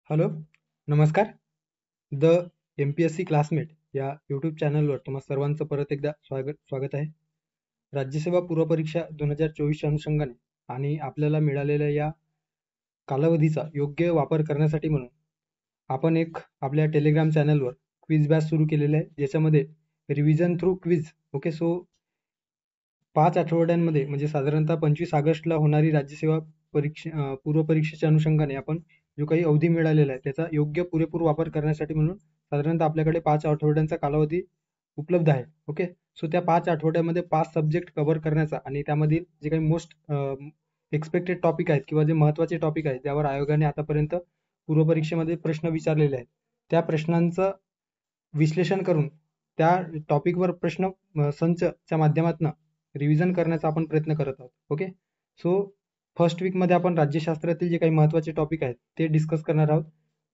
Hello, नमस्कार. The MPSC classmate या YouTube चॅनलवर तुम्हा सर्वांचं परत एकदा स्वागत आहे. राज्यसेवा पूर्व परीक्षा 2024च्या अनुषंगाने आणि आपल्याला मिळालेल्या या कालावधीचा योग्य वापर करण्यासाठी म्हणून आपण एक आपल्या टेलिग्राम चॅनलवर क्विज बॅच सुरू केलेलं आहे, ज्याच्यामध्ये revision through quiz. Okay, so 5 आठवड्यांमध्ये म्हणजे साधारणतः 25 ऑगस्टला होणारी राज्यसेवा पूर्व परीक्षेच्या अनुषंगाने आपण जो काही अवधी मिळालेला आहे त्याचा योग्य पुरेपूर वापर करण्यासाठी म्हणून साधारणतः आपल्याकडे 5 आठवड्यांचा कालावधी उपलब्ध आहे. ओके, सो त्या 5 आठवड्यामध्ये 5 सब्जेक्ट कव्हर करण्याचा आणि त्यामधील जे काही मोस्ट एक्सपेक्टेड टॉपिक आहेत किंवा जे महत्त्वाचे टॉपिक आहेत ज्यावर आयोगाने आतापर्यंत पूर्व परीक्षेमध्ये प्रश्न विचारलेले आहेत, त्या प्रश्नांचं विश्लेषण करून त्या टॉपिकवर प्रश्न संचच्या माध्यमातून रिव्हिजन करण्याचा आपण प्रयत्न करत आहोत. ओके, सो फर्स्ट वीकमध्ये आपण राज्यशास्त्रातील जे काही महत्त्वाचे टॉपिक आहेत ते डिस्कस करणार आहोत.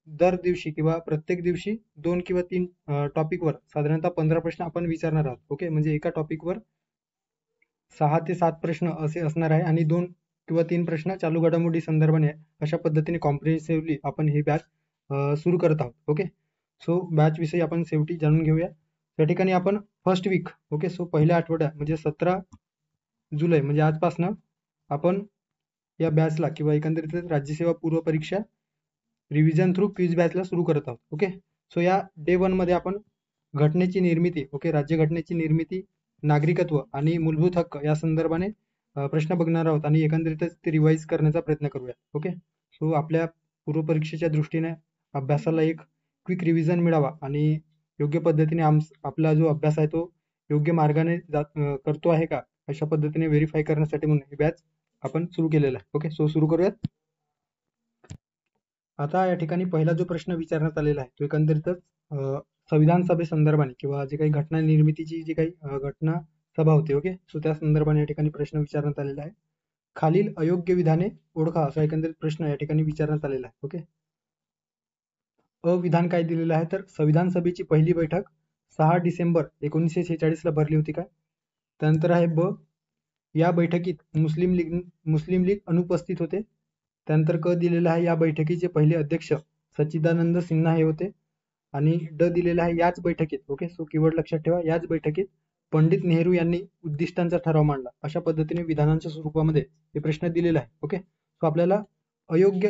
दर दिवशी किंवा प्रत्येक दिवशी 2 किंवा 3 टॉपिकवर साधारणतः 15 प्रश्न आपण विचारणार आहोत. ओके, म्हणजे एका टॉपिकवर 6 ते 7 प्रश्न असे असणार आहे आणि 2 किंवा 3 प्रश्न चालू घडामोडी संदर्भाने अशा पद्धतीने कॉम्प्रिहेन्सिव्हली आपण ही बॅच सुरू करत आहोत. ओके, सो बॅच विषयी आपण शेवटी जाणून घेऊया. त्या ठिकाणी आपण फर्स्ट वीक, ओके, सो पहिल्या आठवड्यात म्हणजे 17 जुलै म्हणजे आजपासनं आपण या बॅचला किंवा एकंदरीत राज्यसेवा पूर्व परीक्षा रिव्हिजन थ्रू क्विज बॅचला सुरू करत आहोत. ओके, सो या डे 1 मध्ये आपण घटनेची निर्मिती, ओके, राज्यघटनेची निर्मिती, नागरिकत्व आणि मूलभूत हक्क या संदर्भाने प्रश्न बघणार आहोत आणि एकंदरीतच ते रिवाईज करण्याचा प्रयत्न करूया. ओके, सो आपल्या पूर्व परीक्षेच्या दृष्टीने अभ्यासाला एक क्विक रिव्हिजन मिळावा आणि योग्य पद्धतीने आपला जो अभ्यास आहे तो योग्य मार्गाने करतो आहे का अशा पद्धतीने व्हेरीफाय करण्यासाठी म्हणून ही बॅच आपण सुरू केलेला आहे. ओके, सो सुरू करूयात. आता या ठिकाणी पहिला जो प्रश्न विचारण्यात आलेला आहे तो एकंदरीतच संविधान सभेसंदर्भाने किंवा जे काही घटना निर्मितीची जी काही घटना सभा होती, ओके, सो त्या संदर्भाने या ठिकाणी प्रश्न विचारण्यात आलेला आहे. खालील अयोग्य विधाने ओळखा असा एकंदरीत प्रश्न या ठिकाणी विचारण्यात आलेला आहे. ओके, अविधान काय दिलेलं आहे तर संविधान सभेची पहिली बैठक 6 डिसेंबर 1946 ला भरली होती का. त्यानंतर आहे ब, या बैठकीत मुस्लिम लीग अनुपस्थित होते. त्यानंतर क दिलेला आहे या बैठकीचे पहिले अध्यक्ष सच्चिदानंद सिन्हा हे होते. आणि ड दिलेला आहे याच बैठकीत, ओके, सो कीवर्ड लक्षात ठेवा, याच बैठकीत पंडित नेहरू यांनी उद्दिष्टांचा ठराव मांडला. अशा पद्धतीने विधानांच्या स्वरूपामध्ये हे प्रश्न दिलेला आहे. ओके, सो आपल्याला अयोग्य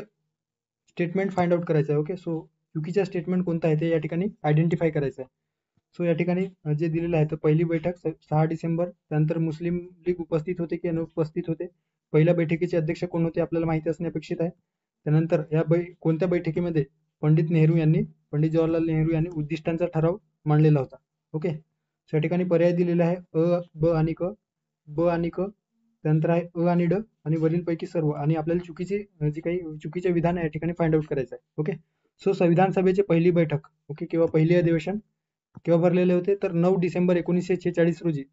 स्टेटमेंट फाइंड आउट करायचं आहे. ओके, सो चुकीचा स्टेटमेंट कोणता आहे ते या ठिकाणी आयडेंटिफाय करायचं आहे. सो या ठिकाणी जे दिलेलं आहे तर पहिली बैठक 6 डिसेंबर, त्यानंतर मुस्लिम लीग उपस्थित होते की अनुपस्थित होते, पहिल्या बैठकीचे अध्यक्ष कोण होते आपल्याला माहिती असणे अपेक्षित आहे. त्यानंतर या कोणत्या बैठकीमध्ये पंडित जवाहरलाल नेहरू यांनी उद्दिष्टांचा ठराव मांडलेला होता. ओके, सो या ठिकाणी पर्याय दिलेला आहे अ, ब आणि क, ब आणि क, त्यानंतर आहे अ आणि ड आणि वरीलपैकी सर्व. आणि आपल्याला जे काही चुकीचे विधान आहे या ठिकाणी फाइंड आउट करायचं आहे. ओके, सो संविधान सभेची पहिली बैठक, ओके, किंवा पहिली अधिवेशन केव्हा भरलेले होते तर 9 डिसेंबर 1946 रोजी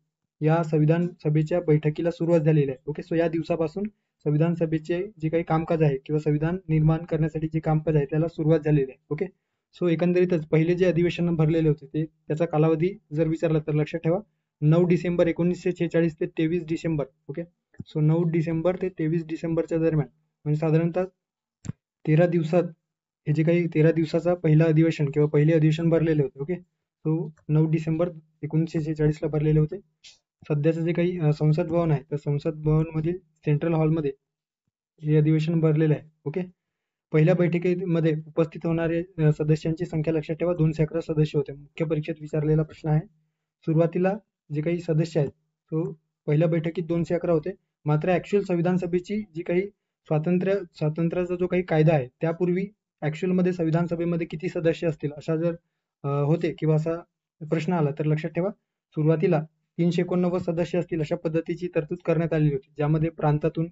या संविधान सभेच्या बैठकीला सुरुवात झालेली आहे. ओके, सो या दिवसापासून संविधान सभेचे जे काही कामकाज आहे किंवा संविधान निर्माण करण्यासाठी जे कामकाज आहे त्याला सुरुवात झालेली आहे. ओके, सो एकंदरीतच पहिले जे अधिवेशन भरलेले होते ते त्याचा कालावधी जर विचारला तर लक्षात ठेवा 9 डिसेंबर 1946 ते 23 डिसेंबर. ओके, सो 9 डिसेंबर ते 23 डिसेंबरच्या दरम्यान म्हणजे साधारणतः 13 दिवसात हे जे काही 13 दिवसाचा पहिलं अधिवेशन किंवा पहिले अधिवेशन भरलेले होते. ओके, सो 9 डिसेंबर 1946 ला भरलेले होते. सध्याचं जे काही संसद भवन आहे तर संसद भवन मधील सेंट्रल हॉलमध्ये हे अधिवेशन भरलेलं आहे. ओके, पहिल्या बैठकीमध्ये उपस्थित होणारे सदस्यांची संख्या लक्षात ठेवा 211 सदस्य होते. मुख्य परीक्षेत विचारलेला प्रश्न आहे. सुरुवातीला जे काही सदस्य आहेत तो पहिल्या बैठकीत 211 होते. मात्र ऍक्च्युअल संविधान सभेची जी काही स्वातंत्र्याचा जो काही कायदा आहे त्यापूर्वी ऍक्च्युअल मध्ये संविधान सभेमध्ये किती सदस्य असतील अशा जर होते किंवा असा प्रश्न आला तर लक्षात ठेवा सुरुवातीला 389 सदस्य असतील अशा पद्धतीची तरतूद करण्यात आलेली होती, ज्यामध्ये प्रांतातून,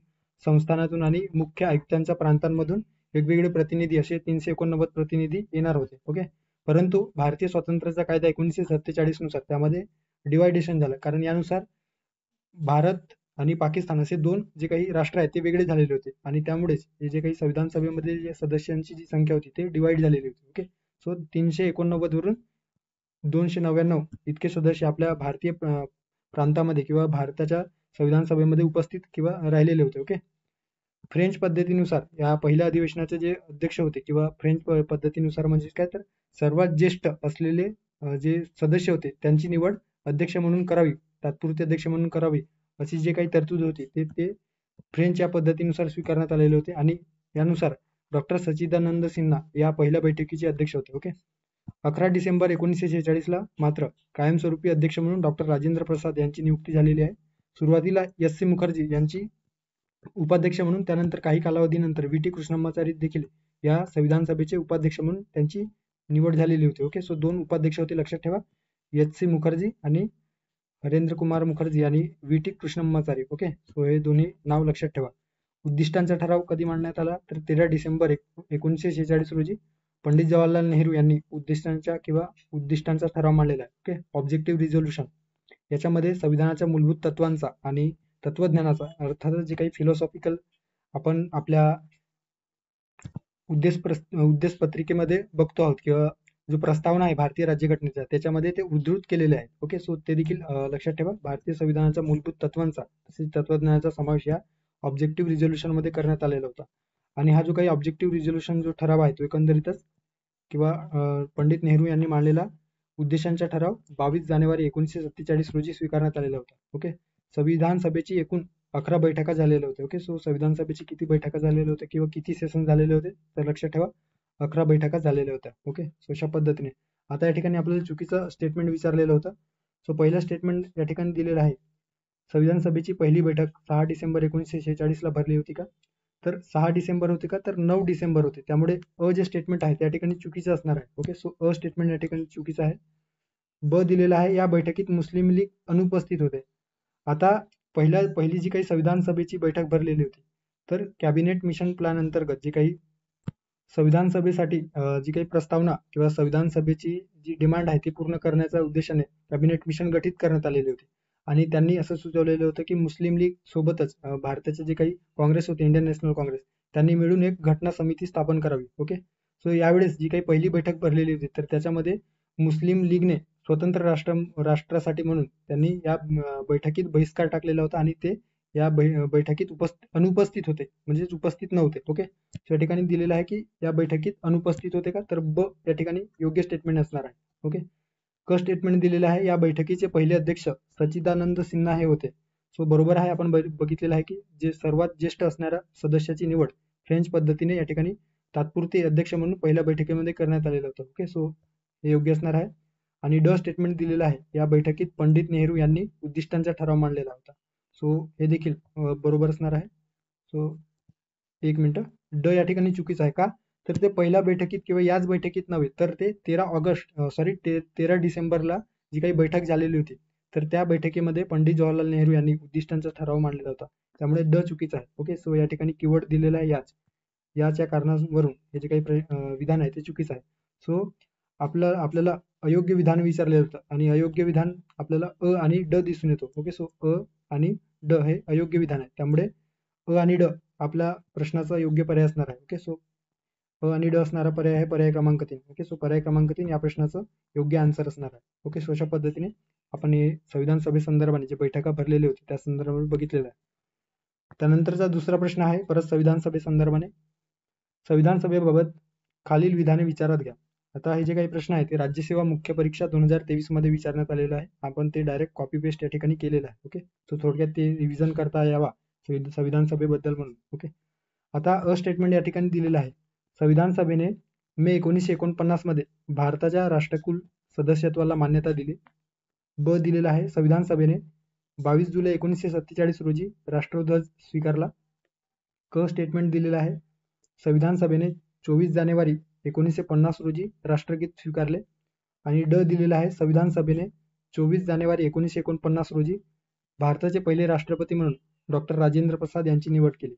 संस्थानातून आणि मुख्य आयुक्तांच्या प्रांतांमधून वेगवेगळे प्रतिनिधी असे 389 प्रतिनिधी येणार होते. ओके, परंतु भारतीय स्वातंत्र्याचा कायदा 1947 नुसार त्यामध्ये डिवायडेशन झालं, कारण यानुसार भारत आणि पाकिस्तान असे दोन जे काही राष्ट्र आहेत ते वेगळे झालेले होते आणि त्यामुळेच हे जे काही संविधान सभेमध्ये जे सदस्यांची जी संख्या होती ते डिवाइड झालेली होती. ओके, सो 389 वरून 299 इतके सदस्य आपल्या भारतीय प्रांतामध्ये किंवा भारताच्या संविधान सभेमध्ये उपस्थित किंवा राहिलेले होते. ओके, फ्रेंच पद्धतीनुसार या पहिल्या अधिवेशनाचे जे अध्यक्ष होते किंवा फ्रेंच पद्धतीनुसार म्हणजे काय तर सर्वात ज्येष्ठ असलेले जे सदस्य होते त्यांची निवड अध्यक्ष म्हणून करावी, तात्पुरते अध्यक्ष म्हणून करावी, अशी जे काही तरतूद होती ते ते फ्रेंच या पद्धतीनुसार स्वीकारण्यात आलेले होते आणि यानुसार डॉक्टर सच्चिदानंद सिन्हा या पहिल्या बैठकीचे अध्यक्ष होते. ओके. 11 डिसेंबर 1946ला मात्र कायमस्वरूपी अध्यक्ष म्हणून डॉक्टर राजेंद्र प्रसाद यांची नियुक्ती झालेली आहे. सुरुवातीला एस.सी. मुखर्जी यांची उपाध्यक्ष म्हणून, त्यानंतर काही कालावधीनंतर व्ही.टी. कृष्णमाचारी देखील या संविधान सभेचे उपाध्यक्ष म्हणून त्यांची निवड झालेली होती. ओके. सो 2 उपाध्यक्ष होते, लक्षात ठेवा. एच.सी. मुखर्जी आणि हरेंद्र कुमार मुखर्जी आणि व्ही.टी. कृष्णमाचारी. ओके. सो हे दोन्ही नाव लक्षात ठेवा. उद्दिष्टांचा ठराव कधी मांडण्यात आला तर 13 डिसेंबर 1946 रोजी पंडित जवाहरलाल नेहरू यांनी उद्दिष्टांचा ठराव मांडलेला आहे. ओके. ऑब्जेक्टिव्ह रिझोल्युशन याच्यामध्ये संविधानाच्या मूलभूत तत्वांचा आणि तत्वज्ञानाचा, अर्थातच जे काही फिलॉसॉफिकल आपण आपल्या उद्देश पत्रिकेमध्ये बघतो आहोत किंवा जो प्रस्तावना आहे भारतीय राज्यघटनेचा त्याच्यामध्ये ते उद्धृत केलेले आहेत. ओके. सो ते देखील लक्षात ठेवा. भारतीय संविधानाच्या मूलभूत तत्वांचा तसेच तत्वज्ञानाचा समावेश या ऑब्जेक्टिव्ह रिझोल्युशन मध्ये करण्यात आलेला होता. आणि हा जो काही ऑब्जेक्टिव्ह रिझोल्युशन जो ठराव आहे तो एकंदरीतच किंवा पंडित नेहरू यांनी मांडलेला उद्देशांचा ठराव 22 जानेवारी 1947 रोजी स्वीकारण्यात आलेला होता. ओके. संविधान सभेची एकूण 11 बैठका झालेल्या होत्या. ओके. सो संविधान सभेची किती बैठका झालेल्या होत्या किंवा किती सेशन झालेले होते तर लक्षात ठेवा 11 बैठका झालेल्या होत्या. ओके. सो अशा पद्धतीने आता या ठिकाणी आपल्याला चुकीचं स्टेटमेंट विचारलेलं होतं. सो पहिलं स्टेटमेंट या ठिकाणी दिलेलं आहे, संविधान सभेची पहिली बैठक 6 डिसेंबर 1946ला भरली होती का, तर 6 डिसेंबर होती का, तर 9 डिसेंबर होते. त्यामुळे अ जे स्टेटमेंट आहे त्या ठिकाणी चुकीचं असणार आहे. ओके. सो अ स्टेटमेंट या ठिकाणी चुकीचं आहे. ब दिलेला आहे, या बैठकीत मुस्लिम लीग अनुपस्थित होते. आता पहिली जी काही संविधान सभेची बैठक भरलेली होती तर कॅबिनेट मिशन प्लॅन अंतर्गत जी काही संविधान सभेसाठी जी काही प्रस्तावना किंवा संविधान सभेची जी डिमांड आहे ती पूर्ण करण्याच्या उद्देशाने कॅबिनेट मिशन गठीत करण्यात आलेले होते. आणि त्यांनी असं सुचवलेलं होतं की मुस्लिम लीग सोबतच भारताचे जे काही काँग्रेस होते, इंडियन नॅशनल काँग्रेस, त्यांनी मिळून एक घटना समिती स्थापन करावी. ओके. सो यावेळेस जी काही पहिली बैठक भरलेली होती तर त्याच्यामध्ये मुस्लिम लीगने स्वतंत्र राष्ट्रासाठी म्हणून त्यांनी या बैठकीत बहिष्कार टाकलेला होता आणि ते या बैठकीत अनुपस्थित होते, म्हणजेच उपस्थित नव्हते. ओके. या ठिकाणी दिलेलं आहे की या बैठकीत अनुपस्थित होते का, तर ब या ठिकाणी योग्य स्टेटमेंट असणार आहे. ओके. क स्टेटमेंट दिलेलं आहे, या बैठकीचे पहिले अध्यक्ष सच्चिदानंद सिन्हा हे होते. सो बरोबर आहे. आपण बघितलेलं आहे की जे सर्वात ज्येष्ठ असणाऱ्या सदस्याची निवड फ्रेंच पद्धतीने या ठिकाणी तात्पुरते अध्यक्ष म्हणून पहिल्या बैठकीमध्ये करण्यात आलेलं होतं. ओके. सो हे योग्य असणार आहे. आणि ड स्टेटमेंट दिलेलं आहे, या बैठकीत पंडित नेहरू यांनी उद्दिष्टांचा ठराव मांडलेला होता. सो हे देखील बरोबर असणार आहे. सो एक मिनिट, ड या ठिकाणी चुकीचं आहे का, तर ते पहिल्या बैठकीत किंवा याच बैठकीत नव्हे तर ते 13 डिसेंबरला जी काही बैठक झालेली होती तर त्या बैठकीमध्ये पंडित जवाहरलाल नेहरू यांनी उद्दिष्टांचा ठराव मांडलेला होता. त्यामुळे ड चुकीचा आहे. ओके. सो या ठिकाणी कीवर्ड दिलेला आहे याच्या कारणावरून हे जे काही विधान आहे ते चुकीचं आहे. सो आपल्याला अयोग्य विधान विचारलेलं होतं आणि अयोग्य विधान आपल्याला अ आणि ड दिसून येतो. ओके. सो अ आणि ड हे अयोग्य विधान आहे, त्यामुळे अ आणि ड आपल्या प्रश्नाचा योग्य पर्याय असणार आहे. ओके. सो अ आणि ड असणारा पर्याय आहे पर्याय क्रमांक 3. ओके. सो पर्याय क्रमांक 3 या प्रश्नाचं योग्य आन्सर असणार आहे. ओके. सो अशा पद्धतीने आपण हे संविधान सभेसंदर्भाने जे बैठका भरलेली होती त्या संदर्भात बघितलेलं आहे. त्यानंतरचा दुसरा प्रश्न आहे परत संविधान सभेसंदर्भाने, संविधान सभेबाबत खालील विधाने विचारात घ्या. आता हे जे काही प्रश्न आहे ते राज्यसेवा मुख्य परीक्षा 2023 मध्ये विचारण्यात आलेलं आहे. आपण ते डायरेक्ट कॉपी पेस्ट या ठिकाणी केलेलं आहे. ओके. सो थोडक्यात ते रिव्हिजन करता यावा संविधान सभेबद्दल म्हणून. ओके. आता अ स्टेटमेंट या ठिकाणी दिलेलं आहे, संविधान सभेने मे 1949 मध्ये भारताच्या राष्ट्रकुल सदस्यत्वाला मान्यता दिली. ब दिलेला आहे, संविधान सभेने 22 जुलै 1947 रोजी राष्ट्रध्वज स्वीकारला. क स्टेटमेंट दिलेलं आहे, संविधान सभेने 24 जानेवारी 1950 रोजी राष्ट्रगीत स्वीकारले. आणि ड दिलेला आहे, संविधान सभेने 24 जानेवारी 1949 रोजी भारताचे पहिले राष्ट्रपती म्हणून डॉक्टर राजेंद्र प्रसाद यांची निवड केली.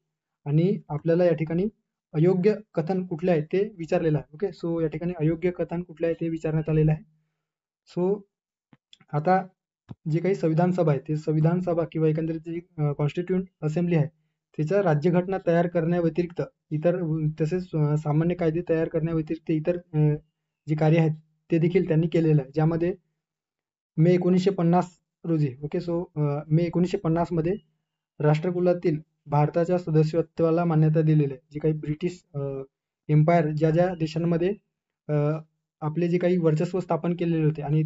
आणि आपल्याला या ठिकाणी अयोग्य कथन कुठले आहे ते विचारलेलं आहे. ओके. सो या ठिकाणी अयोग्य कथन कुठले आहे ते विचारण्यात आलेलं आहे. सो आता जे काही संविधान सभा आहे ते संविधान सभा किंवा एकंदरीत जी कॉन्स्टिट्यूंट असेंब्ली आहे त्याच्या राज्यघटना तयार करण्याव्यतिरिक्त इतर तसेच सामान्य कायदे तयार करण्याव्यतिरिक्त इतर जी कार्य आहेत ते देखील त्यांनी केलेलं आहे, ज्यामध्ये मे 1950 रोजी. ओके. सो मे 1950 मध्ये राष्ट्रकुलातील भारताच्या सदस्यत्वाला मान्यता दिलेली आहे. जे काही ब्रिटिश एम्पायर ज्या ज्या देशांमध्ये आपले जे काही वर्चस्व स्थापन केलेले होते आणि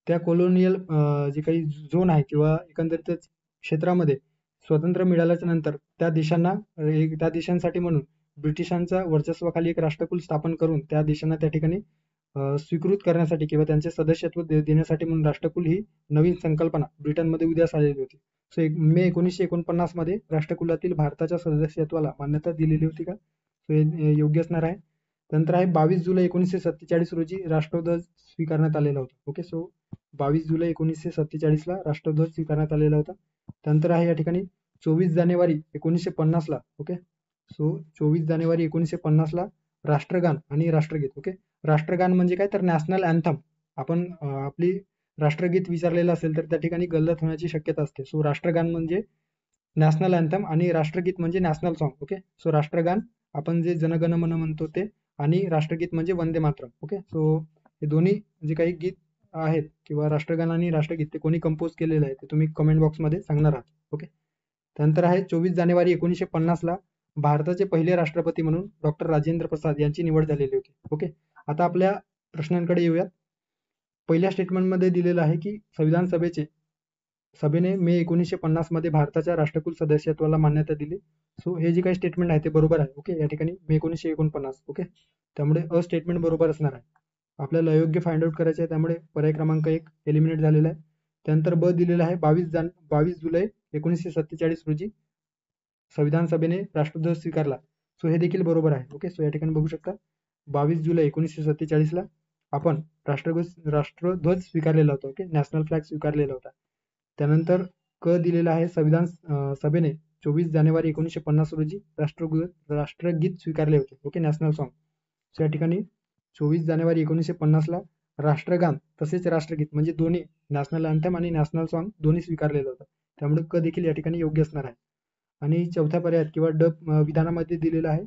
त्या कॉलोनियल जे काही झोन आहे किंवा एकंदरीतच क्षेत्रामध्ये स्वातंत्र्य मिळाल्याच्या नंतर त्या देशांसाठी म्हणून ब्रिटिशांच्या वर्चस्वाखाली एक राष्ट्रकुल स्थापन करून त्या देशांना त्या ठिकाणी स्वीकृत करण्यासाठी किंवा त्यांचे सदस्यत्व देण्यासाठी म्हणून राष्ट्रकुल ही नवीन संकल्पना ब्रिटनमध्ये उदयास आलेली होती. सो मे 1949 मध्ये राष्ट्रकुलातील भारताच्या सदस्यत्वाला मान्यता दिलेली होती का? सो हे योग्य असणार आहे. त्यानंतर आहे 22 जुलै 1947 रोजी राष्ट्रध्वज स्वीकारण्यात आलेला होता. ओके, सो 22 जुलै 1947 ला राष्ट्रध्वज स्वीकारण्यात आलेला होता. त्यानंतर आहे या ठिकाणी 24 जानेवारी 1950 ला. ओके, सो 24 जानेवारी 1950 ला राष्ट्रगान आणि राष्ट्रगीत. ओके, राष्ट्रगान म्हणजे काय तर नॅशनल अँथम. आपण आपली राष्ट्रगीत विचारलेलं असेल तर त्या ठिकाणी गल्लत होण्याची शक्यता असते. सो राष्ट्रगान म्हणजे नॅशनल अँथम आणि राष्ट्रगीत म्हणजे नॅशनल सॉन्ग. ओके, सो राष्ट्रगान आपण जे जनगण मन म्हणतो ते आणि राष्ट्रगीत म्हणजे वंदे मातरम. ओके, सो हे दोन्ही जे काही गीत आहेत किंवा राष्ट्रगान आणि राष्ट्रगीत ते कोणी कंपोज केलेलं आहे ते तुम्ही कमेंट बॉक्समध्ये सांगणार आहात. ओके, त्यानंतर आहे 24 जानेवारी 1950 ला भारताचे पहिले राष्ट्रपती म्हणून डॉक्टर राजेंद्र प्रसाद यांची निवड झालेली होती. ओके, आता आपल्या प्रश्नांकडे येऊयात. पहिल्या स्टेटमेंटमध्ये दिलेलं आहे की संविधान सभेने मे 1950 मध्ये भारताच्या राष्ट्रकुल सदस्यत्वाला मान्यता दिली. सो हे जे काही स्टेटमेंट आहे ते बरोबर आहे. ओके, या ठिकाणी मे 1949. ओके, त्यामुळे अ स्टेटमेंट बरोबर असणार आहे. आपल्याला अयोग्य फाइंड आउट करायचे आहे, त्यामुळे पर्याय क्रमांक 1 एलिमिनेट झालेला आहे. त्यानंतर ब दिलेला आहे 22 जुलै 1947 रोजी संविधान सभेने राष्ट्रध्वज स्वीकारला. सो हे देखील बरोबर आहे. ओके, सो या ठिकाणी बघू शकता 22 जुलै 1947 ला आपण राष्ट्रध्वज स्वीकारलेला होता. ओके, नॅशनल फ्लॅग स्वीकारलेला होता. त्यानंतर क दिलेला आहे संविधान सभेने 24 जानेवारी 1950 रोजी राष्ट्रगीत स्वीकारले होते. Okay, national song. सो या ठिकाणी 24 जानेवारी 1950 ला राष्ट्रगान तसेच राष्ट्रगीत म्हणजे दोन्ही नॅशनल अँथम आणि नॅशनल सॉन्ग दोन्ही स्वीकारलेलं होतं. त्यामुळे क देखील या ठिकाणी योग्य असणार आहे. आणि चौथ्या पर्यायात किंवा ड विधानामध्ये दिलेलं आहे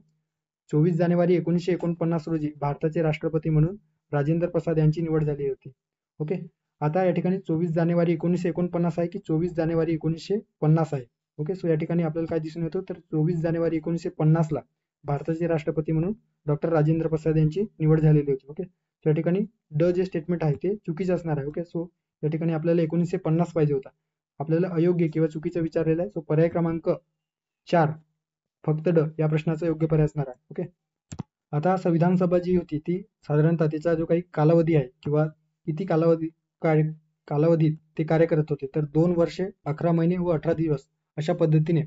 24 जानेवारी 1949 रोजी भारताचे राष्ट्रपती म्हणून राजेंद्र प्रसाद यांची निवड झाली होती. ओके, आता या ठिकाणी 24 जानेवारी 1949 आहे की 24 जानेवारी 1950 आहे. ओके, सो या ठिकाणी आपल्याला काय दिसून येतो तर 24 जानेवारी 1950 ला भारताचे राष्ट्रपती म्हणून डॉक्टर राजेंद्र प्रसाद यांची निवड झालेली होती. ओके, सो या ठिकाणी ड जे स्टेटमेंट आहे ते चुकीचं असणार आहे. ओके, सो या ठिकाणी आपल्याला 1950 पाहिजे होता. आपल्याला अयोग्य किंवा चुकीचं विचारलेलं आहे. सो पर्याय क्रमांक 4 फक्त ड या प्रश्नाचा योग्य पर्याय असणार आहे. ओके, आता संविधान सभा जी होती ती साधारणतः त्याचा जो काही कालावधी आहे किंवा किती कालावधीत ते कार्य करत होते तर 2 वर्षे 11 महिने व 18 दिवस अशा पद्धतीने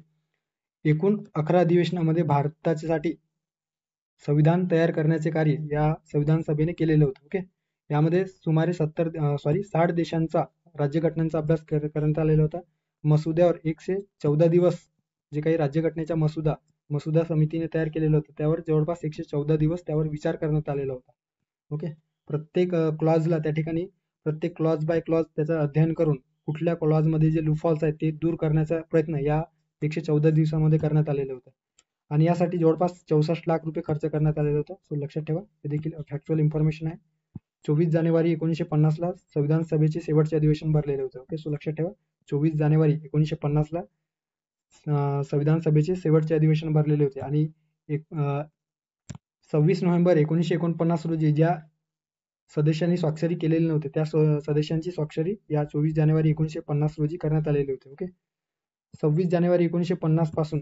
एकूण 11 अधिवेशनामध्ये भारतासाठी संविधान तयार करण्याचे कार्य या संविधान सभेने केलेलं होतं. ओके, यामध्ये सुमारे 60 देशांचा राज्यघटनांचा अभ्यास करण्यात आलेला होता. मसुद्यावर 114 दिवस जे काही राज्यघटनेचा मसुदा समितीने तयार केलेलं होतं त्यावर जवळपास 114 दिवस त्यावर विचार करण्यात आलेला होता. ओके, प्रत्येक क्लॉजला त्या ठिकाणी प्रत्येक क्लॉज बाय क्लॉज त्याचं अध्ययन करून कुठल्या क्लॉजमध्ये जे लूफॉल्स आहेत ते दूर करण्याचा प्रयत्न या 114 दिवसामध्ये करण्यात आलेलं होतं. आणि यासाठी जवळपास 64 लाख रुपये खर्च करण्यात आलेला होता. सो लक्षात ठेवा, हे देखील फॅक्च्युअल इन्फॉर्मेशन आहे. 24 जानेवारी 1950 ला संविधान सभेचे शेवटचे अधिवेशन भरलेले होते. ओके, सो लक्षात ठेवा 24 जानेवारी 1950 ला संविधान सभेचे शेवटचे अधिवेशन भरलेले होते आणि 26 नोव्हेंबर 1949 रोजी ज्या सदस्यांनी स्वाक्षरी केलेली नव्हती त्या सदस्यांची स्वाक्षरी या 24 जानेवारी 1950 रोजी करण्यात आलेली होती. ओके, 26 जानेवारी 1950 पासून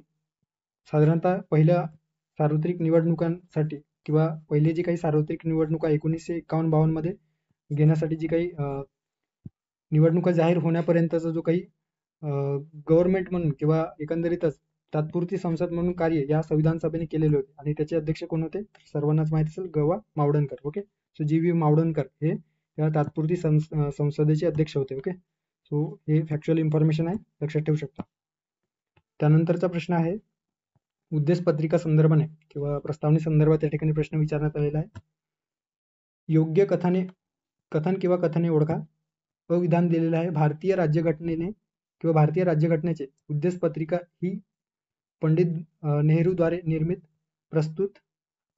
साधारणतः पहिल्या सार्वत्रिक निवडणुकांसाठी किंवा पहिले जी काही सार्वत्रिक निवडणुका 1951-52 मध्ये घेण्यासाठी जी काही निवडणुका जाहीर होण्यापर्यंतचा जो काही गव्हर्नमेंट म्हणून किंवा एकंदरीतच तात्पुरती संसद म्हणून कार्य या संविधान सभेने केलेले होते आणि त्याचे अध्यक्ष कोण होते सर्वांनाच माहिती असेल ग.वा. मावडणकर. Okay, so जी.व्ही. मावडणकर हे या तात्पुरती संसदेचे अध्यक्ष होते. ओके, सो हे फॅक्च्युअल इन्फॉर्मेशन आहे, लक्षात ठेवू शकता. त्यानंतरचा प्रश्न आहे उद्देश पत्रिका संदर्भाने किंवा प्रस्तावने संदर्भात या ठिकाणी प्रश्न विचारण्यात आलेला आहे. योग्य कथन किंवा कथने ओळखा. विधान दिलेलं आहे भारतीय राज्यघटनेने किंवा भारतीय राज्यघटनेचे उद्देश पत्रिका ही पंडित नेहरूद्वारे निर्मित, प्रस्तुत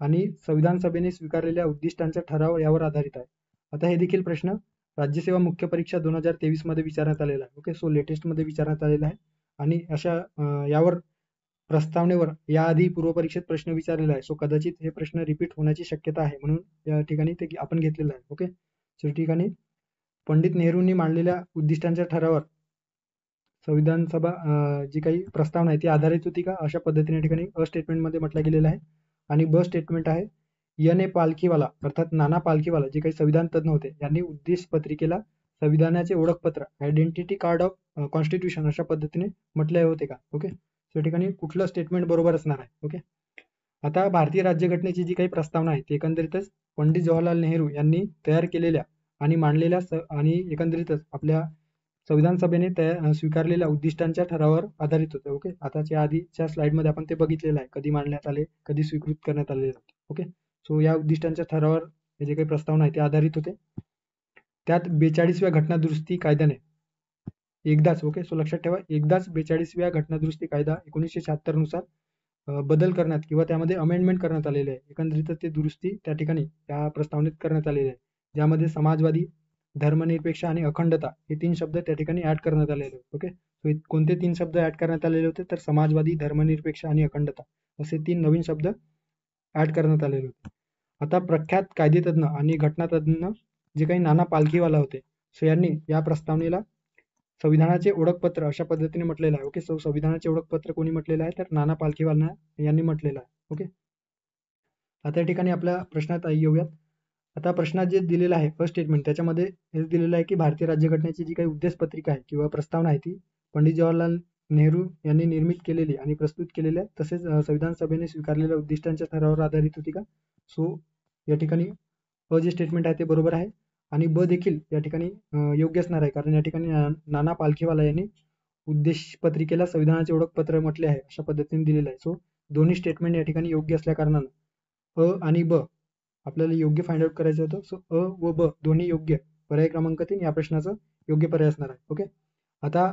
आणि संविधान सभेने स्वीकारलेल्या उद्दिष्टांचा ठराव यावर आधारित आहे. आता हे देखील प्रश्न राज्यसेवा मुख्य परीक्षा 2023 मध्ये विचारण्यात आलेला आहे. ओके, सो लेटेस्ट मध्ये विचारण्यात आलेला आहे. आणि अशा यावर प्रस्तावनेवर याआधी पूर्वपरीक्षेत प्रश्न विचारलेला आहे. सो कदाचित हे प्रश्न रिपीट होण्याची शक्यता आहे, म्हणून या ठिकाणी ते आपण घेतलेलं आहे. ओके, सो ठिकाणी पंडित नेहरूंनी मांडलेल्या उद्दिष्टांच्या ठरावावर संविधान सभा जी काही प्रस्तावना आहे ती आधारित होती का, अशा पद्धतीने ठिकाणी अ स्टेटमेंटमध्ये म्हटलं गेलेलं आहे. आणि ब स्टेटमेंट आहे एन ए पालखीवाला अर्थात नाना पालखीवाला जे काही संविधान तज्ञ होते यांनी उद्देश पत्रिकेला संविधानाचे ओळखपत्र आयडेंटिटी कार्ड ऑफ कॉन्स्टिट्यूशन अशा पद्धतीने म्हटले होते का. ओके, त्या ठिकाणी कुठलं स्टेटमेंट बरोबर असणार आहे. ओके, आता भारतीय राज्यघटनेची जी काही प्रस्तावना आहे ती एकंदरीतच पंडित जवाहरलाल नेहरू यांनी तयार केलेल्या आणि मांडलेल्या आणि एकंदरीतच आपल्या संविधान सभेने स्वीकारलेल्या उद्दिष्टांच्या ठरावावर आधारित होते. ओके, आताच्या आधीच्या स्लाइडमध्ये आपण ते बघितलेलं आहे, कधी मांडण्यात आले, कधी स्वीकृत करण्यात आले. ओके, सो या उद्दिष्टांच्या ठरावावर जे काही प्रस्तावना आहे ते आधारित होते. त्यात 42व्या घटनादुरुस्ती कायद्याने एकदाच, ओके, सो लक्षात ठेवा, एकदाच 42व्या घटनादुरुस्ती कायदा 1976 नुसार बदल करण्यात किंवा त्यामध्ये अमेंडमेंट करण्यात आलेले आहे. एकंदरीत ते दुरुस्ती त्या ठिकाणी त्या प्रस्तावनेत करण्यात आलेले आहे, ज्यामध्ये समाजवादी, धर्मनिरपेक्ष आणि अखंडता हे 3 शब्द त्या ठिकाणी ऍड करण्यात आलेले होते. ओके, सो कोणते 3 शब्द ऍड करण्यात आलेले होते, तर समाजवादी, धर्मनिरपेक्ष आणि अखंडता असे 3 नवीन शब्द ऍड करण्यात आलेले होते. आता प्रख्यात कायदेतज्ञ आणि घटनातज्ञ जे काही नाना पालखीवाला होते, सो यांनी या प्रस्तावनेला संविधानाचे ओळखपत्र अशा पद्धतीने म्हटलेलं आहे. ओके, सो संविधानाचे ओळखपत्र कोणी म्हटलेलं आहे, तर नाना पालखीवाला यांनी म्हटलेलं आहे. ओके, आता या ठिकाणी आपल्या प्रश्नात येऊयात. आता प्रश्नात जे दिलेलं आहे फर्स्ट स्टेटमेंट त्याच्यामध्ये हे दिलेलं आहे की भारतीय राज्यघटनेची जी काही उद्देश पत्रिका आहे किंवा प्रस्तावना आहे ती पंडित जवाहरलाल नेहरू यांनी निर्मित केलेली आणि प्रस्तुत केलेल्या तसेच संविधान सभेने स्वीकारलेल्या उद्दिष्टांच्या ठरावावर आधारित होती का. सो या ठिकाणी अ जे स्टेटमेंट आहे ते बरोबर आहे आणि ब देखील या ठिकाणी योग्य असणार आहे, कारण या ठिकाणी नाना पालखीवाला यांनी उद्देश पत्रिकेला संविधानाचे ओळखपत्र म्हटले आहे अशा पद्धतीने दिलेलं आहे. सो दोन्ही स्टेटमेंट या ठिकाणी योग्य असल्या कारणानं अ आणि ब आपल्याला योग्य फाइंड आउट करायचं होतं. सो अ व ब दोन्ही योग्य, पर्याय क्रमांक 3 या प्रश्नाचं योग्य पर्याय असणार आहे. ओके, आता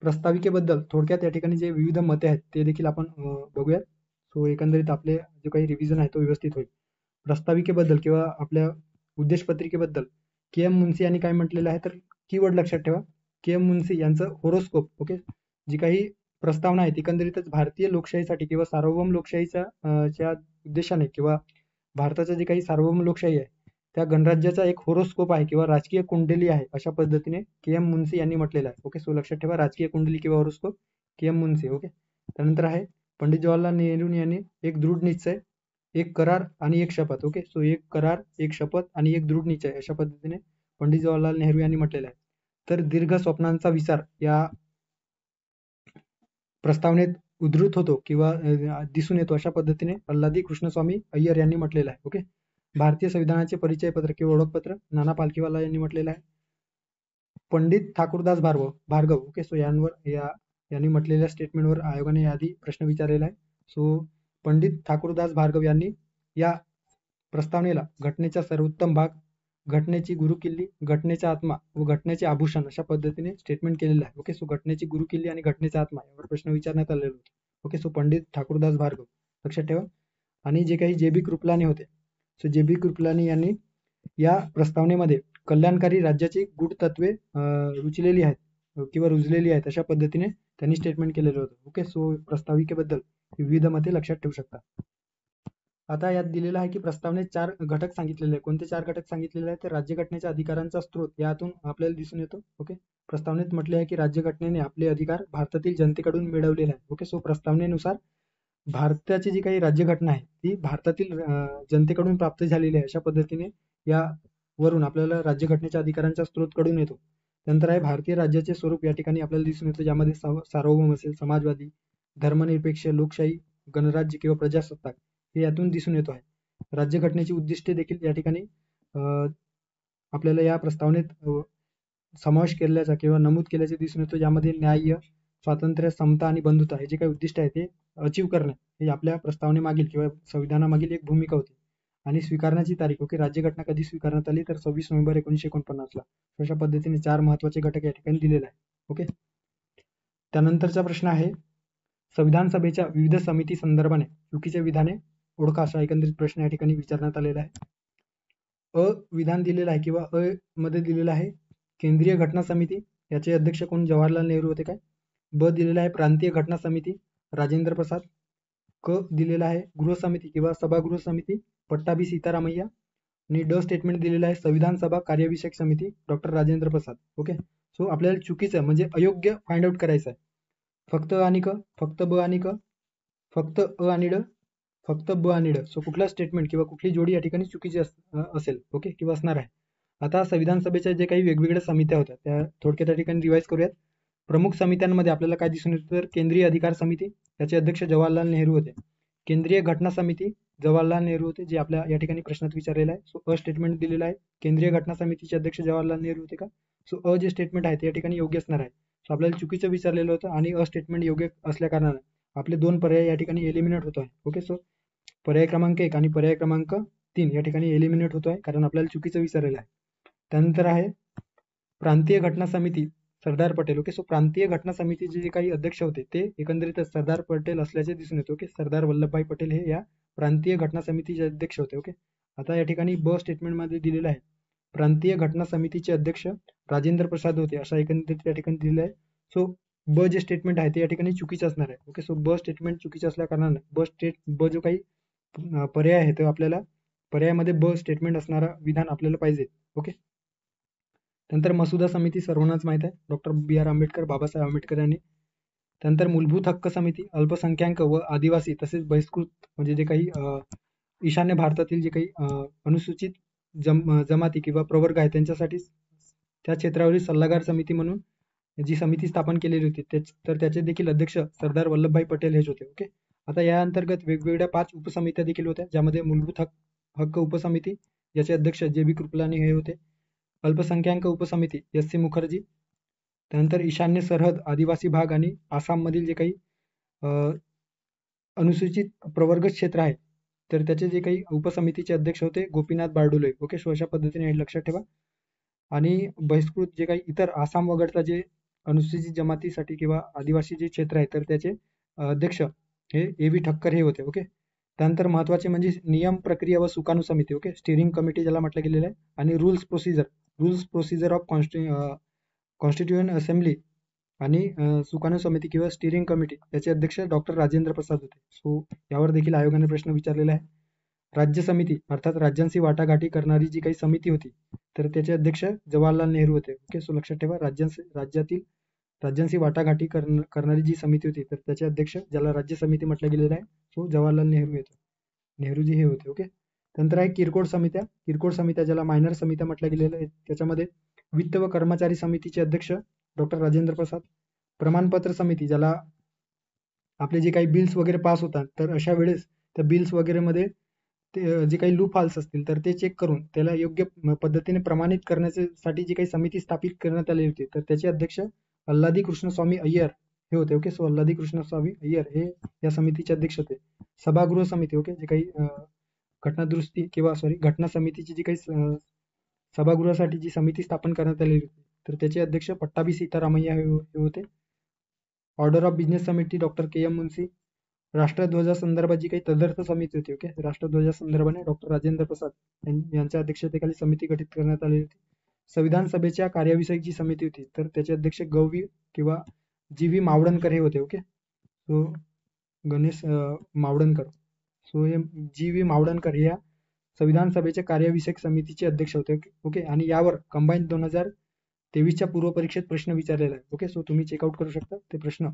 प्रस्ताविकेबद्दल थोडक्यात या ठिकाणी जे विविध मते आहेत ते देखील आपण बघूयात. सो एकंदरीत आपले जो काही रिव्हिजन आहे तो व्यवस्थित होईल. प्रस्ताविकेबद्दल किंवा आपल्या उद्देश पत्रिकेबद्दल के एम मुन्सी यांनी काय म्हटलेलं आहे, तर कीवर्ड लक्षात ठेवा, के एम मुन्सी यांचं होरोस्कोप. ओके, जी काही प्रस्तावना आहे एकंदरीतच भारतीय लोकशाहीसाठी किंवा सार्वभौम लोकशाहीच्या च्या उद्देशाने किंवा भारताचं जे काही सार्वभौम लोकशाही आहे त्या गणराज्याचा एक होरोस्कोप आहे किंवा राजकीय कुंडली आहे अशा पद्धतीने के एम मुन्सी यांनी म्हटलेलं आहे. ओके, सो लक्षात ठेवा, राजकीय कुंडली किंवा होरोस्कोप के एम मुन्सी. ओके, त्यानंतर आहे पंडित जवाहरलाल नेहरू यांनी एक दृढ निश्चय, एक करार आणि एक शपथ. ओके, सो एक करार, एक शपथ आणि एक दृढ निश्चय अशा पद्धतीने पंडित जवाहरलाल नेहरू यांनी म्हटलेलं आहे. तर दीर्घ स्वप्नांचा विचार या प्रस्तावनेत उद्धृत होतो किंवा दिसून येतो अशा पद्धतीने अल्लादी कृष्णस्वामी अय्यर यांनी म्हटलेलं आहे. ओके, भारतीय संविधानाचे परिचयपत्र किंवा ओळखपत्र नाना पालखीवाला यांनी म्हटलेलं आहे. पंडित ठाकूरदास भार्गव. ओके, सो यांनी म्हटलेल्या स्टेटमेंटवर आयोगाने आधी प्रश्न विचारलेला आहे. सो पंडित ठाकूरदास भार्गव यांनी या प्रस्तावनेला घटनेचा सर्वोत्तम भाग, घटनेची गुरुकिल्ली, घटनेचा आत्मा व घटनेचे आभूषण अशा पद्धतीने स्टेटमेंट केलेलं आहे. ओके, सो घटनेची गुरुकिल्ली आणि घटनेचा आत्मा यावर प्रश्न विचारण्यात आलेले होते. ओके, सो पंडित ठाकूरदास भार्गव लक्षात ठेवा. आणि जे काही जे बी कृपलानी होते, सो जे बी कृपलानी यांनी या प्रस्तावनेमध्ये कल्याणकारी राज्याची गूढ तत्वे रुचलेली आहेत किंवा रुजलेली आहेत अशा पद्धतीने त्यांनी स्टेटमेंट केलेलं होतं. ओके, सो प्रस्ताविकेबद्दल विविध मते लक्षात ठेवू शकता. आता यात दिलेलं आहे की प्रस्तावनेत 4 घटक सांगितलेले आहे. कोणते 4 घटक सांगितलेले आहेत, तर राज्यघटनेच्या अधिकारांचा स्रोत यातून आपल्याला दिसून येतो. ओके, प्रस्तावनेत म्हटले आहे की राज्यघटनेने आपले अधिकार भारतातील जनतेकडून मिळवलेले आहेत. ओके, सो प्रस्तावनेनुसार भारताची जी काही राज्यघटना आहे ती भारतातील जनतेकडून प्राप्त झालेली आहे अशा पद्धतीने या वरून आपल्याला राज्यघटनेच्या अधिकारांचा स्रोत कडून येतो. नंतर आहे भारतीय राज्याचे स्वरूप या ठिकाणी आपल्याला दिसून येतं, ज्यामध्ये सार्वभौम असेल, समाजवादी, धर्मनिरपेक्ष, लोकशाही, गणराज्य किंवा प्रजासत्ताक हे यातून दिसून येतो आहे. राज्यघटनेची उद्दिष्टे देखील या ठिकाणी आपल्याला या प्रस्तावनेत समावेश केल्याचा किंवा नमूद केल्याचे दिसून येतो, ज्यामध्ये न्याय, स्वातंत्र्य, समता आणि बंधुता हे जे काही उद्दिष्ट आहे ते अचीव करणे ही आपल्या प्रस्तावनेमागील किंवा संविधानामागील एक भूमिका होती. आणि स्वीकारण्याची तारीख, ओके, राज्यघटना कधी स्वीकारण्यात आली, तर 26 नोव्हेंबर 1949 ला. अशा पद्धतीने 4 महत्वाचे घटक या ठिकाणी दिलेले आहे. ओके, त्यानंतरचा प्रश्न आहे संविधान सभेच्या विविध समिती संदर्भाने चुकीचे विधाने ओळखा असा एकंदरीत प्रश्न या ठिकाणी विचारण्यात आलेला आहे. अ विधान दिलेलं आहे किंवा अ मध्ये दिलेलं आहे केंद्रीय घटना समिती, याचे अध्यक्ष कोण, जवाहरलाल नेहरू होते काय. ब दिलेला आहे प्रांतीय घटना समिती राजेंद्र प्रसाद. क दिलेला आहे गृह समिती किंवा सभागृह समिती पट्टाभी सीतारामय्या. आणि ड स्टेटमेंट दिलेलं आहे संविधान सभा कार्यविषयक समिती doctor Rajendra Prasad. Okay, so आपल्याला चुकीचं म्हणजे अयोग्य फाइंड आउट करायचं आहे. फक्त अ आणि क, फक्त ब आणि क, फक्त अ आणि ड, फक्त ब आणि ड. सो कुठला स्टेटमेंट किंवा कुठली जोडी या ठिकाणी चुकीची असेल. ओके, किंवा असणार आहे. आता संविधान सभेच्या जे काही वेगवेगळ्या समित्या होत्या त्या थोडक्यात या ठिकाणी रिवाइज करूयात. प्रमुख समित्यांमध्ये आपल्याला काय दिसून येतं तर केंद्रीय अधिकार समिती, त्याचे अध्यक्ष जवाहरलाल नेहरू होते. केंद्रीय घटना समिती जवाहरलाल नेहरू होते, जे आपल्या या ठिकाणी प्रश्नात विचारलेला आहे. सो अ स्टेटमेंट दिलेला आहे. केंद्रीय घटना समितीचे अध्यक्ष जवाहरलाल नेहरू होते का? सो अ जे स्टेटमेंट आहे ते या ठिकाणी योग्य असणार आहे. सो आपल्याला चुकीचं विचारलेलं होतं आणि अ स्टेटमेंट योग्य असल्या कारणाने आपले दोन पर्याय या ठिकाणी एलिमिनेट होत आहे. ओके, सो पर्याय क्रमांक 1 आणि पर्याय क्रमांक 3 या ठिकाणी एलिमिनेट होतो आहे कारण आपल्याला चुकीचं विचारलेलं आहे. त्यानंतर आहे प्रांतीय घटना समिती सरदार पटेल. ओके, सो प्रांतीय घटना समितीचे जे काही अध्यक्ष होते ते एकंदरीतच सरदार पटेल असल्याचे दिसून येते. ओके, सरदार वल्लभभाई पटेल हे या प्रांतीय घटना समितीचे अध्यक्ष होते. ओके, आता या ठिकाणी ब स्टेटमेंटमध्ये दिलेलं आहे प्रांतीय घटना समितीचे अध्यक्ष राजेंद्र प्रसाद होते अशा एकंदरीत या ठिकाणी दिलेलं आहे. सो ब जे स्टेटमेंट आहे ते या ठिकाणी चुकीचं असणार आहे. ओके, सो ब स्टेटमेंट चुकीचं असल्या कारणाने ब जो काही पर्याय आहे तो आपल्याला पर्यायामध्ये ब स्टेटमेंट असणारा विधान आपल्याला पाहिजे. ओके, त्यानंतर मसुदा समिती सर्वांनाच माहित आहे, डॉक्टर बी आर आंबेडकर, बाबासाहेब आंबेडकर यांनी. त्यानंतर मूलभूत हक्क समिती अल्पसंख्याक व आदिवासी तसेच बहिष्कृत म्हणजे जे काही ईशान्य भारतातील जे काही अनुसूचित जमाती किंवा प्रवर्ग आहे त्यांच्यासाठी त्या क्षेत्रावरील सल्लागार समिती म्हणून जी समिती स्थापन केलेली होती तर त्याचे देखील अध्यक्ष सरदार वल्लभभाई पटेल हेच होते. ओके, आता या अंतर्गत वेगवेगळ्या 5 उपसमित्या देखील होत्या ज्यामध्ये मूलभूत हक्क उपसमिती याचे अध्यक्ष जे बी कृपलानी हे होते. अल्पसंख्याक उपसमिती एस सी मुखर्जी. त्यानंतर ईशान्य सरहद आदिवासी भाग आणि आसाममधील जे काही अनुसूचित प्रवर्ग क्षेत्र आहे तर त्याचे जे काही उपसमितीचे अध्यक्ष होते गोपीनाथ बारडोले. ओके, सो अशा पद्धतीने हे लक्षात ठेवा. आणि बहिष्कृत जे काही इतर आसाम वगळता जे अनुसूचित जमातीसाठी किंवा आदिवासी जे क्षेत्र आहे तर त्याचे अध्यक्ष हे ए व्ही ठक्कर हे होते. ओके, त्यानंतर महत्वाचे म्हणजे नियम प्रक्रिया व सुकाणू समिती. ओके, स्टिअरिंग कमिटी ज्याला म्हटलं गेलेलं आहे. आणि rules procedure of constituent assembly आणि सुकाणू समिती किंवा स्टिअरिंग कमिटी याचे अध्यक्ष डॉक्टर राजेंद्र प्रसाद होते. सो यावर देखील आयोगाने प्रश्न विचारलेला आहे. राज्य समिती अर्थात राज्यांशी वाटाघाटी करणारी जी काही समिती होती तर त्याचे अध्यक्ष जवाहरलाल नेहरू होते. ओके, सो लक्षात ठेवा राज्यांशी वाटाघाटी करणारी जी समिती होती तर त्याचे अध्यक्ष ज्याला राज्य समिती म्हटलं गेलेलं आहे सो जवाहरलाल नेहरूजी हे होते. ओके, त्यानंतर आहे किरकोळ समित्या ज्याला मायनर समित्या म्हटलं गेलेलं आहे. त्याच्यामध्ये वित्त व कर्मचारी समितीचे अध्यक्ष डॉक्टर राजेंद्र प्रसाद. प्रमाणपत्र समिती ज्याला आपले जे काही बिल्स वगैरे पास होतात तर अशा वेळेस त्या बिल्स वगैरे मध्ये ते जे काही लूप हॉल्स असतील तर ते चेक करून त्याला योग्य पद्धतीने प्रमाणित करण्यासाठी जी काही समिती स्थापित करण्यात आली होती तर त्याचे अध्यक्ष अल्लादी कृष्णस्वामी अय्यर हे होते. ओके, सो अल्लादी कृष्णस्वामी अय्यर हे या समितीचे अध्यक्ष होते. सभागृह समिती. ओके, जे काही घटना समितीची जी काही सभागृहासाठी जी समिती स्थापन करण्यात आलेली होती तर त्याचे अध्यक्ष पट्टाभी सीतारामय्या हे होते. ऑर्डर ऑफ बिझनेस समिती डॉक्टर के एम मुन्सी. राष्ट्रध्वजासंदर्भात जी काही तदर्थ समिती होती. ओके, राष्ट्रध्वजासंदर्भाने डॉक्टर राजेंद्र प्रसाद यांच्या अध्यक्षतेखाली समिती गठीत करण्यात आली होती. संविधान सभेच्या कार्याविषयी जी समिती होती तर त्याचे अध्यक्ष गववी किंवा जी व्ही मावडणकर हे होते. Okay, so Ganesh Mavadankar. So हे जी व्ही मावडणकर या संविधान सभेच्या कार्यविषयक समितीचे अध्यक्ष होते. ओके, आणि यावर कंबाईन 2023च्या पूर्व परीक्षेत प्रश्न विचारलेला आहे. ओके, सो तुम्ही चेकआउट करू शकता ते प्रश्न.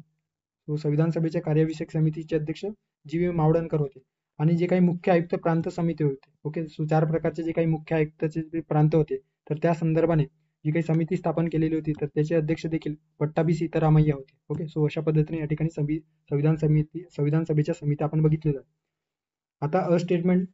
सो संविधान सभेच्या कार्यविषयक समितीचे अध्यक्ष जी व्ही मावडणकर होते. आणि जे काही मुख्य आयुक्त प्रांत समिती होते. ओके, सो 4 प्रकारचे जे काही मुख्य आयुक्ताचे जे प्रांत होते तर त्या संदर्भाने जी काही समिती स्थापन केलेली होती तर त्याचे अध्यक्ष देखील पट्टाभी सीतारामय्या होते. ओके, सो अशा पद्धतीने या ठिकाणी संविधान सभेच्या समिती आपण बघितलेल्या आहे. आता अ स्टेटमेंट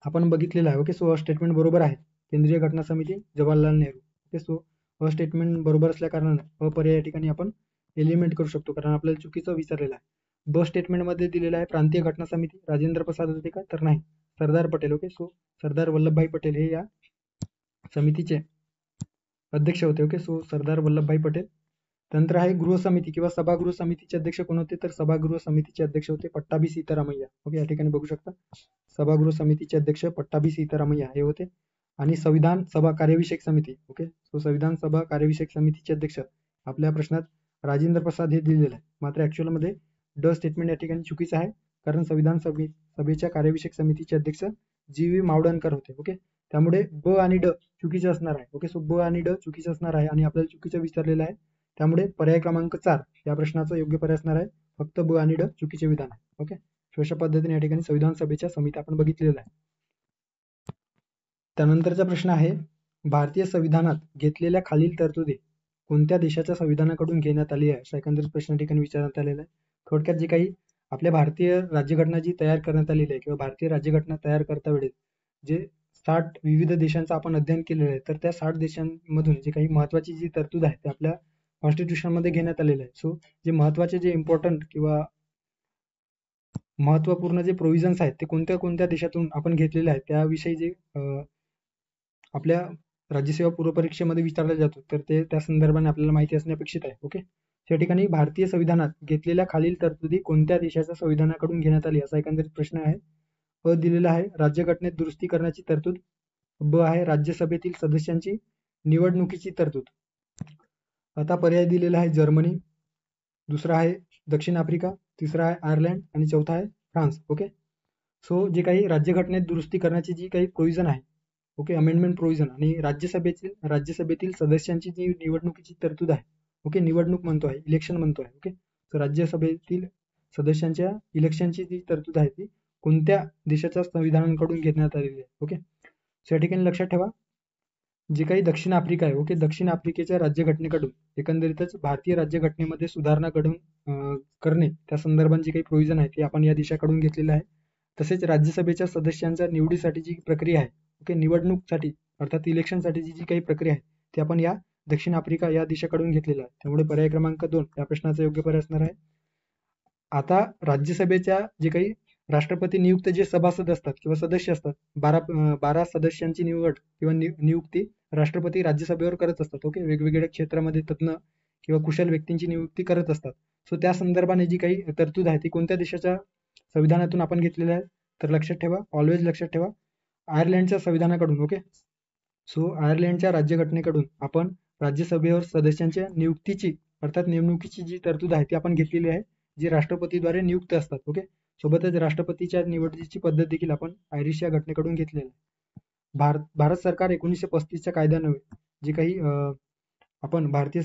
आपण बघितलेलं आहे. ओके, सो अ स्टेटमेंट बरोबर आहे. केंद्रीय घटना समिती Jawaharlal Nehru. Okay, so a statement बरोबर असल्या कारणाने अपर्याय या ठिकाणी आपण एलिमेंट करू शकतो कारण आपल्याला चुकीचं विचारलेलं आहे. ब स्टेटमेंट मध्ये दिलेलं आहे प्रांतीय घटना समिती राजेंद्र प्रसाद होते का तर नाही, सरदार पटेल. ओके, सो सरदार वल्लभभाई पटेल हे या समितीचे अध्यक्ष होते. Okay, so Sardar Vallabhbhai Patel. त्यानंतर आहे गृह समिती किंवा सभागृह समितीचे अध्यक्ष कोण होते तर सभागृह समितीचे अध्यक्ष होते पट्टाभी सीतारामय्या. ओके, या ठिकाणी बघू शकता सभागृह समितीचे अध्यक्ष पट्टाभी सीतारामय्या हे होते. आणि संविधान सभा कार्यविषयक समिती. ओके, सो संविधान सभा कार्यविषयक समितीचे अध्यक्ष आपल्या प्रश्नात राजेंद्र प्रसाद हे दिलेलं आहे. मात्र ऍक्च्युअल मध्ये ड स्टेटमेंट या ठिकाणी चुकीचं आहे, कारण संविधान सभेच्या कार्यविषयक समितीचे अध्यक्ष जी.व्ही. मावडणकर होते. ओके, त्यामुळे ब आणि ड चुकीचे असणार आहे. ओके, सो ब आणि ड चुकीचे असणार आहे आणि आपल्याला चुकीचं विचारलेलं आहे. त्यामुळे पर्याय क्रमांक 4 या प्रश्नाचा योग्य पर्याय असणार आहे. फक्त ब आणि ड चुकीचे विधान आहे. ओके, अशा पद्धतीने या ठिकाणी संविधान सभेच्या समिती आपण बघितलेल्या आहे. त्यानंतरचा प्रश्न आहे, भारतीय संविधानात घेतलेल्या खालील तरतुदी कोणत्या देशाच्या संविधानाकडून घेण्यात आली आहे, असा एकंदरीत प्रश्न ठिकाणी विचारण्यात आलेला आहे. थोडक्यात जे काही आपल्या भारतीय राज्यघटना जी तयार करण्यात आलेली आहे किंवा भारतीय राज्यघटना तयार करता वेळेस जे 60 विविध देशांचं आपण अध्ययन केलेलं आहे, तर त्या 60 देशांमधून जे काही महत्वाची जी तरतूद आहे ते आपल्या कॉन्स्टिट्यूशन मध्ये घेण्यात आलेलं आहे. सो जे महत्वाचे जे इम्पॉर्टंट किंवा महत्वपूर्ण जे प्रोव्हिजन्स आहेत ते कोणत्या कोणत्या देशातून आपण घेतलेले आहेत त्याविषयी जे आपल्या राज्यसेवा पूर्व परीक्षेमध्ये विचारला जातो, तर ते त्या संदर्भाने आपल्याला माहिती असणे अपेक्षित आहे. ओके, त्या ठिकाणी भारतीय संविधानात घेतलेल्या खालील तरतुदी कोणत्या देशाच्या संविधानाकडून घेण्यात आली, असा एकंदरीत प्रश्न आहे. अ दिलेला आहे राज्यघटनेत दुरुस्ती करण्याची तरतूद, ब आहे राज्यसभेतील सदस्यांची निवडणुकीची तरतूद. आता पर्याय दिलेला आहे जर्मनी, दुसरा आहे दक्षिण आफ्रिका, तिसरा आहे आयर्लंड आणि चौथा आहे फ्रान्स. ओके, सो जे काही राज्यघटनेत दुरुस्ती करण्याची जी काही प्रोव्हिजन आहे, ओके, अमेंडमेंट प्रोव्हिजन, आणि राज्यसभेतील सदस्यांची जी निवडणुकीची तरतूद आहे, ओके, निवडणूक म्हणतो आहे, इलेक्शन म्हणतो आहे. ओके, सो राज्यसभेतील सदस्यांच्या इलेक्शनची जी तरतूद आहे ती कोणत्या देशाच्या संविधानाकडून घेण्यात आलेली आहे. ओके, सो या ठिकाणी लक्षात ठेवा जे काही दक्षिण आफ्रिका आहे, ओके, दक्षिण आफ्रिकेच्या राज्यघटनेकडून एकंदरीतच भारतीय राज्यघटनेमध्ये सुधारणा करणे त्या संदर्भात जी काही प्रोव्हिजन आहे ती आपण या देशाकडून घेतलेलं आहे. तसेच राज्यसभेच्या सदस्यांच्या निवडीसाठी जी प्रक्रिया आहे, ओके, निवडणूकसाठी अर्थात इलेक्शनसाठीची जी काही प्रक्रिया आहे ती आपण या दक्षिण आफ्रिका या देशाकडून घेतलेलं आहे. त्यामुळे पर्याय क्रमांक 2 या प्रश्नाचा योग्य पर्याय असणार आहे. आता राज्यसभेच्या जे काही राष्ट्रपती नियुक्त जे सभासद असतात किंवा सदस्य असतात, 12 सदस्यांची निवड किंवा नियुक्ती राष्ट्रपती राज्यसभेवर करत असतात. ओके, वेगवेगळ्या क्षेत्रामध्ये तज्ञ किंवा कुशल व्यक्तींची नियुक्ती करत असतात. सो त्या संदर्भाने जी काही तरतूद आहे ती कोणत्या देशाच्या संविधानातून आपण घेतलेली आहे, तर लक्षात ठेवा, ऑलवेज लक्षात ठेवा, आयर्लंडच्या संविधानाकडून. ओके, सो आयर्लंडच्या राज्यघटनेकडून आपण राज्यसभेवर सदस्यांच्या नियुक्तीची अर्थात नेमणुकीची जी तरतूद आहे ती आपण घेतलेली आहे, जी राष्ट्रपतीद्वारे नियुक्त असतात. ओके, सोबतच राष्ट्रपतीच्या निवडीची पद्धत देखील आपण आयरिश या घटनेकडून घेतलेली आहे. भारत सरकार 1935च्या कायद्यान्वये जे काही आपण भारतीय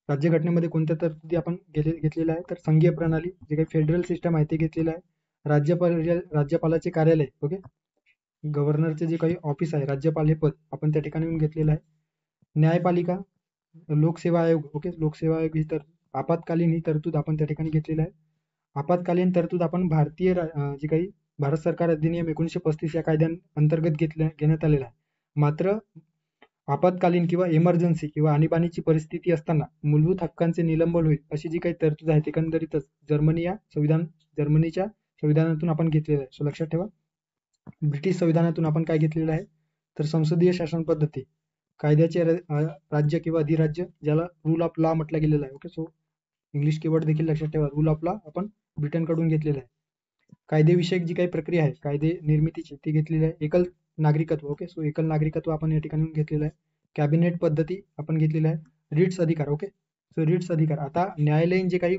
राज्यघटनेमध्ये कोणत्या तरतुदी आपण घेतलेल्या आहे, तर संघीय प्रणाली जे काही फेडरल सिस्टम आहे ते घेतलेलं आहे. राज्यपालाचे कार्यालय, ओके, गव्हर्नरचे जे काही ऑफिस आहे राज्यपाल हे पद आपण त्या ठिकाणी घेतलेलं आहे. न्यायपालिका, लोकसेवा आयोग, ओके, लोकसेवा आयोग ही तर आपत्कालीन ही तरतूद आपण त्या ठिकाणी घेतलेली आहे. आपत्कालीन तरतूद आपण भारतीय जे काही भारत सरकार अधिनियम 1935 या कायद्यांतर्गत घेण्यात आलेला आहे. मात्र आपत्कालीन किंवा इमर्जन्सी किंवा आणीबाणीची परिस्थिती असताना मूलभूत हक्कांचे निलंबन होईल अशी जी काही तरतूद आहे एकंदरीतच जर्मनीच्या संविधानातून आपण घेतलेलं आहे. सो लक्षात ठेवा, ब्रिटिश संविधानातून आपण काय घेतलेलं आहे, तर संसदीय शासन पद्धती, कायद्याचे राज्य किंवा अधिराज्य, ज्याला रूल ऑफ लॉ म्हटलं गेलेलं आहे. ओके, सो इंग्लिश कीवर्ड देखील लक्षात ठेवा, रूल ऑफ लॉ आपण ब्रिटनकडून घेतलेलं आहे. कायदेविषयक जी काही प्रक्रिया आहे कायदे निर्मितीची ती घेतलेली आहे. एकल नागरिकत्व, ओके, सो एकल नागरिकत्व आपण या ठिकाणी घेतलेलं आहे. कॅबिनेट पद्धती आपण घेतलेल्या आहे. रिट्स अधिकार, ओके, सो रिट्स अधिकार. आता न्यायालयीन जे काही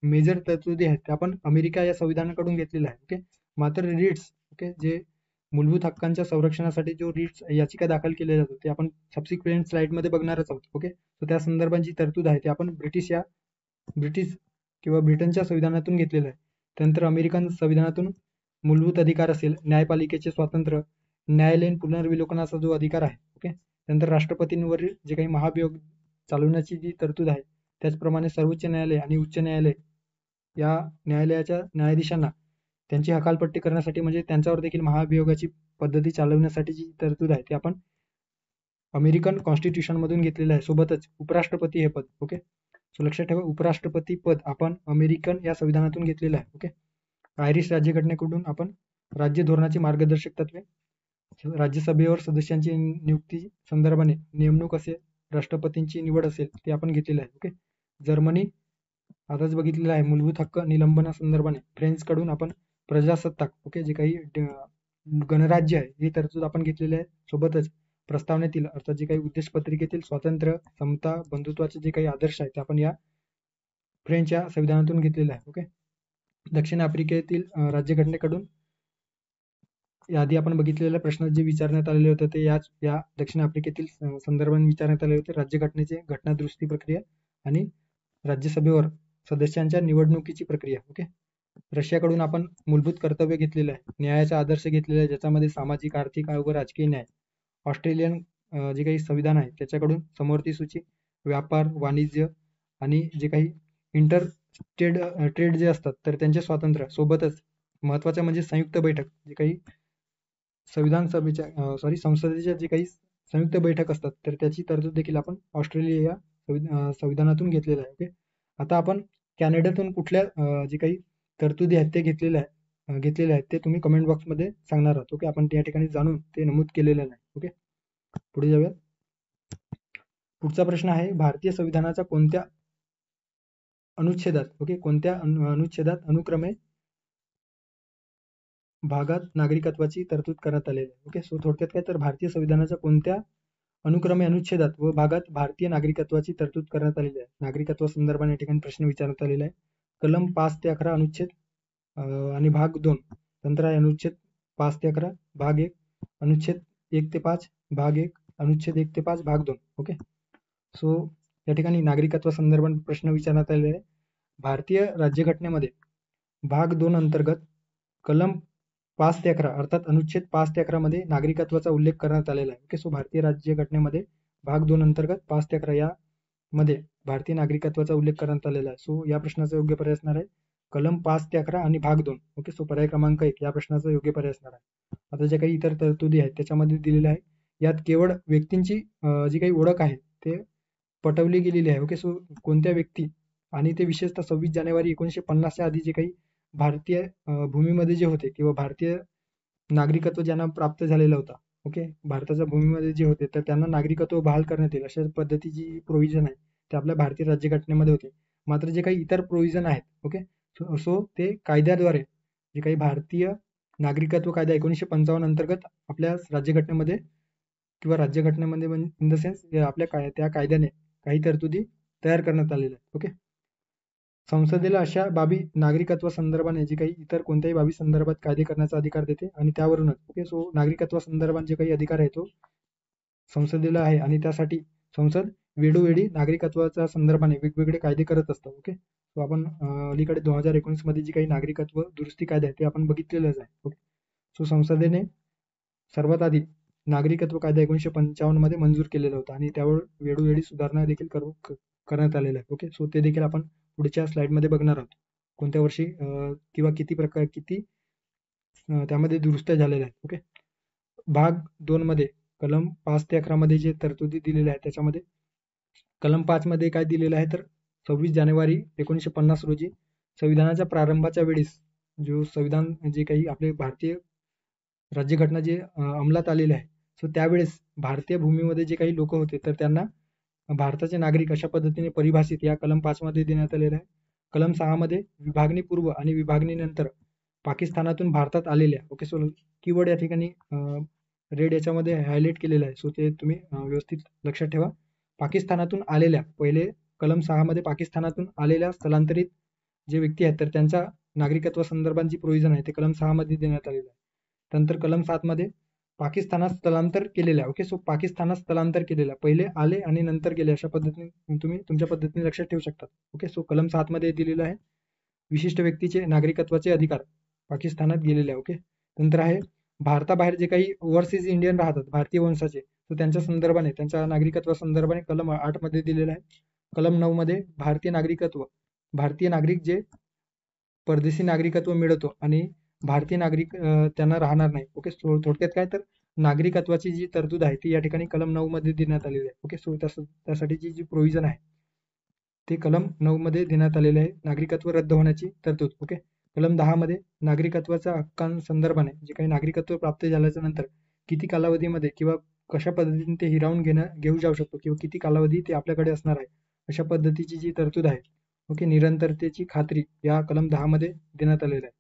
मेजर तरतुदी आहेत त्या आपण अमेरिका या संविधानाकडून घेतलेल्या आहे. ओके, मात्र रिट्स, ओके, जे मूलभूत हक्कांच्या संरक्षणासाठी जो रिट्स याचिका दाखल केल्या जातो ते आपण सबसिक्वेंट स्लाइड मध्ये बघणारच आहोत. ओके, सो त्या संदर्भात जी तरतूद आहे ते आपण ब्रिटिश किंवा ब्रिटनच्या संविधानातून घेतलेलं आहे. त्यानंतर अमेरिकन संविधानातून मूलभूत अधिकार असेल, न्यायपालिकेचे स्वातंत्र्य, न्यायालयीन पुनर्विलोकनाचा जो अधिकार आहे. ओके, त्यानंतर राष्ट्रपतींवरील जे काही महाभियोग चालवण्याची जी तरतूद आहे, त्याचप्रमाणे सर्वोच्च न्यायालय आणि उच्च न्यायालय या न्यायालयाच्या न्यायाधीशांना त्यांची हकालपट्टी करण्यासाठी म्हणजे त्यांच्यावर देखील महाभियोगाची पद्धती चालवण्यासाठी जी तरतूद आहे ती आपण अमेरिकन कॉन्स्टिट्यूशन मधून घेतलेलं आहे. सोबतच उपराष्ट्रपती हे पद, ओके, सो लक्षात ठेवा, उपराष्ट्रपती पद आपण अमेरिकन या संविधानातून घेतलेलं आहे. ओके, आयरिश राज्यघटनेकडून आपण राज्य धोरणाची मार्गदर्शक तत्वे, राज्यसभेवर सदस्यांची नियुक्ती संदर्भाने नेमणूक असेल, राष्ट्रपतींची निवड असेल ते आपण घेतलेलं आहे. ओके, जर्मनी आताच बघितलेलं आहे मूलभूत हक्क निलंबना संदर्भाने. फ्रेंच कडून आपण प्रजासत्ताक, ओके, जे काही गणराज्य आहे ही तरतूद आपण घेतलेली आहे. सोबतच प्रस्तावनेतील अर्थात जे काही उद्देश पत्रिकेतील स्वातंत्र्य, समता, बंधुत्वाचे जे काही आदर्श आहेत ते आपण या फ्रेंच या संविधानातून घेतलेला आहे. ओके. दक्षिण आफ्रिकेतील राज्यघटनेकडून याआधी आपण बघितलेल्या प्रश्नात जे विचारण्यात आलेले होते ते या दक्षिण आफ्रिकेतील संदर्भाने विचारण्यात आले होते. राज्यघटनेचे घटनादुरुस्ती प्रक्रिया आणि राज्यसभेवर सदस्यांच्या निवडणुकीची प्रक्रिया. ओके. रशियाकडून आपण मूलभूत कर्तव्य घेतलेलं आहे, न्यायाचा आदर्श घेतलेला आहे ज्याच्यामध्ये सामाजिक, आर्थिक व राजकीय न्याय. ऑस्ट्रेलियन जे काही संविधान आहे त्याच्याकडून समवर्ती सूची, व्यापार, वाणिज्य आणि जे काही इंटर ट्रेड जे असतात तर त्यांचे स्वातंत्र्य. सोबतच महत्वाचं म्हणजे संयुक्त बैठक, जे काही संसदेच्या जे काही संयुक्त बैठक असतात तर त्याची तरतूद देखील आपण ऑस्ट्रेलिया या संविधानातून घेतलेलं आहे. ओके. आता आपण कॅनडातून कुठल्या जे काही तरतुदी आहेत ते घेतलेले आहेत ते तुम्ही कमेंट बॉक्समध्ये सांगणार आहात. ओके. आपण त्या ठिकाणी जाणून ते नमूद केलेलं नाही. ओके. पुढे जाऊया. पुढचा प्रश्न आहे, भारतीय संविधानाच्या कोणत्या अनुच्छेदात, ओके, कोणत्या अनुच्छेदात अनुक्रमे भागात नागरिकत्वाची तरतूद करण्यात आलेली आहे. ओके. सो थोडक्यात काय तर भारतीय संविधानाच्या कोणत्या अनुक्रमे अनुच्छेदात व भागात भारतीय नागरिकत्वाची तरतूद करण्यात आलेली आहे. नागरिकत्वा संदर्भाने या ठिकाणी प्रश्न विचारण्यात आलेला आहे. कलम 5 ते 11 अनुच्छेद आणि भाग 2. नंतर आहे अनुच्छेद 5 ते 11 भाग 1, अनुच्छेद 1 ते 5 भाग 1, अनुच्छेद 1 ते 5 भाग 2. ओके. सो या ठिकाणी नागरिकत्व संदर्भात प्रश्न विचारण्यात आलेले आहे. भारतीय राज्यघटनेमध्ये भाग 2 अंतर्गत कलम 5 ते 11 अर्थात अनुच्छेद 5 ते 11 मध्ये नागरिकत्वाचा उल्लेख करण्यात आलेला आहे. ओके. सो भारतीय राज्यघटनेमध्ये भाग 2 अंतर्गत 5 ते 11 या मध्ये भारतीय नागरिकत्वाचा उल्लेख करण्यात आलेला आहे. सो या प्रश्नाचा योग्य पर्याय असणार आहे कलम 5 ते 11 आणि भाग 2. ओके. सो पर्याय क्रमांक 1 या प्रश्नाचा योग्य पर्याय असणार आहे. आता ज्या काही इतर तरतुदी आहेत त्याच्यामध्ये दिलेले आहे, यात केवळ व्यक्तींची जी काही ओळख आहे ते पटवली गेलेली आहे. ओके. सो कोणत्या व्यक्ती आणि ते विशेषतः 26 जानेवारी 1950च्या आधी जे काही भारतीय भूमीमध्ये जे होते किंवा भारतीय नागरिकत्व ज्यांना प्राप्त झालेला होता, ओके, भारताच्या भूमीमध्ये जे होते तर त्यांना नागरिकत्व बहाल करण्यात येईल अशा पद्धतीची प्रोव्हिजन आहे ते आपल्या भारतीय राज्यघटनेमध्ये होते. मात्र जे काही इतर प्रोव्हिजन आहेत, ओके, सो ते कायद्याद्वारे जे काही भारतीय नागरिकत्व कायदा 1955 अंतर्गत आपल्या राज्यघटनेमध्ये किंवा राज्यघटनेमध्ये इन द सेन्स आपल्या त्या कायद्याने काही तरतुदी तयार करण्यात आलेल्या आहेत. ओके. संसदेला अशा बाबी नागरिकत्व संदर्भाने जे काही इतर कोणत्याही बाबी संदर्भात कायदे करण्याचा अधिकार देते आणि त्यावरूनच, ओके, सो नागरिकत्व संदर्भात जे काही अधिकार आहे तो संसदेला आहे आणि त्यासाठी संसद वेळोवेळी नागरिकत्वाच्या संदर्भाने वेगवेगळे कायदे करत असतात. ओके. सो आपण अलीकडे 2019 मध्ये जी काही नागरिकत्व दुरुस्ती कायदा आहे ते आपण बघितलेलंच आहे. ओके. सो संसदेने सर्वात आधी नागरिकत्व कायदा 1955 मध्ये मंजूर केलेला होता आणि त्यावर वेळोवेळी सुधारणा देखील करण्यात आलेल्या आहे. ओके. सो ते देखील आपण पुढच्या स्लाइडमध्ये बघणार आहोत कोणत्या वर्षी किंवा किती त्यामध्ये दुरुस्त्या झालेल्या आहेत. ओके. भाग 2 मध्ये कलम 5 ते 11 मध्ये जे तरतुदी दिलेल्या आहेत त्याच्यामध्ये कलम 5 मध्ये काय दिलेलं आहे तर 26 जानेवारी 1950 रोजी संविधानाच्या प्रारंभाच्या वेळेस जो संविधान जे काही आपले भारतीय राज्यघटना जे अंमलात आलेले आहे, सो त्यावेळेस भारतीय भूमीमध्ये जे काही लोक होते तर त्यांना भारताचे नागरिक अशा पद्धतीने परिभाषित या कलम 5 मध्ये देण्यात आलेलं आहे. कलम 6 मध्ये विभागणीपूर्व आणि विभागणीनंतर पाकिस्तानातून भारतात आलेल्या, ओके, सो कीवर्ड या ठिकाणी रेड याच्यामध्ये हायलाइट केलेलं आहे, सो ते तुम्ही व्यवस्थित लक्षात ठेवा. पाकिस्तानातून आलेल्या, पहिले कलम 6 मध्ये पाकिस्तानातून आलेल्या स्थलांतरित जे व्यक्ती आहेत तर त्यांच्या नागरिकत्व संदर्भात जी प्रोव्हिजन आहे ते कलम 6 मध्ये देण्यात आलेलं आहे. त्यानंतर कलम 7 मध्ये पाकिस्तानात स्थलांतर केलेल्या, ओके, सो पाकिस्तानात स्थलांतर केलेल्या, पहिले आले आणि नंतर गेले अशा पद्धतीने तुम्ही तुमच्या पद्धतीने लक्षात ठेवू शकता. ओके. सो कलम 7 मध्ये दिलेलं आहे विशिष्ट व्यक्तीचे नागरिकत्वाचे अधिकार पाकिस्तानात गेलेले आहे. ओके. नंतर आहे भारताबाहेर जे काही ओव्हरसीज इंडियन राहतात भारतीय वंशाचे, तर त्यांच्या संदर्भाने त्यांच्या नागरिकत्वा संदर्भाने कलम 8 मध्ये दिलेलं आहे. कलम 9 मध्ये भारतीय नागरिक जे परदेशी नागरिकत्व मिळवतो आणि भारतीय नागरिक त्यांना राहणार नाही. ओके. सो थोडक्यात काय तर नागरिकत्वाची जी तरतूद आहे ती या ठिकाणी कलम 9 मध्ये देण्यात आलेली आहे. ओके. सो त्यासाठीची जी प्रोव्हिजन आहे ते कलम 9 मध्ये देण्यात आलेले आहे, नागरिकत्व रद्द होण्याची तरतूद. ओके. कलम 10 मध्ये नागरिकत्वाच्या हक्कांसंदर्भाने जे काही नागरिकत्व प्राप्त झाल्याच्या नंतर किती कालावधीमध्ये किंवा कशा पद्धतीने ते हिरावून घेऊ जाऊ शकतो किंवा किती कालावधी ते आपल्याकडे असणार आहे अशा पद्धतीची जी तरतूद आहे, ओके, निरंतरतेची खात्री या कलम 10 मध्ये देण्यात आलेलं आहे.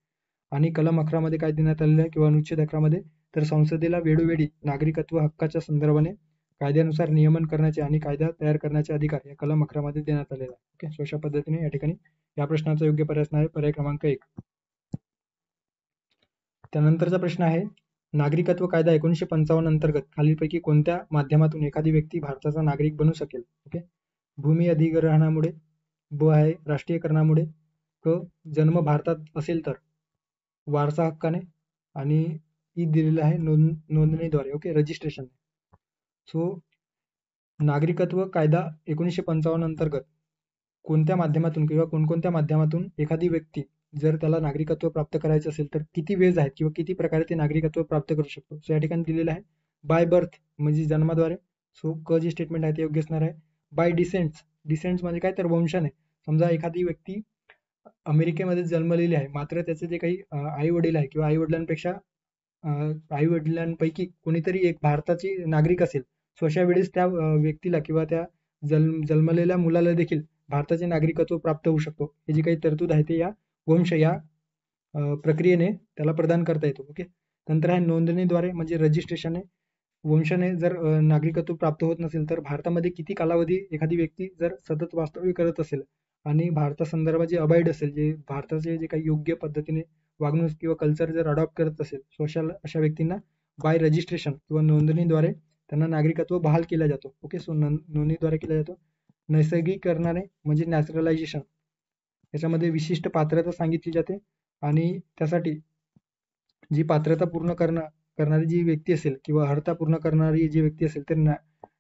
आणि कलम 11 मध्ये काय देण्यात आलेलं आहे किंवा अनुच्छेद 11 मध्ये तर संसदेला वेळोवेळी नागरिकत्व हक्काच्या संदर्भाने कायद्यानुसार नियमन करण्याचे आणि कायदा तयार करण्याचे अधिकार या कलम 11 मध्ये देण्यात आलेला आहे. ओके. सो अशा पद्धतीने या ठिकाणी या प्रश्नाचा योग्य पर्याय असणार आहे पर्याय क्रमांक 1. त्यानंतरचा प्रश्न आहे नागरिकत्व कायदा 1955 अंतर्गत खालीलपैकी कोणत्या माध्यमातून एखादी व्यक्ती भारताचा नागरिक बनू शकेल? ओके, भूमी अधिग्रहणामुळे, ब आहे राष्ट्रीयकरणामुळे, क जन्म भारतात असेल तर, वारसा हक्काने, आणि ई दिलेलं आहे नोंदणीद्वारे. Okay, registration. सो नागरिकत्व कायदा 1955 अंतर्गत कोणत्या माध्यमातून किंवा कोणकोणत्या माध्यमातून एखादी व्यक्ती जर त्याला नागरिकत्व प्राप्त करायचं असेल तर किती वेज आहेत किंवा किती प्रकारे ते नागरिकत्व प्राप्त करू शकतो? सो या ठिकाणी दिलेलं आहे बाय बर्थ म्हणजे जन्माद्वारे. सो क जे स्टेटमेंट आहे ते योग्य असणार आहे. बाय डिसेंट्स म्हणजे काय तर वंशाने. समजा एखादी व्यक्ती अमेरिकेमध्ये जन्मलेली आहे मात्र त्याचे जे काही आई वडील आहे किंवा आई वडिलांपैकी कोणीतरी एक भारताची नागरिक असेल, सो अशा वेळेस त्या व्यक्तीला किंवा त्या जन्मलेल्या मुलाला देखील भारताचे नागरिकत्व प्राप्त होऊ शकतो. हे जी काही तरतूद आहे ते या वंश या प्रक्रियेने त्याला प्रदान करता येतो. ओके, नंतर आहे नोंदणीद्वारे म्हणजे रजिस्ट्रेशन आहे. वंशाने जर नागरिकत्व प्राप्त होत नसेल तर भारतामध्ये किती कालावधी एखादी व्यक्ती जर सतत वास्तव्य करत असेल आणि भारतासंदर्भात जे अबाईड असेल, जे भारताचे जे काही योग्य पद्धतीने वागणूक किंवा कल्चर जर अडॉप्ट करत असेल, सो अशा व्यक्तींना बाय रजिस्ट्रेशन किंवा नोंदणीद्वारे त्यांना नागरिकत्व बहाल केला जातो. ओके, सो नोंदणीद्वारे केला जातो. नैसर्गिकीकरणाने म्हणजे नॅचरलायझेशन, याच्यामध्ये विशिष्ट पात्रता सांगितली जाते आणि त्यासाठी जी पात्रता पूर्ण करणारी जी व्यक्ती असेल किंवा अर्हता पूर्ण करणारी जी व्यक्ती असेल तर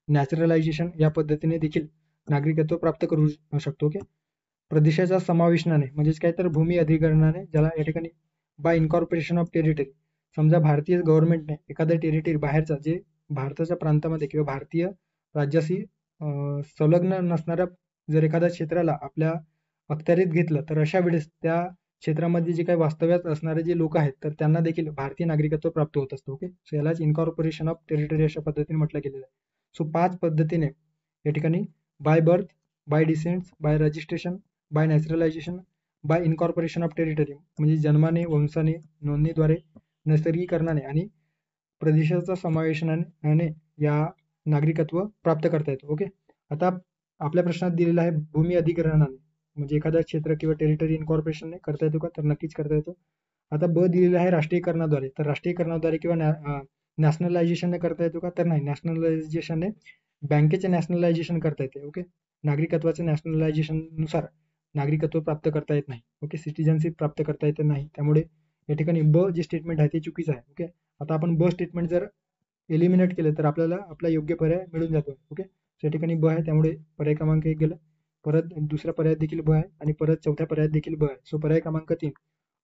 नॅचरलायझेशन या पद्धतीने देखील नागरिकत्व प्राप्त करू शकतो. ओके, प्रदेशाच्या समावेशनाने म्हणजेच काय तर भूमी अधिग्रहणाने, ज्याला या ठिकाणी बाय इन्कॉर्पोरेशन ऑफ टेरिटरी. समजा भारतीय गव्हर्नमेंटने एखाद्या टेरिटरी बाहेरचा जे भारताच्या प्रांतामध्ये किंवा भारतीय राज्याशी संलग्न नसणाऱ्या जर एखाद्या क्षेत्राला आपल्या अखत्यारीत घेतलं तर अशा वेळेस त्या क्षेत्रामध्ये जे काही वास्तव्यात असणारे जे लोक आहेत तर त्यांना देखील भारतीय नागरिकत्व प्राप्त होत असतं. ओके, सो यालाच इन्कॉर्पोरेशन ऑफ टेरिटरी अशा पद्धतीने म्हटलं गेलेलं आहे. सो 5 पद्धतीने या ठिकाणी by birth, by descents, by registration, by naturalisation, by incorporation of territory म्हणजे जन्माने, वंशाने, नोंदणीद्वारे, नैसर्गिकीकरणाने आणि प्रदेशाचा समावेशनाने या नागरिकत्व प्राप्त करता येतो. ओके, आता आपल्या प्रश्नात दिलेला आहे भूमी अधिग्रहणाने म्हणजे एखादा क्षेत्र किंवा टेरिटरी इन्कॉर्पोरेशनने करता येतो का? तर नक्कीच करता येतो. आता ब दिलेलं आहे राष्ट्रीयकरणाद्वारे. तर राष्ट्रीयकरणाद्वारे किंवा नॅशनलायझेशनने करता येतो का? तर नाही. नॅशनलायझेशनने बँकेचे नॅशनलायझेशन करता येते. ओके, नागरिकत्वाचे नॅशनलायझेशननुसार नागरिकत्व प्राप्त करता येत नाही. ओके, सिटिझनशिप प्राप्त करता येत नाही. त्यामुळे या ठिकाणी ब जे स्टेटमेंट आहे ते चुकीचं आहे. ओके, आता आपण ब स्टेटमेंट जर एलिमिनेट केलं तर आपल्याला आपला योग्य पर्याय मिळून जातो. ओके, या ठिकाणी ब आहे त्यामुळे पर्याय क्रमांक 1 गेला. परत दुसऱ्या पर्यायात देखील ब आहे आणि परत चौथ्या पर्यायात देखील ब आहे. सो पर्याय क्रमांक 3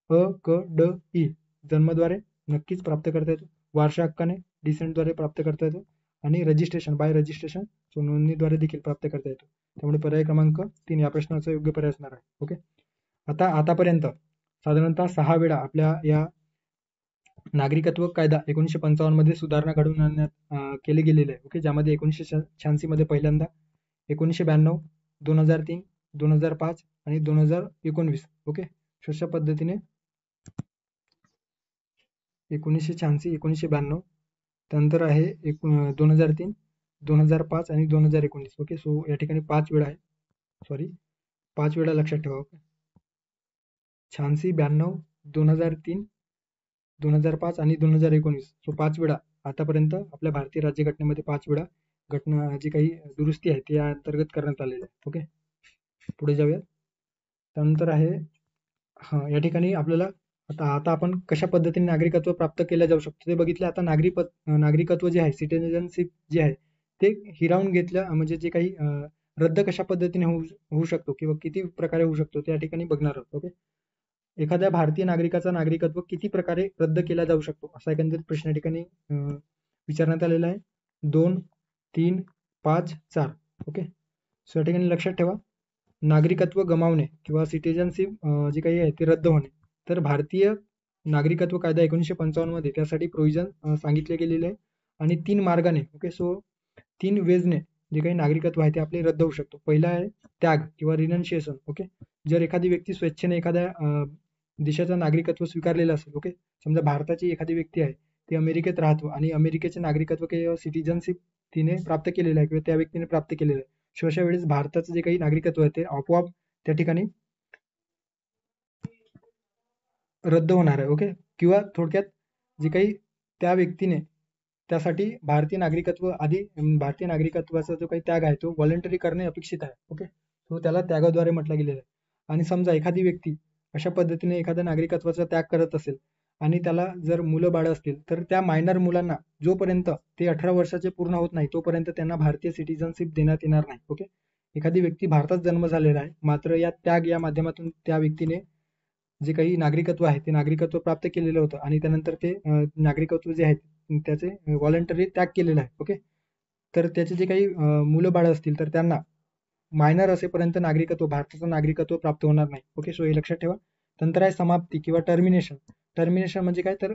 अ क ड ई जन्मद्वारे नक्कीच प्राप्त करता येतो, वारसा हक्काने डिसेंटद्वारे प्राप्त करता येतो आणि रजिस्ट्रेशन बाय रजिस्ट्रेशन सो नोंदणीद्वारे देखील प्राप्त करता येतो. त्यामुळे पर्याय क्रमांक 3 या प्रश्नाचा योग्य पर्याय असणार आहे. ओके, आतापर्यंत साधारणतः 6 वेळा आपल्या या नागरिकत्व कायदा 1955 मध्ये सुधारणा घडवून आणण्यात केले गेलेले आहे. ओके, ज्यामध्ये 1986 मध्ये पहिल्यांदा, 1992, 2003, 2005 आणि 2019. ओके, अशा पद्धतीने 1986, 1992, त्यानंतर आहे 2003, 2005 आणि 2019. ओके, सो या ठिकाणी 5 वेळा आहे. 5 वेळा लक्षात ठेवा. ओके, 86, 92, 2003, 2005 आणि 2019. सो 5 वेळा आतापर्यंत आपल्या भारतीय राज्यघटनेमध्ये 5 वेळा घटना जी काही दुरुस्ती आहे ती या अंतर्गत करण्यात आलेली आहे. ओके, पुढे जाऊया. त्यानंतर आहे या ठिकाणी आपल्याला आता आपण कशा पद्धतीने नागरिकत्व प्राप्त केलं जाऊ शकतो ते बघितलं. आता नागरिकत्व जे आहे, सिटिझनशिप जे आहे ते हिरावून घेतलं म्हणजे जे काही रद्द कशा पद्धतीने होऊ शकतो किंवा किती प्रकारे होऊ शकतो ते या ठिकाणी बघणार आहोत. ओके, एखाद्या भारतीय नागरिकाचा नागरिकत्व किती प्रकारे रद्द केला जाऊ शकतो असा एकंदरीत प्रश्न या ठिकाणी विचारण्यात आलेला आहे. 2, 3, 5, 4. ओके, सो या ठिकाणी लक्षात ठेवा नागरिकत्व गमावणे किंवा सिटिझनशिप जे काही आहे ते रद्द होणे. तर भारतीय नागरिकत्व कायदा 1955 मध्ये त्यासाठी प्रोव्हिजन सांगितले गेलेले आहे आणि 3 मार्गाने. ओके, सो 3 वेजने जे काही नागरिकत्व आहे ते आपले रद्द होऊ शकतो. पहिला आहे त्याग किंवा रिनन्शिएशन. ओके, जर एखादी व्यक्ती स्वेच्छेने एखाद्या देशाचं नागरिकत्व स्वीकारलेलं असेल. ओके, समजा भारताची एखादी व्यक्ती आहे ती अमेरिकेत राहतो आणि अमेरिकेचे नागरिकत्व किंवा सिटिझनशिप तिने प्राप्त केलेलं आहे किंवा त्या व्यक्तीने प्राप्त केलेलं आहे. अशा वेळेस भारताचं जे काही नागरिकत्व आहे ते आपोआप त्या ठिकाणी रद्द होणार आहे. ओके. किंवा थोडक्यात जे काही त्या व्यक्तीने त्यासाठी भारतीय नागरिकत्वाचा जो काही त्याग आहे तो व्हॉलंटरी करणे अपेक्षित आहे. ओके. तो त्याला त्यागाद्वारे म्हटलं गेलेलं आहे. आणि समजा एखादी व्यक्ती अशा पद्धतीने एखाद्या नागरिकत्वाचा त्याग करत असेल आणि त्याला जर मुलं बाळ असतील तर त्या मायनर मुलांना जोपर्यंत ते 18 वर्षाचे पूर्ण होत नाही तोपर्यंत त्यांना भारतीय सिटिझनशिप देण्यात येणार नाही. ओके. एखादी व्यक्ती भारतात जन्म झालेला आहे मात्र या त्याग या माध्यमातून त्या व्यक्तीने जे काही नागरिकत्व आहे ते नागरिकत्व प्राप्त केलेलं होतं आणि त्यानंतर ते नागरिकत्व जे आहे त्याचे व्हॉलंटरी त्याग केलेला आहे. ओके. तर त्याचे जे काही मुलं बाळ असतील तर त्यांना मायनर असेपर्यंत भारताचं नागरिकत्व प्राप्त होणार नाही. ओके. सो हे लक्षात ठेवा. नंतर आहे समाप्ती किंवा टर्मिनेशन. टर्मिनेशन म्हणजे काय तर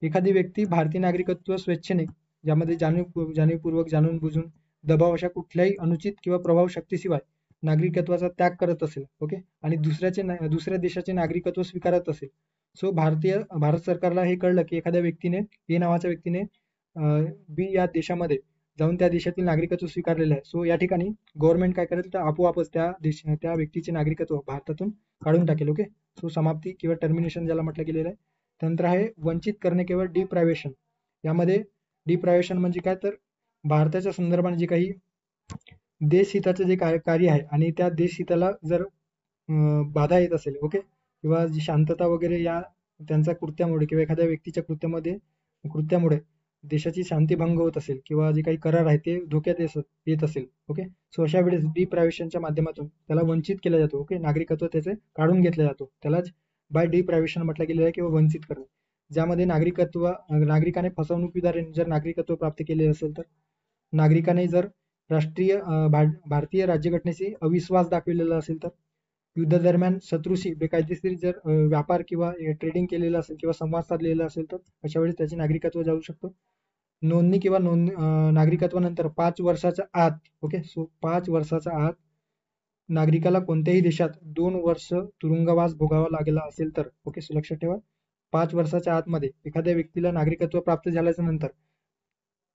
एखादी व्यक्ती भारतीय नागरिकत्व स्वेच्छेने ज्यामध्ये जाणीवपूर्वक जाणून बुजून दबाव अशा कुठल्याही अनुचित किंवा प्रभाव शक्तीशिवाय नागरिकत्वाचा त्याग करत असेल. ओके. आणि दुसऱ्या देशाचे नागरिकत्व स्वीकारत असेल. सो भारत सरकारला हे कळलं की एखाद्या व्यक्तीने ए नावाच्या व्यक्तीने बी या देशामध्ये जाऊन त्या देशातील नागरिकत्व स्वीकारलेलं आहे. सो या ठिकाणी गव्हर्नमेंट काय करेल तर आपोआपच त्या व्यक्तीचे नागरिकत्व भारतातून काढून टाकेल. ओके. सो समाप्ती किंवा टर्मिनेशन ज्याला म्हटलं गेलेलं आहे. त्यानंतर आहे वंचित करणे किंवा डिप्रायव्हेशन. यामध्ये डिप्रायव्हेशन म्हणजे काय तर भारताच्या संदर्भाने जे काही देशहिताचं जे कार्य आहे आणि त्या देशहिताला जर बाधा येत असेल. ओके. किंवा जी शांतता वगैरे या त्यांच्या कृत्यामुळे किंवा एखाद्या व्यक्तीच्या कृत्यामुळे देशाची शांती भंग होत असेल किंवा जे काही करार आहे ते धोक्यात येत असेल. ओके. सो अशा वेळेस डिप्रायव्हेशनच्या माध्यमातून त्याला वंचित केलं जातं. ओके. नागरिकत्व त्याचे काढून घेतलं जातो. त्यालाच बाय डिप्रायव्हेशन म्हटलं गेलेलं आहे किंवा वंचित करणे. ज्यामध्ये नागरिकाने फसवणुकीद्वारे जर नागरिकत्व प्राप्त केले असेल तर नागरिकाने जर भारतीय राज्यघटनेशी अविश्वास दाखविलेला असेल तर युद्ध दरम्यान शत्रूशी बेकायदेशीर जर व्यापार किंवा ट्रेडिंग केलेलं असेल किंवा संवाद साधलेला असेल तर अशा वेळेस त्याचे नागरिकत्व जाऊ शकतं. नोंदणी किंवा नागरिकत्वानंतर 5 वर्षाच्या आत. ओके. सो 5 वर्षाच्या आत नागरिकाला कोणत्याही देशात 2 वर्ष तुरुंगवास भोगावा लागला असेल तर. ओके. सो लक्षात ठेवा 5 वर्षाच्या आतमध्ये एखाद्या व्यक्तीला नागरिकत्व प्राप्त झाल्याच्या नंतर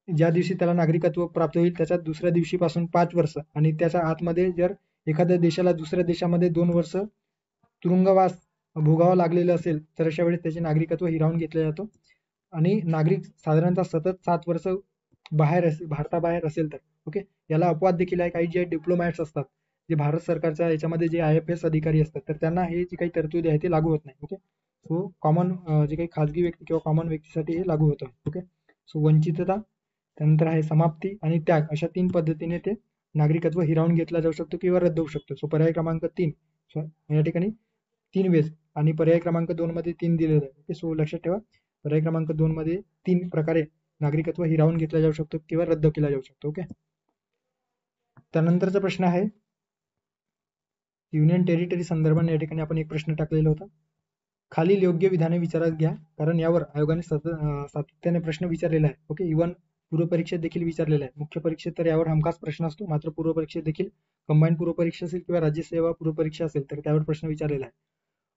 ज्या दिवशी त्याला नागरिकत्व प्राप्त होईल त्याच्या दुसऱ्या दिवशीपासून 5 वर्ष आणि त्याच्या आतमध्ये जर एखाद्या देशाला दुसऱ्या देशामध्ये 2 वर्ष तुरुंगवास भोगावा लागलेलं असेल तर अशा वेळेस त्याचे नागरिकत्व हिरावून घेतलं जातं. आणि नागरिक साधारणतः सतत 7 वर्ष भारताबाहेर असेल तर. ओके. याला अपवाद देखील आहे. काही जे डिप्लोमॅट्स असतात जे भारत सरकारच्या याच्यामध्ये जे IFS अधिकारी असतात तर त्यांना हे जी काही तरतुदी आहे ते लागू होत नाही. ओके. सो कॉमन जे काही खाजगी व्यक्ती किंवा कॉमन व्यक्तीसाठी हे लागू होतं. ओके. सो वंचितता, त्यानंतर आहे समाप्ती आणि त्याग अशा 3 पद्धतीने ते नागरिकत्व हिरावून घेतला जाऊ शकतो किंवा रद्द होऊ शकतो. सो पर्याय क्रमांक 3 या ठिकाणी 3 वेज आणि पर्याय क्रमांक 2 मध्ये 3 दिलेलं आहे. ओके. सो लक्षात ठेवा पर्याय क्रमांक 2 मध्ये 3 प्रकारे नागरिकत्व हिरावून घेतला जाऊ शकतो किंवा रद्द केला जाऊ शकतो. ओके. त्यानंतरचा प्रश्न आहे युनियन टेरिटरी संदर्भाने या ठिकाणी आपण एक प्रश्न टाकलेला होता. खालील योग्य विधाने विचारात घ्या कारण यावर आयोगाने सातत्याने प्रश्न विचारलेला आहे. ओके. इव्हन पूर्व परीक्षेत देखील विचारलेला आहे. मुख्य परीक्षेत तर यावर हमखास प्रश्न असतो मात्र पूर्व परीक्षेत देखील कंबाईंड पूर्व परीक्षा असेल किंवा राज्यसेवा पूर्व परीक्षा असेल तर त्यावर प्रश्न विचारलेला आहे.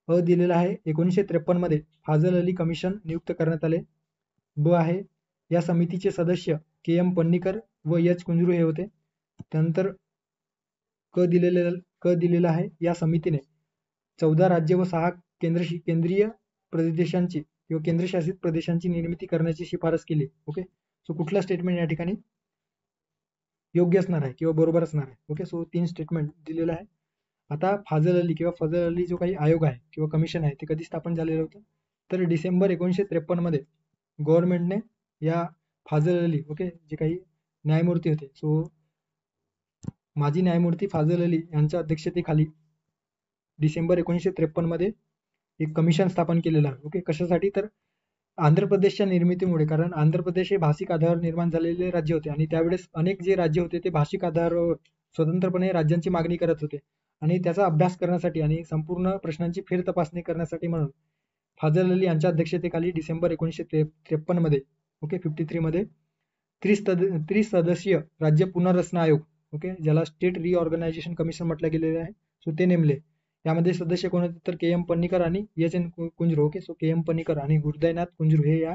दिलेला आहे 1953 मध्ये फाजल अली कमिशन नियुक्त करण्यात आले. ब आहे या समितीचे सदस्य KM पन्नीकर व H कुंजरू हे होते. त्यानंतर क दिलेला आहे या समितीने 14 राज्य व 6 केंद्रीय प्रदेशांची किंवा केंद्रशासित प्रदेशांची निर्मिती करण्याची शिफारस केली. ओके. सो कुठला स्टेटमेंट या ठिकाणी योग्य असणार आहे किंवा बरोबर असणार आहे. ओके. सो 3 स्टेटमेंट दिलेलं आहे. आता फजल अली जो काही आयोग आहे किंवा कमिशन आहे ते कधी स्थापन झालेलं होतं तर डिसेंबर 1953 मध्ये गव्हर्नमेंटने या फाजल अली ओके जे काही न्यायमूर्ती होते सो माजी न्यायमूर्ती फाजल अली यांच्या अध्यक्षतेखाली डिसेंबर 1953 मध्ये एक कमिशन स्थापन केलेलं आहे. ओके. कशासाठी तर आंध्र प्रदेशच्या निर्मितीमुळे कारण आंध्र प्रदेश हे भाषिक आधारावर निर्माण झालेले राज्य होते आणि त्यावेळेस अनेक जे राज्य होते ते भाषिक आधारावर स्वतंत्रपणे राज्यांची मागणी करत होते आणि त्याचा अभ्यास करण्यासाठी आणि संपूर्ण प्रश्नांची फेर तपासणी करण्यासाठी म्हणून फाजल अली यांच्या अध्यक्षतेखाली डिसेंबर 1953 मध्ये ओके 53 मध्ये त्रिसदस्यीय राज्य पुनर्रचना आयोग ओके ज्याला स्टेट रिऑर्गनायझेशन कमिशन म्हटलं गेलेलं आहे सो ते नेमले. यामध्ये सदस्य कोण होते तर KM पन्नीकर आणि HN Kunzru. Okay. So KM Panikkar आणि हृदयनाथ कुंजरू हे या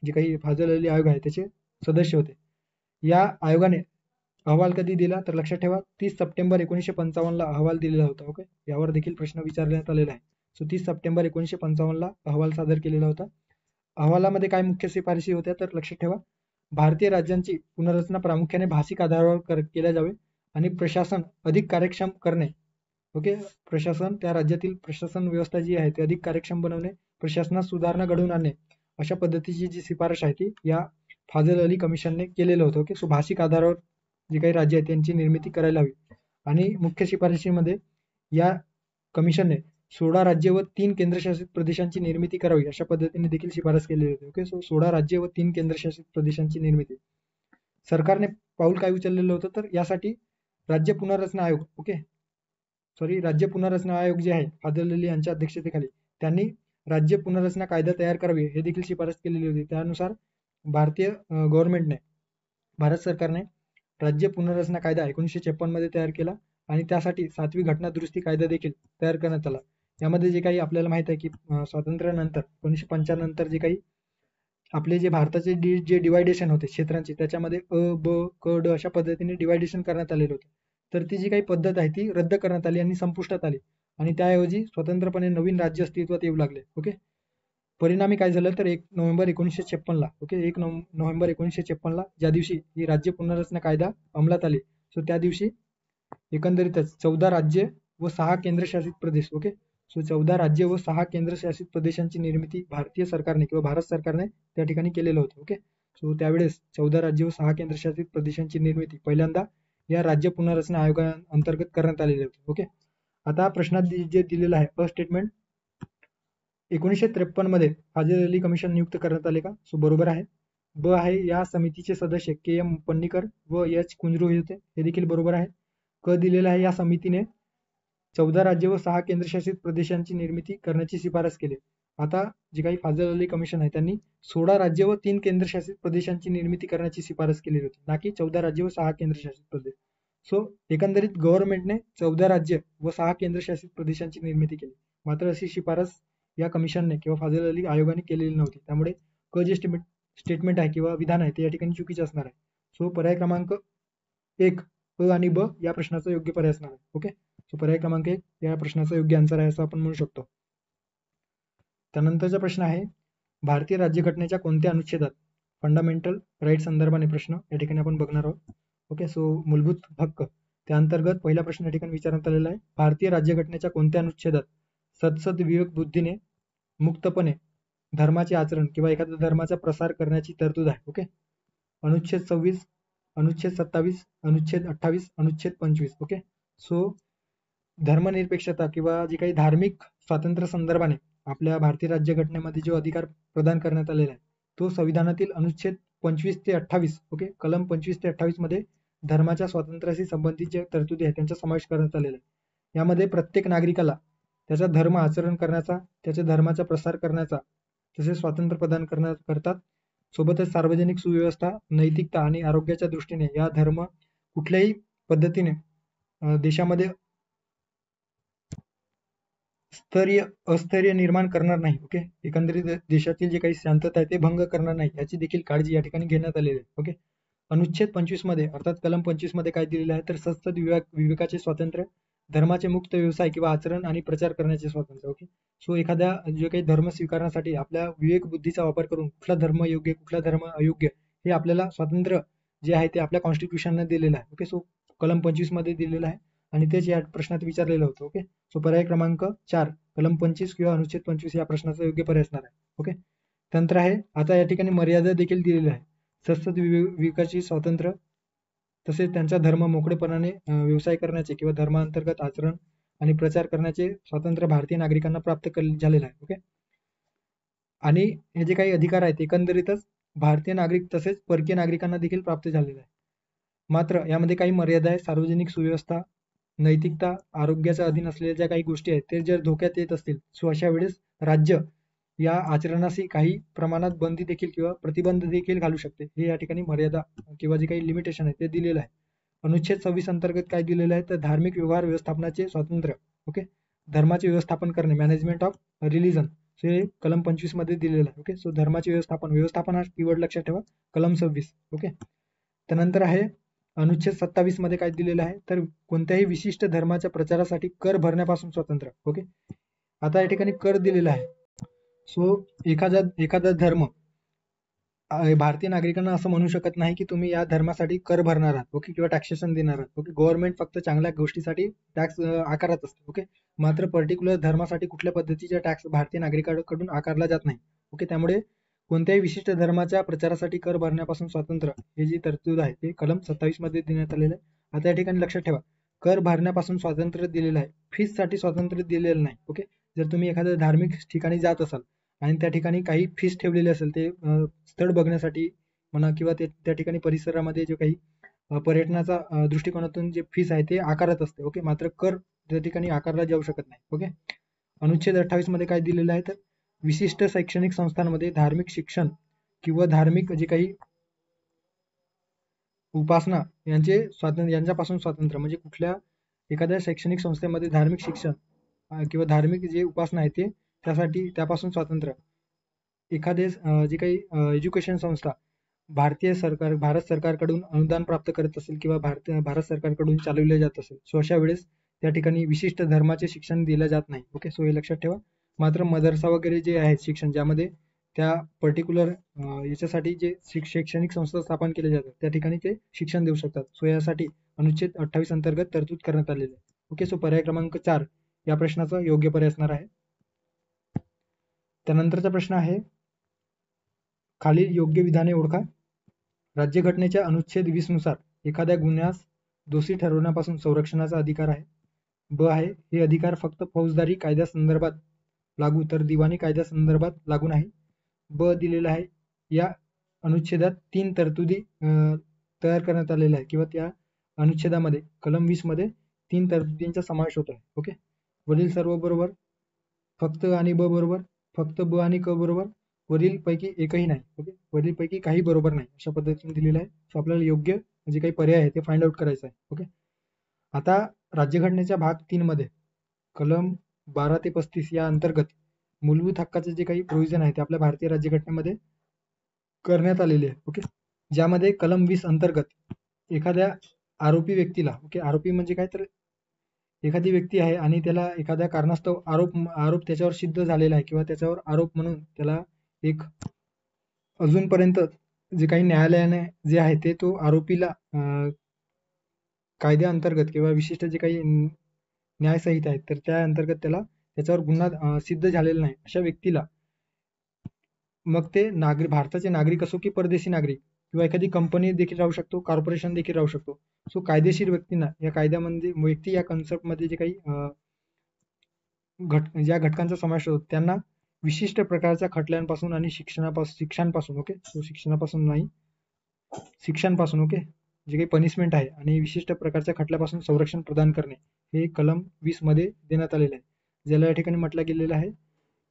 जे काही फाजल अली आयोग आहे त्याचे सदस्य होते. या आयोगाने अहवाल कधी दिला तर लक्षात ठेवा 30 सप्टेंबर 1955 ला अहवाल दिलेला होता. ओके. यावर देखील प्रश्न विचारण्यात आलेला आहे. सो 30 सप्टेंबर 1955ला अहवाल सादर केलेला होता. अहवालामध्ये काय मुख्य शिफारशी होत्या तर लक्षात ठेवा, भारतीय राज्यांची पुनर्रचना प्रामुख्याने भाषिक आधारावर केल्या जावे आणि प्रशासन अधिक कार्यक्षम करणे. ओके, प्रशासन, त्या राज्यातील प्रशासन व्यवस्था जी आहे ती अधिक कार्यक्षम बनवणे, प्रशासनात सुधारणा घडवून आणणे, अशा पद्धतीची जी शिफारस आहे ती या फाझल अली कमिशनने केलेलं होतं. ओके, सो भाषिक आधारावर जे काही राज्य आहेत त्यांची निर्मिती करायला हवी. आणि मुख्य शिफारशीमध्ये या कमिशनने 16 राज्य व 3 केंद्रशासित प्रदेशांची निर्मिती करावी अशा पद्धतीने देखील शिफारस केलेली होती. ओके, सो 16 राज्य व 3 केंद्रशासित प्रदेशांची निर्मिती. सरकारने पाऊल काय उचललेलं होतं तर यासाठी राज्य पुनर्रचना आयोग, राज्य पुनर्रचना आयोग जे आहे फाझल अली यांच्या अध्यक्षतेखाली, त्यांनी राज्य पुनर्रचना कायदा तयार करावी हे देखील शिफारस केलेली होती. त्यानुसार भारतीय गव्हर्नमेंटने, भारत सरकारने राज्य पुनर्रचना कायदा 1956 मध्ये तयार केला आणि त्यासाठी 7वी घटना दुरुस्ती कायदा देखील तयार करण्यात आला. यामध्ये जे काही आपल्याला माहित आहे की स्वातंत्र्यानंतर 1955 नंतर जे काही आपले जे भारताचे जे डिवायडेशन होते क्षेत्रांचे, त्याच्यामध्ये अ, ब, क, ड अशा पद्धतीने डिवायडेशन करण्यात आलेलं होतं. तर ती जी काही पद्धत आहे ती रद्द करण्यात आली आणि संपुष्टात आली आणि त्याऐवजी स्वतंत्रपणे नवीन राज्य अस्तित्वात येऊ लागले. ओके, परिणामी काय झालं तर 1 नोव्हेंबर 1956ला, ओके, 1 नोव्हेंबर 1956ला ज्या दिवशी ही राज्य पुनर्रचना कायदा अंमलात आली, सो त्या दिवशी एकंदरीतच 14 राज्य व 6 केंद्रशासित प्रदेश, ओके, सो 14 राज्य व 6 केंद्रशासित प्रदेशांची निर्मिती भारतीय सरकारने किंवा भारत सरकारने त्या ठिकाणी केलेलं होतं. ओके, सो त्यावेळेस 14 राज्य व 6 केंद्रशासित प्रदेशांची निर्मिती पहिल्यांदा या राज्य पुनर्रचना आयोगाअंतर्गत करण्यात आलेली होती. ओके, आता प्रश्नात जे दिलेलं आहे अ स्टेटमेंट, 1953 मध्ये फाझल अली कमिशन नियुक्त करण्यात आले का? सो बरोबर आहे. ब आहे, या समितीचे सदस्य के.एम. पन्नीकर व एच. कुंजरू होते, हे देखील बरोबर आहे. क दिलेला आहे, या समितीने 14 राज्य व 6 केंद्रशासित प्रदेशांची निर्मिती करण्याची शिफारस केली. आता जे काही फाझल अली कमिशन आहे त्यांनी 16 राज्य व 3 केंद्रशासित प्रदेशांची निर्मिती करण्याची शिफारस केलेली होती, ना की 14 राज्य व 6 केंद्रशासित प्रदेश. सो एकंदरीत गव्हर्नमेंटने 14 राज्य व 6 केंद्रशासित प्रदेशांची निर्मिती केली, मात्र अशी शिफारस या कमिशनने किंवा फाझल अली आयोगाने केलेली नव्हती. त्यामुळे क जे स्टेटमेंट आहे किंवा विधान आहे ते या ठिकाणी चुकीचे असणार आहे. सो पर्याय क्रमांक 1 अ आणि ब या प्रश्नाचा योग्य पर्याय असणार आहे. ओके, सो पर्याय क्रमांक 1 या प्रश्नाचा योग्य आन्सर आहे असं आपण म्हणू शकतो. त्यानंतरचा प्रश्न आहे, भारतीय राज्यघटनेच्या कोणत्या अनुच्छेदात फंडामेंटल राईट संदर्भाने प्रश्न या ठिकाणी आपण बघणार आहोत. ओके, सो मूलभूत हक्क, त्या अंतर्गत पहिला प्रश्न या ठिकाणी विचारण्यात आलेला आहे, भारतीय राज्यघटनेच्या कोणत्या अनुच्छेदात सदसद विवेक बुद्धीने मुक्तपणे धर्माचे आचरण किंवा एखाद्या धर्माचा प्रसार करण्याची तरतूद आहे? ओके, अनुच्छेद 26, अनुच्छेद 27, अनुच्छेद 28, अनुच्छेद 25. ओके, सो धर्मनिरपेक्षता किंवा जे काही धार्मिक स्वातंत्र्य संदर्भाने आपल्या भारतीय राज्यघटनेमध्ये जो अधिकार प्रदान करण्यात आलेला आहे तो संविधानातील अनुच्छेद 25 ते 28, ओके, कलम 25 ते 28 मध्ये धर्माच्या स्वातंत्र्याशी संबंधित जे तरतुदी आहेत त्यांचा समावेश करण्यात आलेला आहे. यामध्ये प्रत्येक नागरिकाला त्याचा धर्म आचरण करण्याचा, त्याच्या धर्माचा प्रसार करण्याचा तसेच स्वातंत्र्य प्रदान करतात. सोबतच सार्वजनिक सुव्यवस्था, नैतिकता आणि आरोग्याच्या दृष्टीने या धर्म कुठल्याही पद्धतीने देशामध्ये अस्थैर्य निर्माण करणार नाही. ओके, एकंदरीत देशातील जे काही शांतता आहे ते भंग करणार नाही याची देखील काळजी या ठिकाणी घेण्यात आलेली आहे. ओके, अनुच्छेद 25 मध्ये अर्थात कलम 25 मध्ये काय दिलेलं आहे तर सदसद विवेकाचे स्वातंत्र्य, धर्माचे मुक्त व्यवसाय किंवा आचरण आणि प्रचार करण्याचे स्वातंत्र्य. ओके, सो एखाद्या जे काही धर्म स्वीकारण्यासाठी आपल्या विवेक बुद्धीचा वापर करून कुठला धर्म योग्य कुठला धर्म अयोग्य हे आपल्याला स्वातंत्र्य जे आहे ते आपल्या कॉन्स्टिट्यूशनने दिलेलं आहे. ओके, सो कलम 25 मध्ये दिलेलं आहे आणि तेच या प्रश्नात विचारलेलं होतं. ओके, सो पर्याय क्रमांक 4 कलम 25 किंवा अनुच्छेद 25 या प्रश्नाचा योग्य पर्याय असणार आहे. ओके, त्यानंतर आहे, आता या ठिकाणी मर्यादा देखील दिलेली आहे. सदसद विवेकाची स्वातंत्र्य तसेच त्यांचा धर्म मोकळेपणाने व्यवसाय करण्याचे किंवा धर्मांतर्गत आचरण आणि प्रचार करण्याचे स्वातंत्र्य भारतीय नागरिकांना प्राप्त झालेलं आहे. ओके, आणि हे जे काही अधिकार आहेत एकंदरीतच भारतीय नागरिक तसेच परकीय नागरिकांना देखील प्राप्त झालेलं आहे. मात्र यामध्ये काही मर्यादा आहे. सार्वजनिक सुव्यवस्था, नैतिकता, आरोग्याच्या अधीन असलेल्या ज्या काही गोष्टी आहेत ते जर धोक्यात येत असतील सो अशा वेळेस राज्य या आचरणाशी काही प्रमाणात बंदी देखील किंवा प्रतिबंध देखील घालू शकते. हे या ठिकाणी मर्यादा किंवा जे काही लिमिटेशन आहे ते दिलेलं आहे. अनुच्छेद 26 अंतर्गत काय दिलेलं आहे तर धार्मिक व्यवहार व्यवस्थापनाचे स्वातंत्र्य. ओके, धर्माचे व्यवस्थापन करणे, मॅनेजमेंट ऑफ रिलीजन, हे कलम 25 मध्ये दिलेलं आहे. ओके, सो धर्माचे व्यवस्थापन हा कीवर्ड लक्षात ठेवा, कलम 26. ओके, त्यानंतर आहे अनुच्छेद 27 मध्ये काय दिलेलं आहे तर कोणत्याही विशिष्ट धर्माच्या प्रचारासाठी कर भरण्यापासून स्वातंत्र्य. ओके, आता या ठिकाणी कर दिलेला आहे. सो एखादा धर्म भारतीय नागरिकांना असं म्हणू शकत नाही की तुम्ही या धर्मासाठी कर भरणार आहात, ओके, किंवा टॅक्सेशन देणार आहात. ओके, गव्हर्नमेंट फक्त चांगल्या गोष्टीसाठी टॅक्स आकारत असते. ओके, मात्र पर्टिक्युलर धर्मासाठी कुठल्या पद्धतीचा टॅक्स भारतीय नागरिकांकडून आकारला जात नाही. ओके, त्यामुळे कोणत्याही विशिष्ट धर्माच्या प्रचारासाठी कर भरण्यापासून स्वातंत्र्य हे जी तरतूद आहे ते कलम 27 मध्ये देण्यात आलेलं आहे. आता या ठिकाणी लक्षात ठेवा, कर भरण्यापासून स्वातंत्र्य दिलेलं आहे, फीस साठी स्वातंत्र्य दिलेलं नाही. ओके, जर तुम्ही एखाद्या धार्मिक ठिकाणी जात असाल आणि त्या ठिकाणी काही फीस ठेवलेली असेल, ते स्थळ बघण्यासाठी म्हणा किंवा त्या ठिकाणी परिसरामध्ये जे काही पर्यटनाचा दृष्टिकोनातून जे फीस आहे ते आकारत असते. ओके, मात्र कर त्या ठिकाणी आकारला जाऊ शकत नाही. ओके, अनुच्छेद 28 मध्ये काय दिलेलं आहे तर विशिष्ट शैक्षणिक संस्थांमध्ये धार्मिक शिक्षण किंवा धार्मिक जे काही उपासना यांच्यापासून स्वातंत्र्य, म्हणजे कुठल्या एखाद्या शैक्षणिक संस्थेमध्ये धार्मिक शिक्षण किंवा धार्मिक जे उपासना आहे ते त्यापासून स्वातंत्र्य. एखादे जे काही एज्युकेशन संस्था भारत सरकारकडून अनुदान प्राप्त करत असेल किंवा भारत सरकारकडून चालवले जात असेल, सो अशा वेळेस त्या ठिकाणी विशिष्ट धर्माचे शिक्षण दिलं जात नाही. ओके, सो हे लक्षात ठेवा. मात्र मदरसा वगैरे जे आहेत शिक्षण, ज्यामध्ये त्या पर्टिक्युलर याच्यासाठी जे शैक्षणिक संस्था स्थापन केले जातात त्या ठिकाणी ते शिक्षण देऊ शकतात. सो यासाठी अनुच्छेद 28 अंतर्गत तरतूद करण्यात आलेली आहे. ओके, सो पर्याय क्रमांक 4 या प्रश्नाचा योग्य पर्याय असणार आहे. त्यानंतरचा प्रश्न आहे, खालील योग्य विधाने ओळखा. राज्यघटनेच्या अनुच्छेद 20 नुसार एखाद्या गुन्ह्यास दोषी ठरवण्यापासून संरक्षणाचा अधिकार आहे. ब आहे, हे अधिकार फक्त फौजदारी कायद्यासंदर्भात लागू तर दिवाणी कायद्यासंदर्भात लागू नाही. ब दिलेला आहे, या अनुच्छेदात 3 तरतुदी तयार करण्यात आलेल्या आहे किंवा त्या अनुच्छेदामध्ये कलम 20 मध्ये 3 तरतुदींचा समावेश होतो आहे. ओके, वरील सर्व बरोबर, फक्त आणि ब बरोबर, फक्त ब आणि क बरोबर, वरील पैकी एकही नाही. ओके, वरील पैकी काही बरोबर नाही, अशा पद्धतीने दिलेलं आहे. सो आपल्याला योग्य जे काही पर्याय आहे ते फाइंड आउट करायचं आहे. ओके, आता राज्यघटनेच्या भाग 3 मध्ये कलम 12 ते 35 या अंतर्गत मूलभूत हक्काचे जे काही प्रोव्हिजन आहे ते आपल्या भारतीय राज्यघटनेमध्ये करण्यात आलेले आहे. ओके, ज्यामध्ये कलम 20 अंतर्गत एखाद्या आरोपी व्यक्तीला, ओके, आरोपी म्हणजे काय तर एखादी व्यक्ती आहे आणि त्याला एखाद्या कारणास्तव आरोप त्याच्यावर सिद्ध झालेला आहे किंवा त्याच्यावर आरोप म्हणून त्याला एक अजूनपर्यंत जे काही न्यायालयाने जे आहे ते तो आरोपीला कायद्याअंतर्गत किंवा विशिष्ट जे काही न्यायसंहिता आहेत तर त्या अंतर्गत त्याच्यावर गुन्हा सिद्ध झालेला नाही, अशा व्यक्तीला मग ते भारताचे नागरिक असो की परदेशी नागरिक किंवा एखादी कंपनी देखील राहू शकतो, कॉर्पोरेशन देखील राहू शकतो. सो कायदेशीर व्यक्तींना या कायद्यामध्ये व्यक्ती या कन्सेप्टमध्ये जे काही ज्या घटकांचा समावेश होतो त्यांना विशिष्ट प्रकारच्या खटल्यांपासून आणि शिक्षणापासून, ओके, सो शिक्षणापासून ओके, जे काही पनिशमेंट आहे आणि विशिष्ट प्रकारच्या खटल्यापासून संरक्षण प्रदान करणे हे कलम 20 मध्ये देण्यात आलेले आहे. ज्याला या ठिकाणी म्हटलं गेलेलं आहे,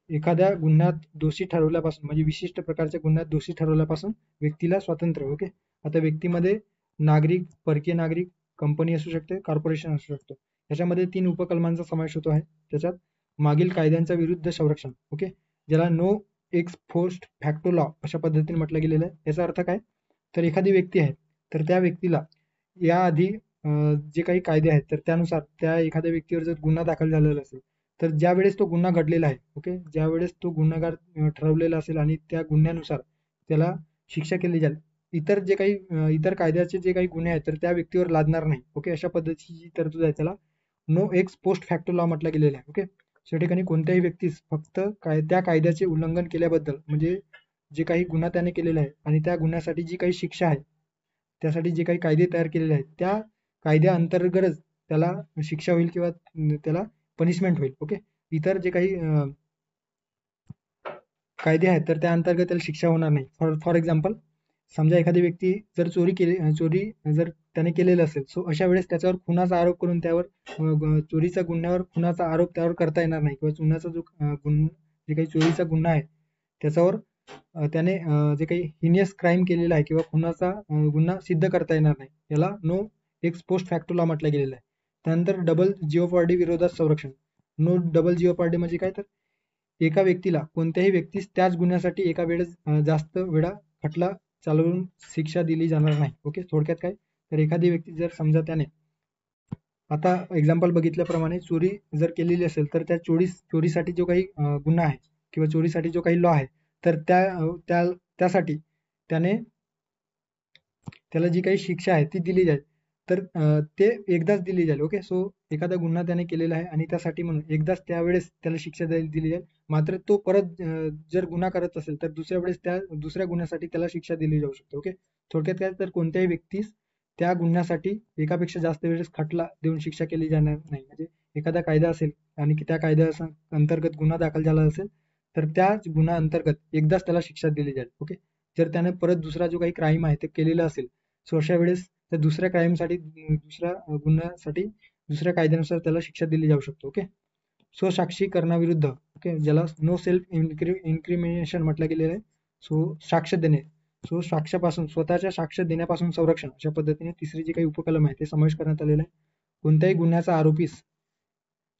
एखाद्या गुन्ह्यात दोषी ठरवल्यापासून म्हणजे विशिष्ट प्रकारच्या गुन्ह्यात दोषी ठरवल्यापासून व्यक्तीला स्वातंत्र्य. ओके, आता व्यक्तीमध्ये नागरिक, परकीय नागरिक, कंपनी असू शकते, कॉर्पोरेशन असू शकतो. याच्यामध्ये 3 उपकलमांचा समावेश होतो आहे. त्याच्यात मागील कायद्यांच्या विरुद्ध संरक्षण, ओके, ज्याला no ex post facto law अशा पद्धतीने म्हटलं गेलेलं आहे. याचा अर्थ काय तर एखादी व्यक्ती आहे तर त्या व्यक्तीला याआधी जे काही कायदे आहेत तर त्यानुसार त्या एखाद्या व्यक्तीवर जर गुन्हा दाखल झालेला असेल तर ज्या वेळेस तो गुन्हा घडलेला आहे, ओके, ज्या वेळेस तो गुन्हेगार ठरवलेला असेल आणि त्या गुन्ह्यानुसार त्याला शिक्षा केली जाईल, इतर कायद्याचे जे काही गुन्हे आहेत तर त्या व्यक्तीवर लादणार नाही. ओके, अशा पद्धतीची तरतूद आहे, त्याला no ex post facto law म्हटलं गेलेलं आहे. ओके, या ठिकाणी कोणत्याही व्यक्तीस फक्त त्या कायद्याचे उल्लंघन केल्याबद्दल म्हणजे जे काही गुन्हा त्याने केलेला आहे आणि त्या गुन्ह्यासाठी जी काही शिक्षा आहे, त्यासाठी जे काही कायदे तयार केलेले आहेत त्या कायद्याअंतर्गतच त्याला शिक्षा होईल किंवा त्याला पनिशमेंट होईल. ओके, इतर जे काही कायदे आहेत तर त्या अंतर्गत त्याला शिक्षा होणार नाही. फॉर एक्झाम्पल, समजा एखादी व्यक्ती जर चोरी जर त्याने केलेलं असेल, सो अशा वेळेस त्याच्यावर खुनाचा आरोप करून त्यावर चोरीच्या गुन्ह्यावर खुनाचा आरोप त्यावर करता येणार नाही किंवा चुनाचा जे काही चोरीचा गुन्हा आहे त्याच्यावर त्याने जे काही हिनियस क्राईम केलेला आहे किंवा खुनाचा गुन्हा सिद्ध करता येणार नाही. याला no ex post facto law म्हटलं गेलेलं आहे. त्यानंतर डबल जिओपार्डी विरोधात संरक्षण. नो डबल जिओपार्डी म्हणजे काय तर एका व्यक्तीला कोणत्याही व्यक्तीस त्याच गुन्ह्यासाठी एका वेळेस जास्त वेळा खटला चालवून शिक्षा दिली जाणार नाही. ओके, थोडक्यात काय तर एखादी व्यक्ती जर समजा त्याने आता एक्झाम्पल बघितल्याप्रमाणे चोरी जर केलेली असेल तर त्या चोरीसाठी जो काही गुन्हा आहे किंवा चोरीसाठी जो काही लॉ आहे, तर त्यासाठी त्याने त्याला जी काही शिक्षा आहे ती दिली जाईल. तर ते एकदाच दिली जाईल. ओके. सो एखादा गुन्हा त्याने केलेला आहे आणि त्यासाठी म्हणून एकदाच त्यावेळेस त्याला शिक्षा दिली जाईल. मात्र तो परत जर गुन्हा करत असेल तर दुसऱ्या वेळेस त्या दुसऱ्या गुन्ह्यासाठी त्याला शिक्षा दिली जाऊ शकते. ओके. थोडक्यात काय, तर कोणत्याही व्यक्तीस त्या गुन्ह्यासाठी एकापेक्षा जास्त वेळेस खटला देऊन शिक्षा केली जाणार नाही. म्हणजे एखादा कायदा असेल आणि त्या कायद्या अंतर्गत गुन्हा दाखल झाला असेल तर त्याच गुन्हा अंतर्गत एकदाच त्याला शिक्षा दिली जाईल. ओके. जर त्याने परत दुसरा जो काही क्राईम आहे ते केलेला असेल, सो अशा वेळेस त्या दुसऱ्या क्राईमसाठी दुसऱ्या गुन्ह्यासाठी दुसऱ्या कायद्यानुसार त्याला शिक्षा दिली जाऊ शकते. ओके. स्वसाक्षीकरणाविरुद्ध, ओके, ज्याला नो सेल्फ इन्क्रिमिनेशन म्हटलं गेलेलं आहे. सो साक्ष देणे, सो साक्षापासून स्वतःच्या साक्ष देण्यापासून संरक्षण, अशा पद्धतीने तिसरी जी काही उपकलम आहे ते समावेश करण्यात आलेलं आहे. कोणत्याही गुन्ह्याचा आरोपीस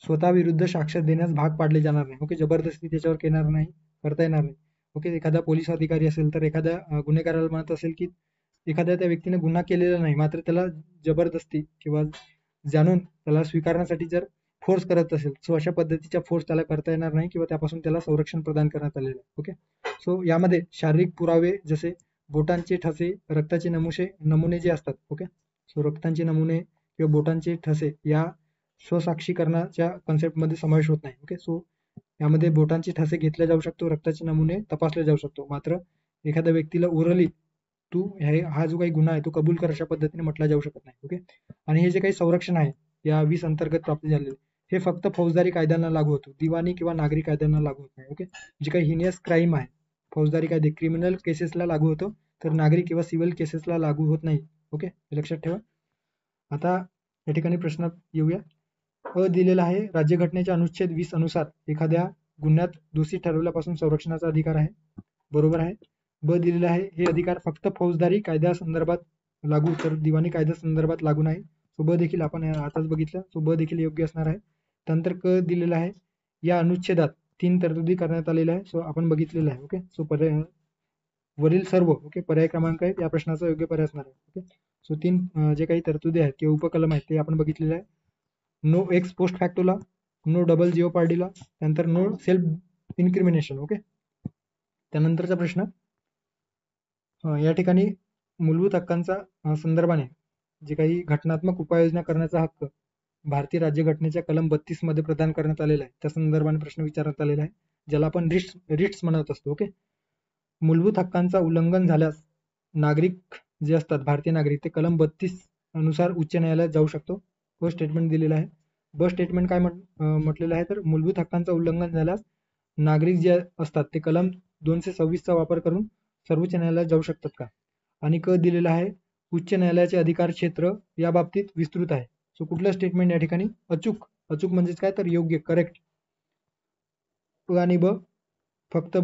स्वतःविरुद्ध साक्ष देण्यास भाग पाडले जाणार नाही. ओके. जबरदस्ती त्याच्यावर करता येणार नाही. ओके. एखादा पोलीस अधिकारी असेल तर एखाद्या गुन्हेगाराला म्हणत असेल की एखाद्या त्या व्यक्तीने गुन्हा केलेला नाही, मात्र त्याला जबरदस्ती किंवा जाणून त्याला स्वीकारण्यासाठी जर फोर्स करत असेल, सो अशा पद्धतीचा फोर्स त्याला करता येणार नाही किंवा त्यापासून त्याला संरक्षण प्रदान करण्यात आलेलं आहे. ओके. सो यामध्ये शारीरिक पुरावे जसे बोटांचे ठसे, रक्ताचे नमुने जे असतात, ओके, सो रक्तांचे नमुने किंवा बोटांचे ठसे या स्वसाक्षीकरणाच्या कन्सेप्टमध्ये समावेश होत नाही. ओके. सो यामध्ये बोटांचे ठसे घेतले जाऊ शकतो, रक्ताचे नमुने तपासले जाऊ शकतो, मात्र एखाद्या व्यक्तीला ओरली तू हा जो काही गुन्हा आहे तो कबूल कर अशा पद्धतीने म्हटला जाऊ शकत नाही. ओके. आणि हे जे काही संरक्षण आहे या 20 अंतर्गत प्राप्त झालेले, हे फक्त फौजदारी कायद्यांना लागू होतो, दिवाणी किंवा नागरी कायद्यांना लागू होत नाही. ओके. जे काही हिनियस क्राईम आहे, फौजदारी कायदे क्रिमिनल केसेसला लागू होतो, तर नागरी किंवा सिव्हिल केसेसला लागू होत नाही. ओके, हे लक्षात ठेवा. आता या ठिकाणी प्रश्नात येऊया. दिलेला आहे, राज्यघटनेच्या अनुच्छेद 20 अनुसार एखाद्या गुन्ह्यात दोषी ठरवल्यापासून संरक्षणाचा अधिकार आहे. बरोबर आहे. दिलेला आहे, हे अधिकार फक्त फौजदारी कायद्यासंदर्भात लागू, तर दिवाणी कायद्यासंदर्भात लागू नाही. सो देखील आपण आताच बघितलं, सो देखील योग्य असणार आहे. त्यानंतर दिलेला आहे, या अनुच्छेदात 3 तरतुदी करण्यात आलेल्या आहे. सो आपण बघितलेलं आहे. ओके. सो वरील सर्व, ओके, पर्याय क्रमांक आहेत, या प्रश्नाचा योग्य पर्याय असणार आहे. ओके. सो 3 जे काही तरतुदी आहेत किंवा उपकलम आहेत ते आपण बघितलेले आहे. नो एक्स पोस्ट फॅक्टोला, नो डबल जिओपार्डीला, त्यानंतर नो सेल्फ इन्क्रिमिनेशन. ओके. त्यानंतरचा प्रश्न, या ठिकाणी मूलभूत हक्कांचा संदर्भाने जे काही घटनात्मक उपाययोजना करण्याचा हक्क भारतीय राज्यघटनेच्या कलम 32 मध्ये प्रदान करण्यात आलेला आहे, त्या संदर्भाने प्रश्न विचारण्यात आलेला आहे, ज्याला आपण रिट्स म्हणत असतो. ओके. मूलभूत हक्कांचा उल्लंघन झाल्यास नागरिक जे असतात, भारतीय नागरिक, ते कलम 32 अनुसार उच्च न्यायालयात जाऊ शकतो. स्टेटमेंट दिलेलं आहे. स्टेटमेंट काय म्हटलेलं आहे, तर मूलभूत हक्कांचं उल्लंघन झाल्यास नागरिक जे असतात ते कलम 226 चा वापर करून सर्वोच्च न्यायालयात जाऊ शकतात का. आणि दिलेलं आहे, उच्च न्यायालयाचे अधिकार क्षेत्र या बाबतीत विस्तृत आहे. सो कुठलं स्टेटमेंट या ठिकाणी अचूक म्हणजेच काय, तर योग्य, करेक्ट. आणि फक्त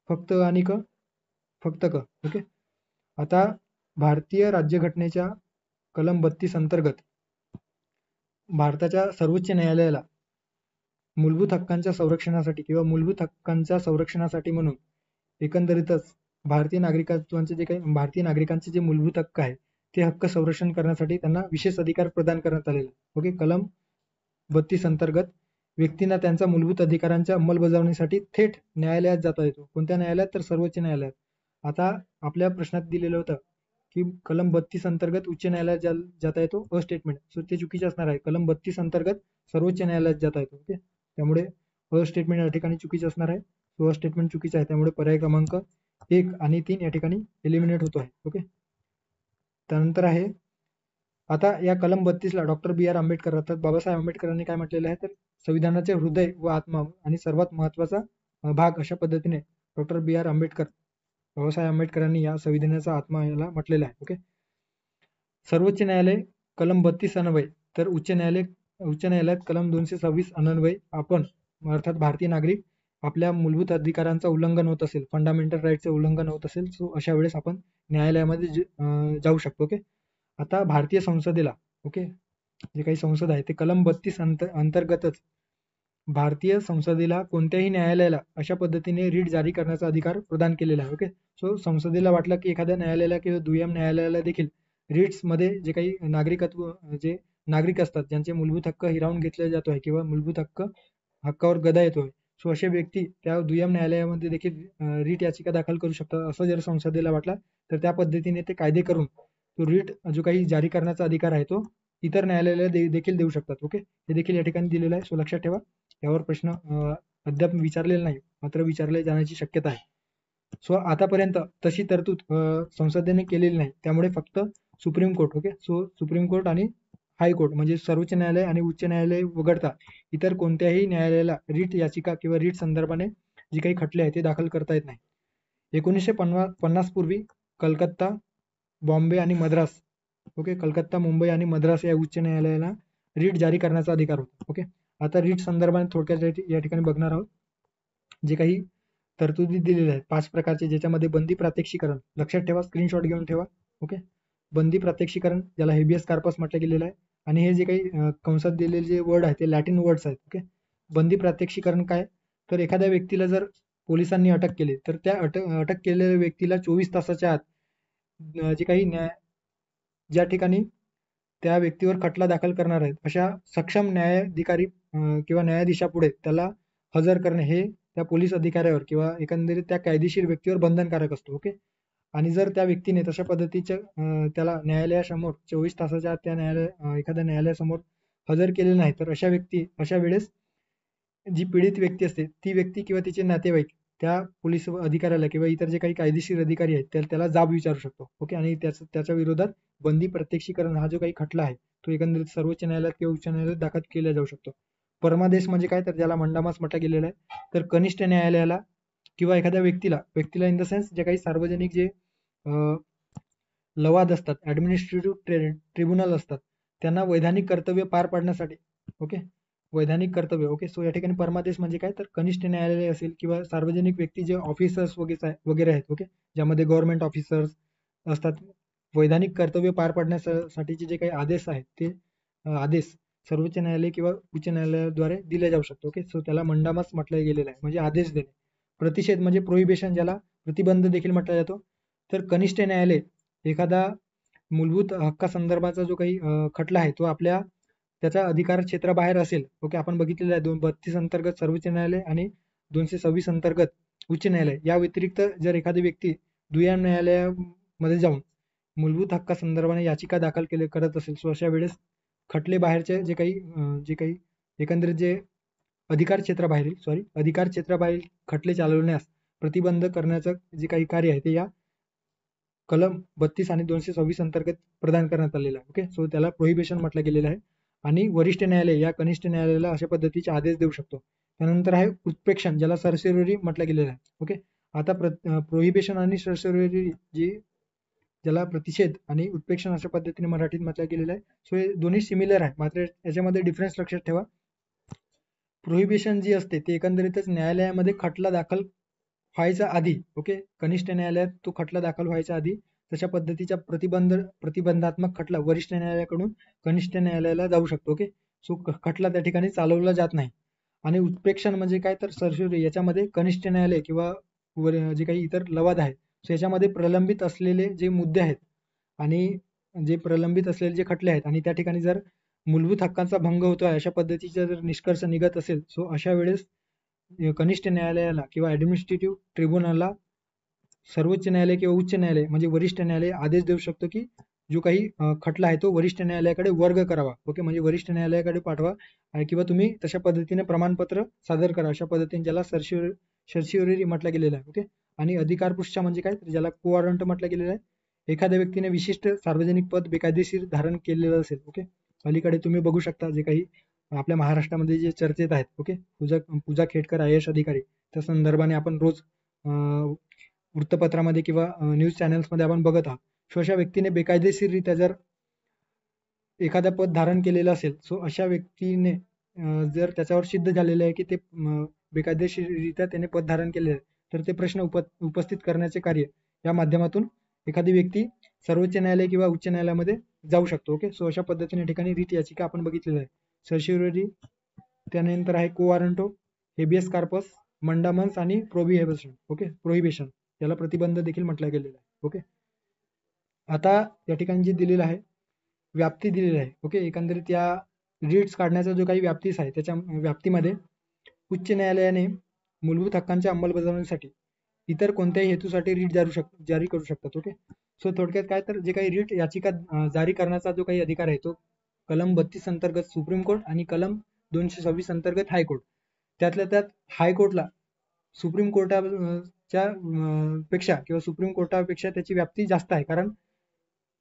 फक्त आणि फक्त ओके. आता भारतीय राज्यघटनेच्या कलम 32 अंतर्गत भारताच्या सर्वोच्च न्यायालयाला मूलभूत हक्कांच्या संरक्षणासाठी किंवा मूलभूत हक्कांच्या संरक्षणासाठी म्हणून एकंदरीतच भारतीय नागरिकांचे जे मूलभूत हक्क आहे ते हक्क संरक्षण करण्यासाठी त्यांना विशेष अधिकार प्रदान करण्यात आलेले. ओके. कलम 32 अंतर्गत व्यक्तींना त्यांच्या मूलभूत अधिकारांच्या अंमलबजावणीसाठी थेट न्यायालयात जाता येतो. कोणत्या न्यायालयात, तर सर्वोच्च न्यायालयात. आता आपल्या प्रश्नात दिलेलं होतं की कलम 32 अंतर्गत उच्च न्यायालयात जाता येतो, स्टेटमेंट, सो ते चुकीचे असणार आहे. कलम 32 अंतर्गत सर्वोच्च न्यायालयात जाता येतो. ओके. त्यामुळे स्टेटमेंट या ठिकाणी चुकीचं असणार आहे. सो स्टेटमेंट चुकीचं आहे, त्यामुळे पर्याय क्रमांक 1 आणि 3 या ठिकाणी एलिमिनेट होतो आहे. ओके. त्यानंतर आहे, आता या कलम 32 ला डॉक्टर B.R. आंबेडकर राहतात. बाबासाहेब आंबेडकरांनी काय म्हटलेलं आहे, तर संविधानाचे हृदय व आत्मा आणि सर्वात महत्वाचा भाग अशा पद्धतीने डॉक्टर B.R. आंबेडकर, बाबासाहेब आंबेडकरांनी या संविधानाचा आत्मा याला म्हटलेला आहे. ओके. सर्वोच्च न्यायालय कलम 32 अन्वये, तर उच्च न्यायालयात कलम 226 अन्वये आपण, अर्थात भारतीय नागरिक, आपल्या मूलभूत अधिकारांचं उल्लंघन होत असेल, फंडामेंटल राईटचं उल्लंघन होत असेल, सो अशा वेळेस आपण न्यायालयामध्ये जाऊ शकतो. ओके. आता भारतीय संसदेला, ओके, जे काही संसद आहे ते कलम 32 अंतर्गतच भारतीय संसदेला कोणत्याही न्यायालयाला अशा पद्धतीने रीट जारी करण्याचा अधिकार प्रदान केलेला आहे. ओके. सो संसदेला वाटलं की एखाद्या न्यायालयाला किंवा दुय्यम न्यायालयाला देखील रिट्स मध्ये जे काही नागरिकत्व, जे नागरिक असतात ज्यांचे मूलभूत हक्क हिरावून घेतले जातो आहे किंवा मूलभूत हक्कावर गदा येतोय, सो असे व्यक्ती त्या दुय्यम न्यायालयामध्ये देखील रीट याचिका दाखल करू शकतात. असं जर संसदेला वाटला तर त्या पद्धतीने ते कायदे करून तो रीट जो काही जारी करण्याचा अधिकार आहे तो इतर न्यायालयाला देखील देऊ शकतात. ओके, हे देखील या ठिकाणी दिलेलं आहे. सो लक्षात ठेवा, यावर प्रश्न अद्याप विचारलेला नाही, मात्र विचारले जाण्याची शक्यता आहे. सो आतापर्यंत तशी तरतूद संसदेने केलेली नाही, त्यामुळे फक्त supreme court, okay, so supreme court आणि हायकोर्ट म्हणजे सर्वोच्च न्यायालय आणि उच्च न्यायालय वगळता इतर कोणत्याही न्यायालयाला रीट याचिका किंवा रीट संदर्भाने जे काही खटले आहेत ते दाखल करता येत नाही. 1950 पूर्वी कलकत्ता, बॉम्बे आणि मद्रास, ओके, कलकत्ता, मुंबई आणि मद्रास या उच्च न्यायालयाला रीट जारी करण्याचा अधिकार होता. ओके, आता रीट संदर्भाने थोडक्यात या ठिकाणी बघणार आहोत. जे काही तरतुदी दिलेल्या आहेत 5 प्रकारचे, ज्याच्यामध्ये बंदी प्रात्यक्षिकरण, लक्षात ठेवा, स्क्रीनशॉट घेऊन ठेवा. ओके, बंदी प्रात्यक्षिकरण ज्याला हेबियस कार्पस म्हटलं गेलेलं आहे, आणि हे जे काही कंसात दिलेले जे वर्ड आहेत ते लॅटिन वर्ड्स आहेत. ओके, बंदी प्रात्यक्षिकरण काय, तर एखाद्या व्यक्तीला जर पोलिसांनी अटक केली तर त्या अटक केलेल्या व्यक्तीला 24 तासाच्या आत जे काही ज्या ठिकाणी त्या व्यक्तीवर खटला दाखल करणार आहेत अशा सक्षम न्यायाधिकारी किंवा न्यायाधीशापुढे त्याला हजर करणे हे त्या पोलीस अधिकाऱ्यावर किंवा एकंदरीत त्या कायदेशीर व्यक्तीवर बंधनकारक असतो. ओके, आणि जर त्या व्यक्तीने तशा पद्धतीच्या त्याला न्यायालयासमोर 24 तासाच्या आत त्या एखाद्या न्यायालयासमोर हजर केले नाही तर अशा वेळेस जी पीडित व्यक्ती असते ती व्यक्ती किंवा तिचे नातेवाईक त्या पोलीस अधिकाऱ्याला किंवा इतर जे काही कायदेशीर अधिकारी आहेत त्याला जाब विचारू शकतो. ओके, आणि त्याच्या विरोधात बंदी प्रत्यक्षीकरण हा जो काही खटला आहे तो एकंदरीत सर्वोच्च न्यायालयात किंवा उच्च न्यायालयात दाखल केला जाऊ शकतो. परमादेश म्हणजे काय, तर ज्याला मंडामास म्हटलं गेलेलं आहे, तर कनिष्ठ न्यायालयाला किंवा एखाद्या व्यक्तीला इन द सेन्स जे काही सार्वजनिक जे लवाद असतात, ऍडमिनिस्ट्रेटिव्ह ट्रिब्युनल असतात, त्यांना वैधानिक कर्तव्य पार पाडण्यासाठी, ओके, वैधानिक कर्तव्य, ओके, सो या ठिकाणी परमादेश म्हणजे काय, तर कनिष्ठ न्यायालय असेल किंवा सार्वजनिक व्यक्ती जे ऑफिसर्स वगैरे आहेत, ओके, ज्यामध्ये गव्हर्नमेंट ऑफिसर्स असतात, वैधानिक कर्तव्य पार पाडण्यासाठीचे जे काही आदेश आहेत ते आदेश सर्वोच्च न्यायालय किंवा उच्च न्यायालयाद्वारे दिले जाऊ शकतो. ओके, सो त्याला मंडामास म्हटलं गेलेलं आहे, म्हणजे आदेश देणे. प्रतिषेध म्हणजे प्रोहिबिशन, ज्याला प्रतिबंध देखील म्हटला जातो. तर कनिष्ठ न्यायालय एखादा मूलभूत हक्कासंदर्भाचा जो काही खटला आहे तो त्याच्या अधिकार क्षेत्राबाहेर असेल, ओके, आपण बघितलेलं आहे 232 अंतर्गत सर्वोच्च न्यायालय आणि 226 अंतर्गत उच्च न्यायालय, या व्यतिरिक्त जर एखादी व्यक्ती दुय्यम न्यायालयामध्ये जाऊन मूलभूत हक्कासंदर्भाने याचिका दाखल करत असेल, सो अशा वेळेस खटले बाहेरचे जे काही एकंदरीत जे अधिकार क्षेत्राबाहेर खटले चालवण्यास प्रतिबंध करण्याचं जे काही कार्य आहे ते या कलम 32 आणि 226 अंतर्गत प्रदान करण्यात आलेला आहे. ओके, सो त्याला प्रोहिबिशन म्हटलं गेलेलं आहे. आणि वरिष्ठ न्यायालय या कनिष्ठ न्यायालयाला अशा पद्धतीचे आदेश देऊ शकतो. त्यानंतर आहे उत्प्रेक्षण, ज्याला सरसेरोरी म्हटलं गेलेलं आहे. ओके, आता प्रोहिबिशन आणि सरसेरोरी ज्याला प्रतिषेध आणि उत्प्रेक्षण अशा पद्धतीने मराठीत म्हटलं गेलेलं आहे. सो हे दोन्ही सिमिलर आहे, मात्र याच्यामध्ये डिफरन्स लक्षात ठेवा. प्रोहिबिशन जी असते ते एकंदरीतच न्यायालयामध्ये खटला दाखल व्हायच्या आधी, ओके, कनिष्ठ न्यायालयात तो खटला दाखल व्हायच्या आधी तशा पद्धतीचा प्रतिबंधात्मक खटला वरिष्ठ न्यायालयाकडून कनिष्ठ न्यायालयाला जाऊ शकतो. ओके, सो खटला त्या ठिकाणी चालवला जात नाही. आणि उत्प्रेक्षण म्हणजे काय, तर सरसेरोरी, याच्यामध्ये कनिष्ठ न्यायालय किंवा जे काही इतर लवाद आहे सो याच्यामध्ये प्रलंबित असलेले जे मुद्दे आहेत आणि जे प्रलंबित असलेले जे खटले आहेत आणि त्या ठिकाणी जर मूलभूत हक्कांचा भंग होतोय अशा पद्धतीचा जर निष्कर्ष निघत असेल, सो अशा वेळेस कनिष्ठ न्यायालयाला किंवा ऍडमिनिस्ट्रेटिव्ह ट्रिब्युनलला सर्वोच्च न्यायालय किंवा उच्च न्यायालय म्हणजे वरिष्ठ न्यायालय आदेश देऊ शकतो की जो काही खटला आहे तो वरिष्ठ न्यायालयाकडे वर्ग करावा. ओके, म्हणजे वरिष्ठ न्यायालयाकडे पाठवा किंवा तुम्ही तशा पद्धतीने प्रमाणपत्र सादर करा, अशा पद्धतीने ज्याला सर्शिओरी म्हटलं गेलेलं आहे. ओके, आणि अधिकारपृष्ठ म्हणजे काय, तर ज्याला कोवॉरंट म्हटलं गेलेलं आहे. एखाद्या व्यक्तीने विशिष्ट सार्वजनिक पद बेकायदेशीर धारण केलेलं असेल, ओके, अलीकडे तुम्ही बघू शकता जे काही आपल्या महाराष्ट्रामध्ये जे चर्चेत आहेत, ओके, पूजा खेडकर IAS अधिकारी, त्या संदर्भाने आपण रोज वृत्तपत्रामध्ये किंवा न्यूज चॅनल्समध्ये आपण बघत आहोत. सो अशा व्यक्तीने बेकायदेशीररित्या जर एखादा पद धारण केलेलं असेल, सो अशा व्यक्तीने जर त्याच्यावर सिद्ध झालेलं आहे की ते बेकायदेशीररित्या त्याने पद धारण केले आहे तर ते प्रश्न उपस्थित करण्याचे कार्य या माध्यमातून एखादी व्यक्ती सर्वोच्च न्यायालय किंवा उच्च न्यायालयामध्ये जाऊ शकतो. ओके, सो अशा पद्धतीने ठिकाणी रीट याचिका आपण बघितलेलं आहे. सर्शिओरी, त्यानंतर आहे कोवारंटो, हेबियस कार्पस, मंडामन्स आणि प्रोहिबिशन. ओके, प्रोहिबिशन याला प्रतिबंध देखील म्हटलं गेलेलं आहे. ओके, आता या ठिकाणी जे दिलेलं आहे व्याप्ती दिलेली आहे. ओके, एकंदरीत या रीट्स काढण्याचा जो काही व्याप्तीस आहे त्याच्या व्याप्तीमध्ये उच्च न्यायालयाने मूलभूत हक्कांच्या अंमलबजावणीसाठी इतर कोणत्याही हेतूसाठी रीट जारी करू शकतात. ओके, सो थोडक्यात काय तर जे काही रीट याचिका जारी करण्याचा जो काही अधिकार आहे तो कलम 32 अंतर्गत सुप्रीम कोर्ट आणि कलम 226 अंतर्गत हायकोर्ट, त्यातल्या त्यात हायकोर्टला सुप्रीम कोर्टाच्या पेक्षा किंवा सुप्रीम कोर्टापेक्षा त्याची व्याप्ती जास्त आहे, कारण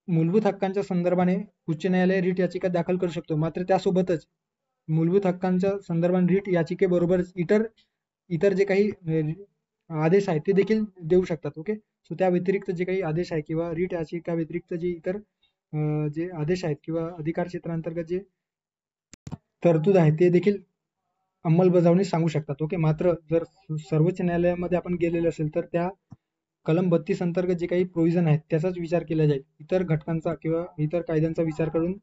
मूलभूत हक्कांच्या संदर्भाने उच्च न्यायालय रीट याचिका दाखल करू शकतो. मात्र त्यासोबतच मूलभूत हक्कांच्या संदर्भाने रीट याचिकेबरोबर इतर जे काही आदेश आहेत ते देखील देऊ शकतात. ओके, सो त्या व्यतिरिक्त जे काही आदेश आहे किंवा रीट याचिका व्यतिरिक्त जे इतर जे आदेश आहेत किंवा अधिकार क्षेत्रांतर्गत जे तरतूद आहे ते देखील अंमलबजावणी सांगू शकतात. ओके, मात्र जर सर्वोच्च न्यायालयामध्ये आपण गेलेले असेल तर त्या कलम 32 अंतर्गत जे काही प्रोव्हिजन आहेत त्याचाच विचार केला जाईल. इतर घटकांचा किंवा इतर कायद्यांचा विचार करून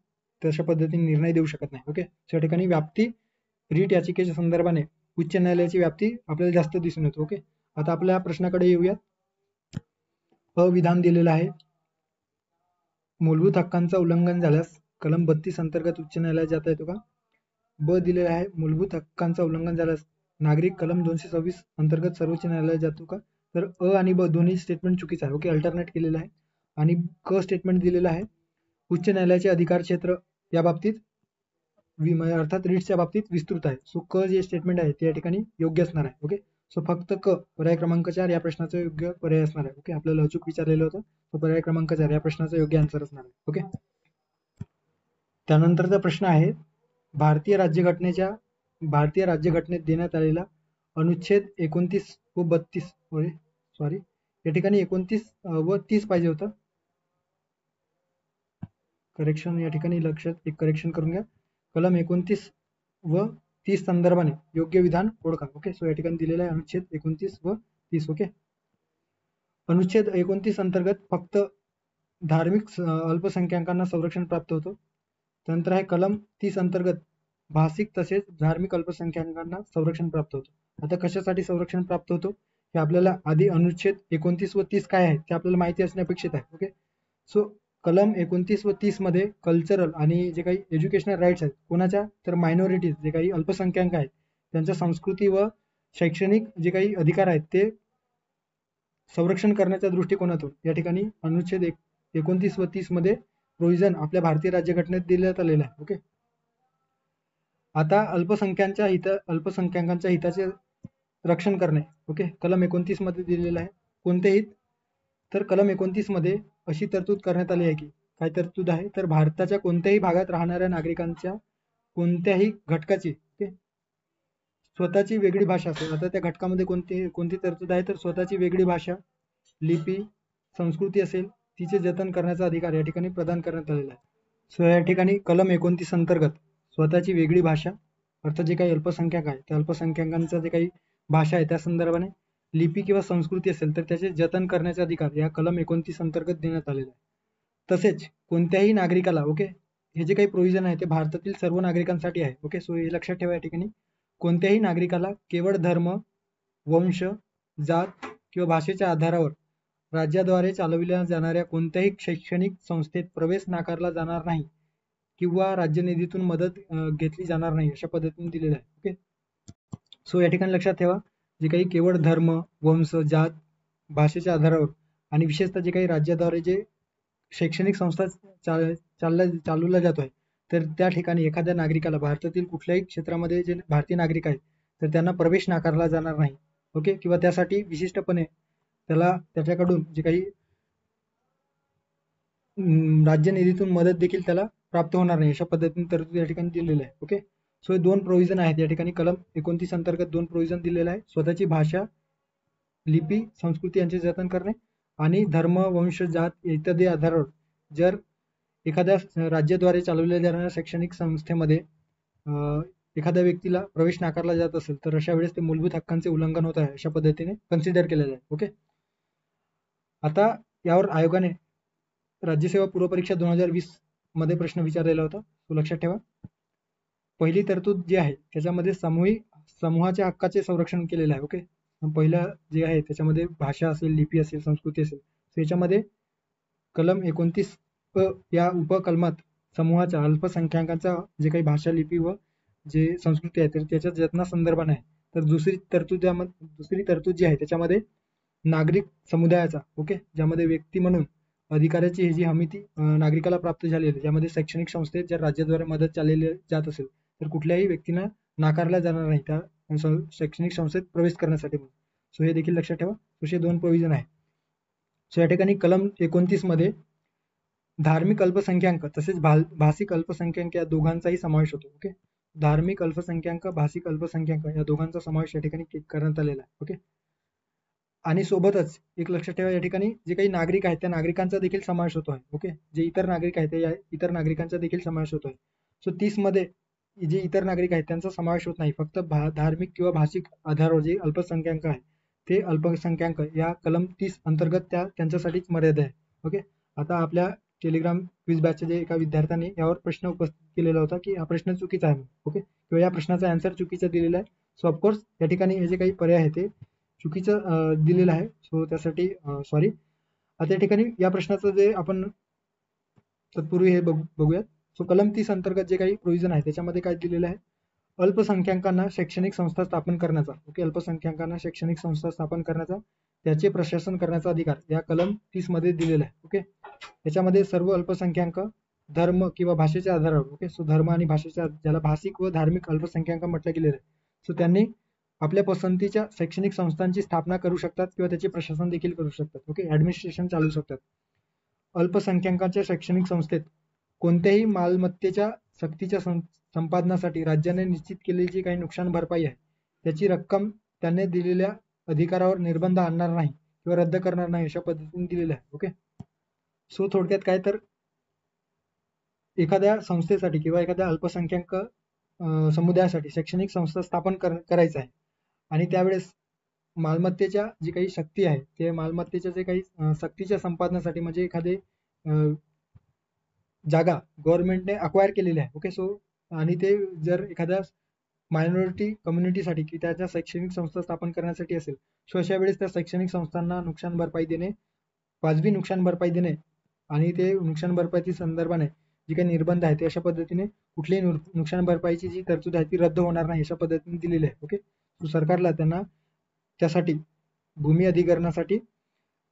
तशा पद्धतीने निर्णय देऊ शकत नाही. ओके, त्या ठिकाणी व्याप्ती रीट याचिकेच्या संदर्भाने उच्च न्यायालयाची व्याप्ती आपल्याला जास्त दिसून येतो. ओके, आता आपल्या प्रश्नाकडे येऊयात. अविधान दिलेलं आहे. मूलभूत हक्कांचा उल्लंघन झाल्यास कलम 32 अंतर्गत उच्च न्यायालयात जाता येतो का? ब दिलेला आहे. मूलभूत हक्कांचा उल्लंघन झाल्यास नागरिक कलम 226 अंतर्गत सर्वोच्च न्यायालयात जातो का? तर अ आणि ब दोन्ही स्टेटमेंट चुकीचं आहे. ओके, अल्टरनेट केलेलं आहे. आणि क स्टेटमेंट दिलेलं आहे. उच्च न्यायालयाचे अधिकार क्षेत्र या बाबतीत अर्थात रीट्सच्या बाबतीत विस्तृत आहे. सो क जे स्टेटमेंट आहे ते या ठिकाणी योग्य असणार आहे. ओके, सो फक्त क पर्याय क्रमांक 4 या प्रश्नाचा योग्य पर्याय असणार आहे. ओके, आपल्याला अचूक विचारलेलं होतं, तो पर्याय क्रमांक 4 या प्रश्नाचा योग्य आन्सर असणार आहे. ओके, त्यानंतरचा प्रश्न आहे भारतीय राज्यघटनेत देण्यात आलेला अनुच्छेद 29 व 32 सॉरी या ठिकाणी 29 व 30 पाहिजे होतं. करेक्शन या ठिकाणी लक्षात एक करेक्शन करून घ्या. कलम 29 व 30 संदर्भाने योग्य विधान ओळखा. ओके, सो या ठिकाणी दिलेला आहे अनुच्छेद 29 व 30. ओके, अनुच्छेद 29 अंतर्गत फक्त धार्मिक अल्पसंख्याकांना संरक्षण प्राप्त होतं. त्यानंतर आहे कलम 30 अंतर्गत भाषिक तसेच धार्मिक अल्पसंख्याकांना संरक्षण प्राप्त होतं. आता कशासाठी संरक्षण प्राप्त होतो हे आपल्याला आधी अनुच्छेद 29 व 30 काय आहे ते आपल्याला माहिती असणे अपेक्षित आहे. ओके, सो कलम 29 व 30 मध्ये कल्चरल आणि जे काही एज्युकेशनल राईट्स आहेत कोणाच्या, तर मायनॉरिटीज जे काही अल्पसंख्याक आहेत त्यांच्या संस्कृती व शैक्षणिक जे काही अधिकार आहेत ते संरक्षण करण्याच्या दृष्टिकोनातून या ठिकाणी अनुच्छेद 29 व 30 मध्ये प्रोव्हिजन आपल्या भारतीय राज्यघटनेत देण्यात आलेलं आहे. ओके, आता अल्पसंख्याकांच्या हिताचे रक्षण करणे. ओके, कलम 29 मध्ये दिलेलं आहे. कोणते हित, तर कलम 29 मध्ये अशी तरतूद करण्यात आली आहे की काय तरतूद आहे, तर भारताच्या कोणत्याही भागात राहणाऱ्या नागरिकांच्या कोणत्याही घटकाची स्वतःची वेगळी भाषा असेल. आता त्या घटकामध्ये कोणती तरतूद आहे, तर स्वतःची वेगळी भाषा, लिपी, संस्कृती असेल तिचे जतन करण्याचा अधिकार या ठिकाणी प्रदान करण्यात आलेला आहे. सो या ठिकाणी कलम 29 अंतर्गत स्वतःची वेगळी भाषा अर्थात जे काही अल्पसंख्याक आहे त्या अल्पसंख्याकांचा जे काही भाषा आहे त्या संदर्भाने लिपी किंवा संस्कृती असेल तर त्याचे जतन करण्याचा अधिकार या कलम 29 अंतर्गत देण्यात आलेला आहे. तसेच कोणत्याही नागरिकाला, ओके, हे जे काही प्रोव्हिजन आहे ते भारतातील सर्व नागरिकांसाठी आहे. ओके, सो हे लक्षात ठेवा या ठिकाणी कोणत्याही नागरिकाला केवळ धर्म, वंश, जात किंवा भाषेच्या आधारावर राज्याद्वारे चालविल्या जाणाऱ्या कोणत्याही शैक्षणिक संस्थेत प्रवेश नाकारला जाणार नाही किंवा राज्य निधीतून मदत घेतली जाणार नाही अशा पद्धतीने दिलेलं आहे. ओके, सो या ठिकाणी लक्षात ठेवा जे काही केवळ धर्म, वंश, जात, भाषेच्या आधारावर आणि विशेषतः जे काही राज्याद्वारे जे शैक्षणिक संस्था चालवला जातोय तर त्या ठिकाणी एखाद्या नागरिकाला भारतातील कुठल्याही क्षेत्रामध्ये जे भारतीय नागरिक आहेत तर त्यांना प्रवेश नाकारला जाणार नाही. ओके, किंवा त्यासाठी विशिष्टपणे त्याला त्याच्याकडून जे काही राज्य निधीतून मदत देखील त्याला प्राप्त होणार नाही अशा पद्धतीने तरतूद या ठिकाणी दिलेलं आहे. ओके, सो हे दोन प्रोव्हिजन आहेत या ठिकाणी कलम 29 अंतर्गत दोन प्रोव्हिजन दिलेलं आहे. स्वतःची भाषा, लिपी, संस्कृती यांचे जतन करणे आणि धर्म, वंश, जात इत्यादी आधारावर जर एखाद्या राज्याद्वारे चालवल्या जाणाऱ्या शैक्षणिक संस्थेमध्ये एखाद्या व्यक्तीला प्रवेश नाकारला जात असेल तर अशा वेळेस ते मूलभूत हक्कांचे उल्लंघन होत आहे अशा पद्धतीने कन्सिडर केलं जाईल. ओके, आता यावर आयोगाने राज्यसेवा पूर्व परीक्षा 2020 मध्ये प्रश्न विचारलेला होता, तो लक्षात ठेवा. पहिली तरतूद जी आहे त्याच्यामध्ये समूहाच्या हक्काचे संरक्षण केलेलं आहे. ओके, पहिलं जे आहे त्याच्यामध्ये भाषा असेल, लिपी असेल, संस्कृती असेल, त्याच्यामध्ये कलम 29 या उपकलमात समूहाच्या अल्पसंख्याकांचा जे काही भाषा लिपी व जे संस्कृती आहे तर त्याच्या जतना संदर्भाने आहे. तर दुसरी तरतूद जी आहे त्याच्यामध्ये नागरिक समुदायाचा ओके ज्यामध्ये व्यक्ती म्हणून अधिकाराची ही जी हमी ती नागरिकाला प्राप्त झालेली आहे, ज्यामध्ये शैक्षणिक संस्थेत जर राज्याद्वारे मदत चाललेली जात असेल तर कुठल्याही व्यक्तींना नाकारला जाणार नाही त्या शैक्षणिक संस्थेत प्रवेश करण्यासाठी. सो हे देखील लक्षात ठेवा. असे 2 प्रोव्हिजन आहे. सो या ठिकाणी कलम 29 मध्ये धार्मिक अल्पसंख्याक तसेच भाषिक अल्पसंख्याक या दोघांचाही समावेश होतो. ओके, धार्मिक अल्पसंख्याक भाषिक अल्पसंख्याक या दोघांचा समावेश या ठिकाणी करण्यात आलेला आहे. ओके, आणि सोबतच एक लक्षात ठेवा या ठिकाणी जे काही नागरिक आहेत त्या नागरिकांचा देखील समावेश होतो आहे. ओके, जे इतर नागरिक आहेत त्या इतर नागरिकांचा देखील समावेश होतो आहे. सो 30 मध्ये जे इतर नागरिक आहेत त्यांचा समावेश होत नाही, फक्त धार्मिक किंवा भाषिक आधारावर जे अल्पसंख्याक आहे ते अल्पसंख्याक या कलम 30 अंतर्गत त्यांच्यासाठीच मर्यादा आहे. ओके, आता आपल्या टेलिग्राम क्विज बॅचच्या जे एका विद्यार्थ्यांनी यावर प्रश्न उपस्थित केलेला होता की हा प्रश्न चुकीचा आहे. ओके, किंवा या प्रश्नाचा आन्सर चुकीचा दिलेला आहे. सो ऑफकोर्स या ठिकाणी हे जे काही पर्याय आहे ते चुकीचं दिलेलं आहे. सो त्यासाठी सॉरी. आता या ठिकाणी या प्रश्नाचं जे आपण तत्पूर्वी हे बघूयात. सो कलम 30 अंतर्गत जे काही प्रोव्हिजन आहे त्याच्यामध्ये काय दिलेलं आहे, अल्पसंख्याकांना शैक्षणिक संस्था स्थापन करण्याचा ओके अल्पसंख्याकांना शैक्षणिक संस्था स्थापन करण्याचा त्याचे प्रशासन करण्याचा अधिकार या कलम 30 मध्ये दिलेला आहे. ओके, याच्यामध्ये सर्व अल्पसंख्याक धर्म किंवा भाषेच्या आधारावर ओके सो धर्म आणि भाषेच्या ज्याला भाषिक व धार्मिक अल्पसंख्याक म्हटलं गेलेलं आहे. सो त्यांनी आपल्या पसंतीच्या शैक्षणिक संस्थांची स्थापना करू शकतात किंवा त्याचे प्रशासन देखील करू शकतात. ओके, ऍडमिनिस्ट्रेशन चालू शकतात. अल्पसंख्याकांच्या शैक्षणिक संस्थेत कोणत्याही मालमत्तेच्या सक्तीच्या संपादनासाठी राज्याने निश्चित केलेली जी काही नुकसान भरपाई आहे त्याची रक्कम त्यांनी दिलेल्या अधिकारावर निर्बंध आणणार नाही किंवा रद्द करणार नाही अशा पद्धतीने दिलेलं आहे. ओके, सो थोडक्यात काय तर एखाद्या संस्थेसाठी किंवा एखाद्या अल्पसंख्याक समुदायासाठी शैक्षणिक संस्था स्थापन करायचं आहे आणि त्यावेळेस मालमत्तेच्या जी काही शक्ती आहे ते मालमत्तेच्या जे काही सक्तीच्या संपादनासाठी म्हणजे एखादे जागा गव्हर्नमेंटने अक्वायर केलेली आहे. ओके, सो आणि ते जर एखाद्या मायनॉरिटी कम्युनिटीसाठी की त्याच्या शैक्षणिक संस्था स्थापन करण्यासाठी असेल सो अशा वेळेस त्या शैक्षणिक संस्थांना नुकसान भरपाई देणे, वाजवी नुकसान भरपाई देणे आणि ते नुकसान भरपाईच्या संदर्भाने जे काही निर्बंध आहे ते अशा पद्धतीने कुठलीही नुकसान भरपाईची जी तरतूद आहे ती रद्द होणार नाही अशा पद्धतीने दिलेली आहे. ओके, सो सरकारला त्यांना त्यासाठी भूमी अधिग्रहणासाठी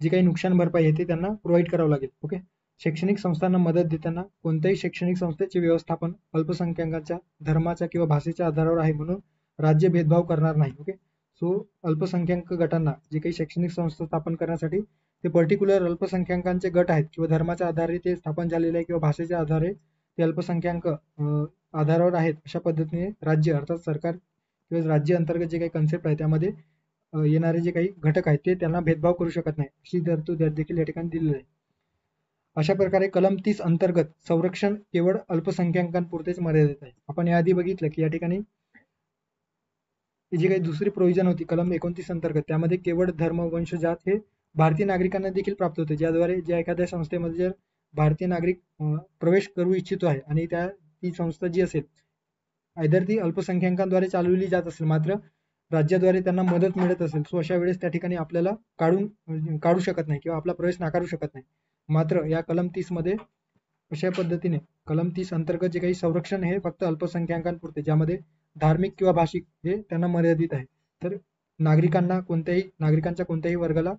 जी काही नुकसान भरपाई आहे ते त्यांना प्रोव्हाइड करावं लागेल. ओके, शैक्षणिक संस्थांना मदत देताना कोणत्याही शैक्षणिक संस्थेचे व्यवस्थापन अल्पसंख्याकांच्या धर्माच्या किंवा भाषेच्या आधारावर आहे म्हणून राज्य भेदभाव करणार नाही. ओके, सो अल्पसंख्याक गटांना जे काही शैक्षणिक संस्था स्थापन करण्यासाठी ते पर्टिक्युलर अल्पसंख्याकांचे गट आहेत किंवा धर्माच्या आधारे ते स्थापन झालेले आहे किंवा भाषेच्या आधारे ते अल्पसंख्याक आधारावर आहेत अशा पद्धतीने राज्य अर्थात सरकार किंवा राज्य अंतर्गत जे काही कन्सेप्ट आहे त्यामध्ये येणारे जे काही घटक आहेत ते त्यांना भेदभाव करू शकत नाही अशी तरतूद देखील या ठिकाणी दिलेली आहे. अशा प्रकारे कलम 30 अंतर्गत संरक्षण केवळ अल्पसंख्याकांपुरतेच मर्यादित आहे. आपण याआधी बघितलं की या ठिकाणी जी काही दुसरी प्रोव्हिजन होती कलम 29 अंतर्गत त्यामध्ये केवळ धर्म वंश जात हे भारतीय नागरिकांना देखील प्राप्त होते, ज्याद्वारे ज्या एखाद्या संस्थेमध्ये जर भारतीय नागरिक प्रवेश करू इच्छितो आहे आणि ती संस्था जी असेल आयदर ती अल्पसंख्याकांद्वारे चालवली जात असेल मात्र राज्याद्वारे त्यांना मदत मिळत असेल सो अशा वेळेस त्या ठिकाणी आपल्याला काढू शकत नाही किंवा आपला प्रवेश नाकारू शकत नाही. मात्र या कलम 30 मध्ये अशा पद्धतीने कलम 30 अंतर्गत जे काही संरक्षण हे फक्त अल्पसंख्याकांपुरते ज्यामध्ये धार्मिक किंवा भाषिक हे त्यांना मर्यादित आहे. तर नागरिकांच्या कोणत्याही वर्गाला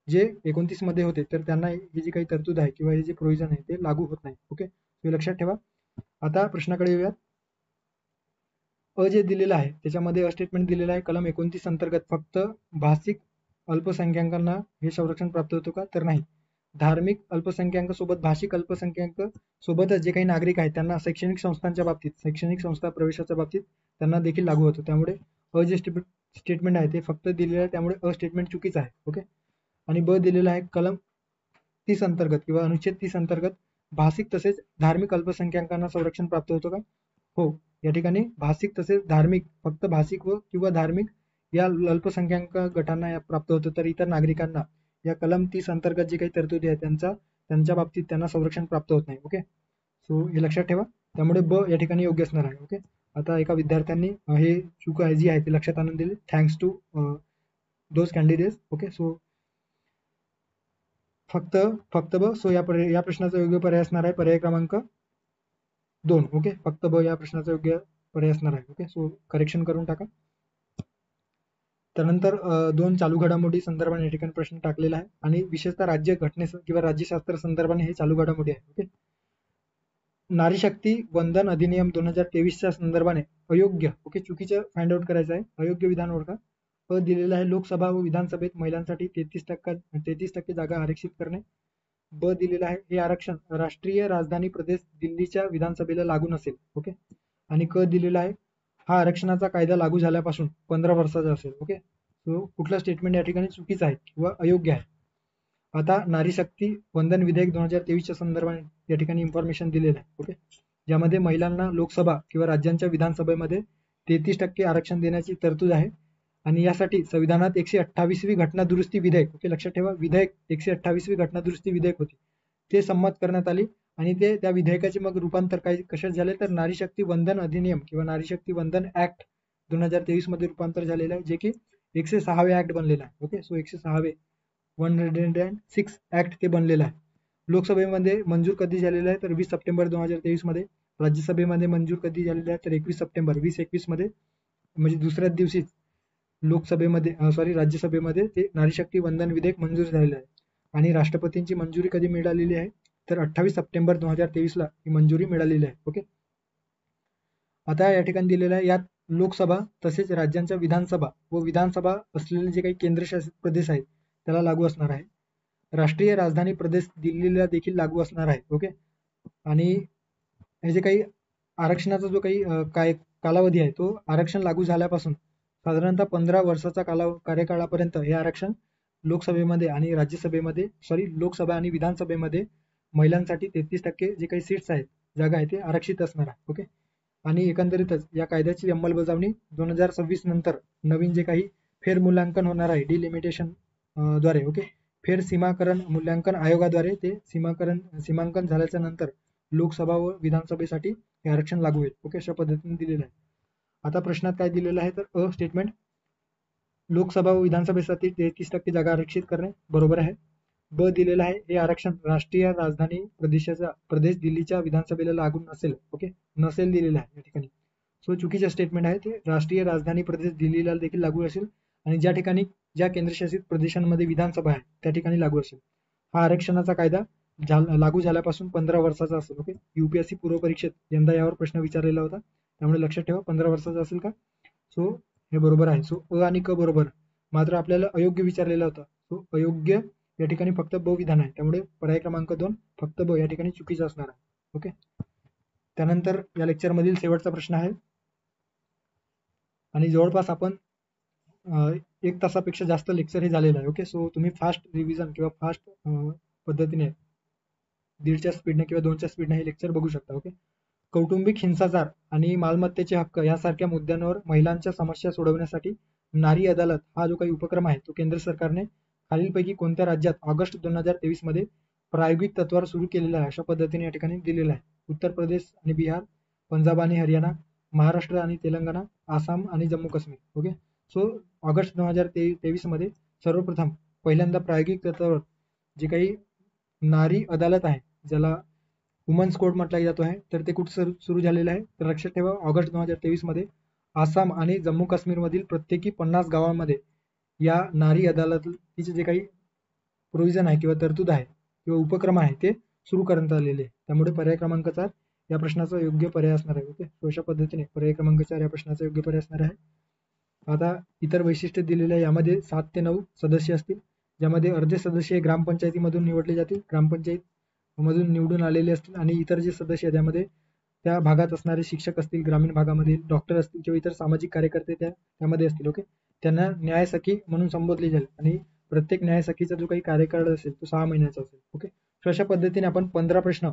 जे 29 मध्ये होते तर त्यांना ही जी काही तरतूद आहे किंवा हे जे प्रोव्हिजन आहे ते लागू होत नाही. ओके, हे लक्षात ठेवा. आता प्रश्नाकडे येऊयात. जे दिलेलं आहे त्याच्यामध्ये स्टेटमेंट दिलेलं आहे कलम 29 अंतर्गत फक्त भाषिक अल्पसंख्याकांना हे संरक्षण प्राप्त होतो का, तर नाही. धार्मिक अल्पसंख्याक सोबत भाषिक अल्पसंख्याक सोबतच जे काही नागरिक आहेत त्यांना शैक्षणिक संस्थांच्या बाबतीत शैक्षणिक संस्था प्रवेशाच्या बाबतीत त्यांना देखील लागू होतो. त्यामुळे जे स्टेटमेंट आहे ते फक्त दिलेलं आहे त्यामुळे स्टेटमेंट चुकीचं आहे. ओके, आणि दिलेलं आहे कलम 30 अंतर्गत किंवा अनुच्छेद 30 अंतर्गत भाषिक तसेच धार्मिक अल्पसंख्याकांना संरक्षण प्राप्त होतं का, हो. या ठिकाणी भाषिक तसेच धार्मिक फक्त भाषिक व किंवा धार्मिक या अल्पसंख्याक गटांना प्राप्त होतं, तर इतर नागरिकांना या कलम 30 अंतर्गत जी काही तरतुदी आहे त्यांच्या बाबतीत त्यांना संरक्षण प्राप्त होत नाही. ओके, सो हे लक्षात ठेवा. त्यामुळे या ठिकाणी योग्य असणार आहे. ओके, आता एका विद्यार्थ्यांनी हे चूक आहे जी आहे ती लक्षात आणून दिली. Thanks to those candidates. Okay, so फक्त सो या प्रश्नाचा योग्य पर्याय असणार आहे पर्याय क्रमांक 2. ओके, फक्त ब या प्रश्नाचा योग्य पर्याय असणार आहे. ओके, सो करेक्शन करून टाका. त्यानंतर 2 चालू घडामोडी संदर्भाने या ठिकाणी प्रश्न टाकलेला आहे आणि विशेषतः राज्य घटने किंवा राज्यशास्त्र संदर्भाने हे चालू घडामोडी आहे. ओके, नारी शक्ती वंदन अधिनियम 2023च्या संदर्भाने अयोग्य, ओके, चुकीचं फाइंड आउट करायचं आहे. अयोग्य विधान ओळखा. अ दिलेलं आहे लोकसभा व विधानसभेत महिलांसाठी 33% जागा आरक्षित करणे. ब दिलेलं आहे हे आरक्षण राष्ट्रीय राजधानी प्रदेश दिल्लीच्या विधानसभेला लागू नसेल. ओके, आणि क दिलेला आहे हा आरक्षणाचा कायदा लागू झाल्यापासून 15 वर्षाचा असेल. ओके, सो कुठलं स्टेटमेंट या ठिकाणी चुकीचं आहे किंवा अयोग्य आहे. आता नारी शक्ती वंदन विधेयक 2023च्या संदर्भाने या ठिकाणी इन्फॉर्मेशन दिलेलं आहे. ओके, ज्यामध्ये महिलांना लोकसभा किंवा राज्यांच्या विधानसभेमध्ये 33% आरक्षण देण्याची तरतूद आहे आणि यासाठी संविधानात 128वी घटना दुरुस्ती विधेयक, ओके, लक्षात ठेवा, विधेयक 128वी घटना दुरुस्ती विधेयक होती, ते संमत करण्यात आली आणि ते त्या विधेयकाचे मग रूपांतर कशात झाले तर नारी शक्ती वंदन अधिनियम किंवा नारी शक्ती वंदन ऍक्ट 2023 मध्ये रूपांतर झालेलं आहे, जे की 106वे ऍक्ट बनलेला आहे. ओके, सो 106वे 106 ऍक्ट ते बनलेलं आहे. लोकसभेमध्ये मंजूर कधी झालेलं आहे तर 20 सप्टेंबर 2023 मध्ये. राज्यसभेमध्ये मंजूर कधी झालेलं आहे तर 21 सप्टेंबर 2021 मध्ये, म्हणजे दुसऱ्याच दिवशीच लोकसभेमध्ये राज्यसभेमध्ये ते नारी शक्ती वंदन विधेयक मंजूर झालेलं आहे. आणि राष्ट्रपतींची मंजुरी कधी मिळालेली आहे तर 28 सप्टेंबर 2023 ला ही मंजुरी मिळालेली आहे. ओके, आता या ठिकाणी दिलेलं आहे यात लोकसभा तसेच राज्यांच्या विधानसभा व विधानसभा असलेले जे काही केंद्रशासित प्रदेश आहेत त्याला लागू असणार आहे. राष्ट्रीय राजधानी प्रदेश दिल्लीला देखील लागू असणार आहे. ओके, आणि हे जे काही आरक्षणाचा जो काही कालावधी आहे तो आरक्षण लागू झाल्यापासून साधारणतः 15 वर्षाचा कार्यकाळापर्यंत हे आरक्षण लोकसभेमध्ये आणि राज्यसभेमध्ये लोकसभा आणि विधानसभेमध्ये महिलांसाठी 33% जे काही सीट्स आहेत, जागा आहे, ते आरक्षित असणार आहे. ओके, आणि एकंदरीतच या कायद्याची अंमलबजावणी 2026 नंतर नवीन जे काही फेरमूल्यांकन होणार आहे डिलिमिटेशन द्वारे, ओके, फेर सीमाकरण मूल्यांकन आयोगाद्वारे ते सीमांकन झाल्याच्या नंतर लोकसभा व विधानसभेसाठी हे आरक्षण लागू होईल. ओके, अशा पद्धतीने दिलेलं आहे. आता प्रश्नात काय दिलेलं आहे तर अ स्टेटमेंट लोकसभा व विधानसभेसाठी 33% जागा आरक्षित करणे बरोबर आहे. ब दिलेलं आहे हे आरक्षण राष्ट्रीय राजधानी प्रदेश दिल्लीच्या विधानसभेला लागू नसेल. ओके, नसेल दिलेलं आहे या ठिकाणी, सो चुकीचे स्टेटमेंट आहे ते. राष्ट्रीय राजधानी प्रदेश दिल्लीला देखील लागू असेल आणि ज्या केंद्रशासित प्रदेशांमध्ये विधानसभा आहे त्या ठिकाणी लागू असेल. हा आरक्षणाचा कायदा लागू झाल्यापासून 15 वर्षाचा असेल. ओके, युपीएससी पूर्व परीक्षेत यंदा यावर प्रश्न विचारलेला होता, त्यामुळे लक्षात ठेवा 15 वर्षाचा असेल का. सो हे बरोबर आहे. सो अ आणि क बरोबर, मात्र आपल्याला अयोग्य विचारलेला होता. सो अयोग्य या ठिकाणी फक्त ब विधान आहे, त्यामुळे पर्याय क्रमांक 2 फक्त ब या ठिकाणी चुकीचा असणार आहे. ओके, त्यानंतर या लेक्चर मधील शेवटचा प्रश्न आहे आणि जवळपास आपण 1 तासापेक्षा जास्त लेक्चर हे झालेलं आहे. ओके, सो तुम्ही फास्ट रिव्हिजन किंवा फास्ट पद्धतीने 1.5च्या स्पीडने किंवा 2च्या स्पीडने हे लेक्चर बघू शकता. ओके, कौटुंबिक हिंसाचार आणि मालमत्तेचे हक्क यासारख्या मुद्द्यांवर महिलांच्या समस्या सोडवण्यासाठी नारी अदालत हा जो काही उपक्रम आहे तो केंद्र सरकारने खालीलपैकी कोणत्या राज्यात ऑगस्ट 2023 मध्ये प्रायोगिक तत्वावर सुरू केलेला आहे, अशा पद्धतीने या ठिकाणी दिलेला आहे. उत्तर प्रदेश आणि बिहार, पंजाब आणि हरियाणा, महाराष्ट्र आणि तेलंगणा, आसाम आणि Jammu Kashmir. Okay, so August 2023 मध्ये सर्वप्रथम पहिल्यांदा प्रायोगिक तत्वावर जे काही नारी अदालत आहे, ज्याला वुमन्स कोर्ट म्हटला जातो आहे, तर ते कुठे सुरू झालेलं आहे तर लक्षात ठेवा ऑगस्ट 2023 मध्ये आसाम आणि जम्मू काश्मीर मधील प्रत्येकी 50 गावांमध्ये या नारी अदालतीचे जे काही प्रोव्हिजन आहे किंवा तरतूद आहे किंवा उपक्रम आहे ते सुरू करण्यात आलेले आहे. त्यामुळे पर्याय क्रमांक 4 या प्रश्नाचा योग्य पर्याय असणार आहे. ओके, अशा पद्धतीने पर्याय क्रमांक 4 या प्रश्नाचा योग्य पर्याय असणार आहे. आता इतर वैशिष्ट्य दिलेले आहे, यामध्ये 7 ते 9 सदस्य असतील, ज्यामध्ये अर्धे सदस्य ग्रामपंचायतीमधून निवडले जातील, ग्रामपंचायत मधून निवडून आलेले असतील, आणि इतर जे सदस्य आहेत त्यामध्ये त्या भागात असणारे शिक्षक असतील, ग्रामीण भागामध्ये डॉक्टर असतील किंवा इतर सामाजिक कार्यकर्ते त्यामध्ये असतील. ओके, त्यांना न्यायसखी म्हणून संबोधले जाईल आणि प्रत्येक न्यायसखीचा जो काही कार्यकाळ असेल तो 6 महिन्याचा असेल. ओके, तर अशा पद्धतीने आपण 15 प्रश्न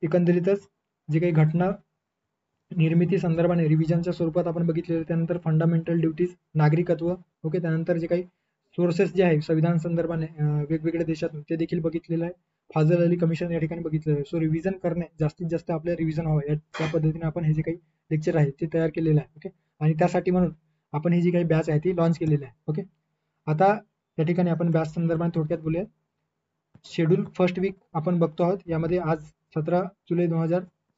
एकंदरीतच जे काही घटना निर्मिती संदर्भाने रिव्हिजनच्या स्वरूपात आपण बघितलेले. त्यानंतर फंडामेंटल ड्युटीज, नागरिकत्व, ओके, त्यानंतर जे काही सोर्सेस जे आहे संविधान संदर्भाने वेगवेगळ्या देशातून ते देखील बघितलेलं आहे. फाजल अली कमिशन या ठिकाणी बघितलेलं आहे. सो रिव्हिजन करणे जास्तीत जास्त आपल्या रिव्हिजन व्हावं त्या पद्धतीने आपण हे जे काही लेक्चर आहे ते तयार केलेलं आहे. ओके, आणि त्यासाठी म्हणून आपण ही जी काही बॅच आहे ती लॉन्च केलेली आहे. ओके, आता या ठिकाणी आपण बॅच संदर्भात थोडक्यात बोलूया. शेड्यूल फर्स्ट वीक आपण बघतो आहोत. यामध्ये आज 17 जुलै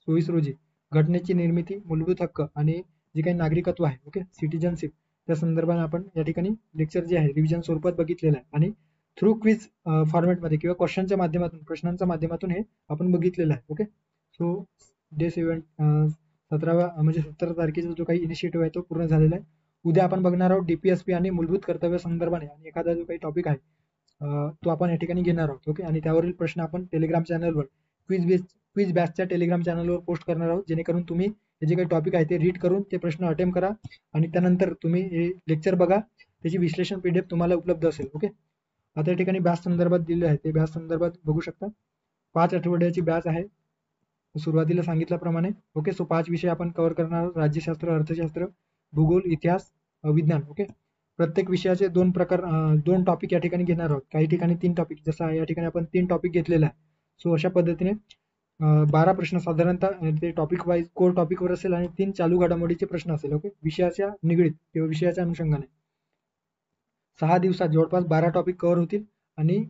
2024 रोजी घटनेची निर्मिती, मूलभूत हक्क आणि जे काही नागरिकत्व आहे, ओके, सिटिझनशिप, त्या संदर्भात आपण या ठिकाणी लेक्चर जे आहे रिव्हिजन स्वरूपात बघितलेलं आहे आणि थ्रू क्विज फॉर्मॅटमध्ये किंवा क्वेश्चनच्या माध्यमातून, प्रश्नांच्या माध्यमातून हे आपण बघितलेलं आहे. ओके, सो डेस इव्हेंट 17 तारखेचा जो काही इनिशिएटिव्ह आहे तो पूर्ण झालेला आहे. उद्या आपण बघणार आहोत DPSP आणि मूलभूत कर्तव्य संदर्भाने आणि एखादा जो काही टॉपिक आहे तो आपण या ठिकाणी घेणार आहोत. ओके, आणि त्यावरील प्रश्न आपण टेलिग्राम चॅनलवर क्विज बॅचच्या टेलिग्राम चॅनलवर पोस्ट करणार आहोत, जेणेकरून तुम्ही हे जे काही टॉपिक आहे ते रीड करून ते प्रश्न अटेम्प्ट करा आणि त्यानंतर तुम्ही हे लेक्चर बघा, त्याची विश्लेषण PDF तुम्हाला उपलब्ध असेल. ओके, आता या ठिकाणी बॅच संदर्भात दिले आहे ते बॅच संदर्भात बघू शकता. 5 आठवड्याची बॅच आहे सुरुवातीला सांगितल्याप्रमाणे. ओके, सो 5 विषय आपण कव्हर करणार आहोत, राज्यशास्त्र, अर्थशास्त्र, भूगोल, इतिहास, विज्ञान. ओके, प्रत्येक विषयाचे 2 टॉपिक या ठिकाणी घेणार आहोत, काही ठिकाणी 3 टॉपिक, जसं या ठिकाणी आपण 3 टॉपिक घेतलेला आहे. सो अशा पद्धतीने 12 प्रश्न साधारणतः ते टॉपिक वाईज कोर टॉपिकवर असेल आणि 3 चालू घडामोडीचे प्रश्न असेल. ओके, विषयाच्या निगडीत किंवा विषयाच्या अनुषंगाने 6 दिवसात जवळपास 12 टॉपिक कव्हर होतील आणि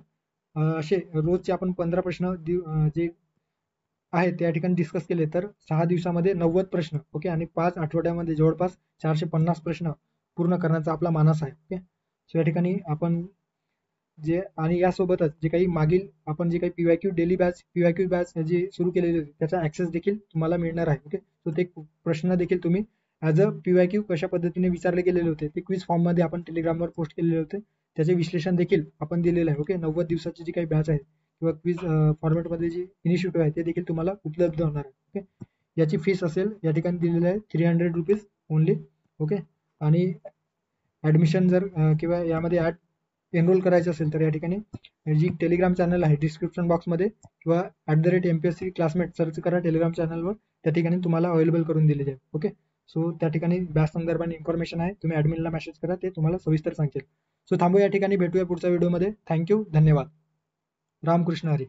असे रोजचे आपण 15 प्रश्न जे आहेत त्या ठिकाणी डिस्कस केले तर 6 दिवसामध्ये 90 प्रश्न. ओके, आणि 5 आठवड्यामध्ये जवळपास 450 प्रश्न पूर्ण करण्याचा आपला मानस आहे. ओके, सो या ठिकाणी आपण जे आणि यासोबतच जे काही मागील आपण जे काही PYQ daily batch, PYQ batch जे सुरू केलेली होती त्याचा ऍक्सेस देखील तुम्हाला मिळणार आहे. ओके, सो ते प्रश्न देखील तुम्ही ऍज अ PYQ कशा पद्धतीने विचारले गेलेले होते ते क्विज फॉर्म मध्ये आपण टेलिग्रामवर पोस्ट केलेले होते, त्याचे विश्लेषण देखील आपण दिलेलं आहे. ओके, 90 दिवसाची जी काही बॅच आहे किंवा क्विज फॉर्मॅटमध्ये जी इनिशिएटिव्ह आहे ते देखील तुम्हाला उपलब्ध होणार आहे. ओके, याची फीस असेल या ठिकाणी दिलेली आहे 300 रुपीज ओनली. ओके, आणि ऍडमिशन जर किंवा यामध्ये एनरोल करायचं असेल तर या ठिकाणी जी टेलिग्राम चॅनल आहे डिस्क्रिप्शन बॉक्समध्ये किंवा @MPSC क्लासमेट सर्च करा टेलिग्राम चॅनलवर, त्या ठिकाणी तुम्हाला अवेलेबल करून दिले जाईल. ओके, सो त्या ठिकाणी बॅच संदर्भाने इन्फॉर्मेशन आहे, तुम्ही ऍडमिनला मेसेज करा, ते तुम्हाला सविस्तर सांगतील. सो थांबू या ठिकाणी, भेटूया पुढच्या व्हिडिओमध्ये. थँक्यू, धन्यवाद. रामकृष्ण हरी.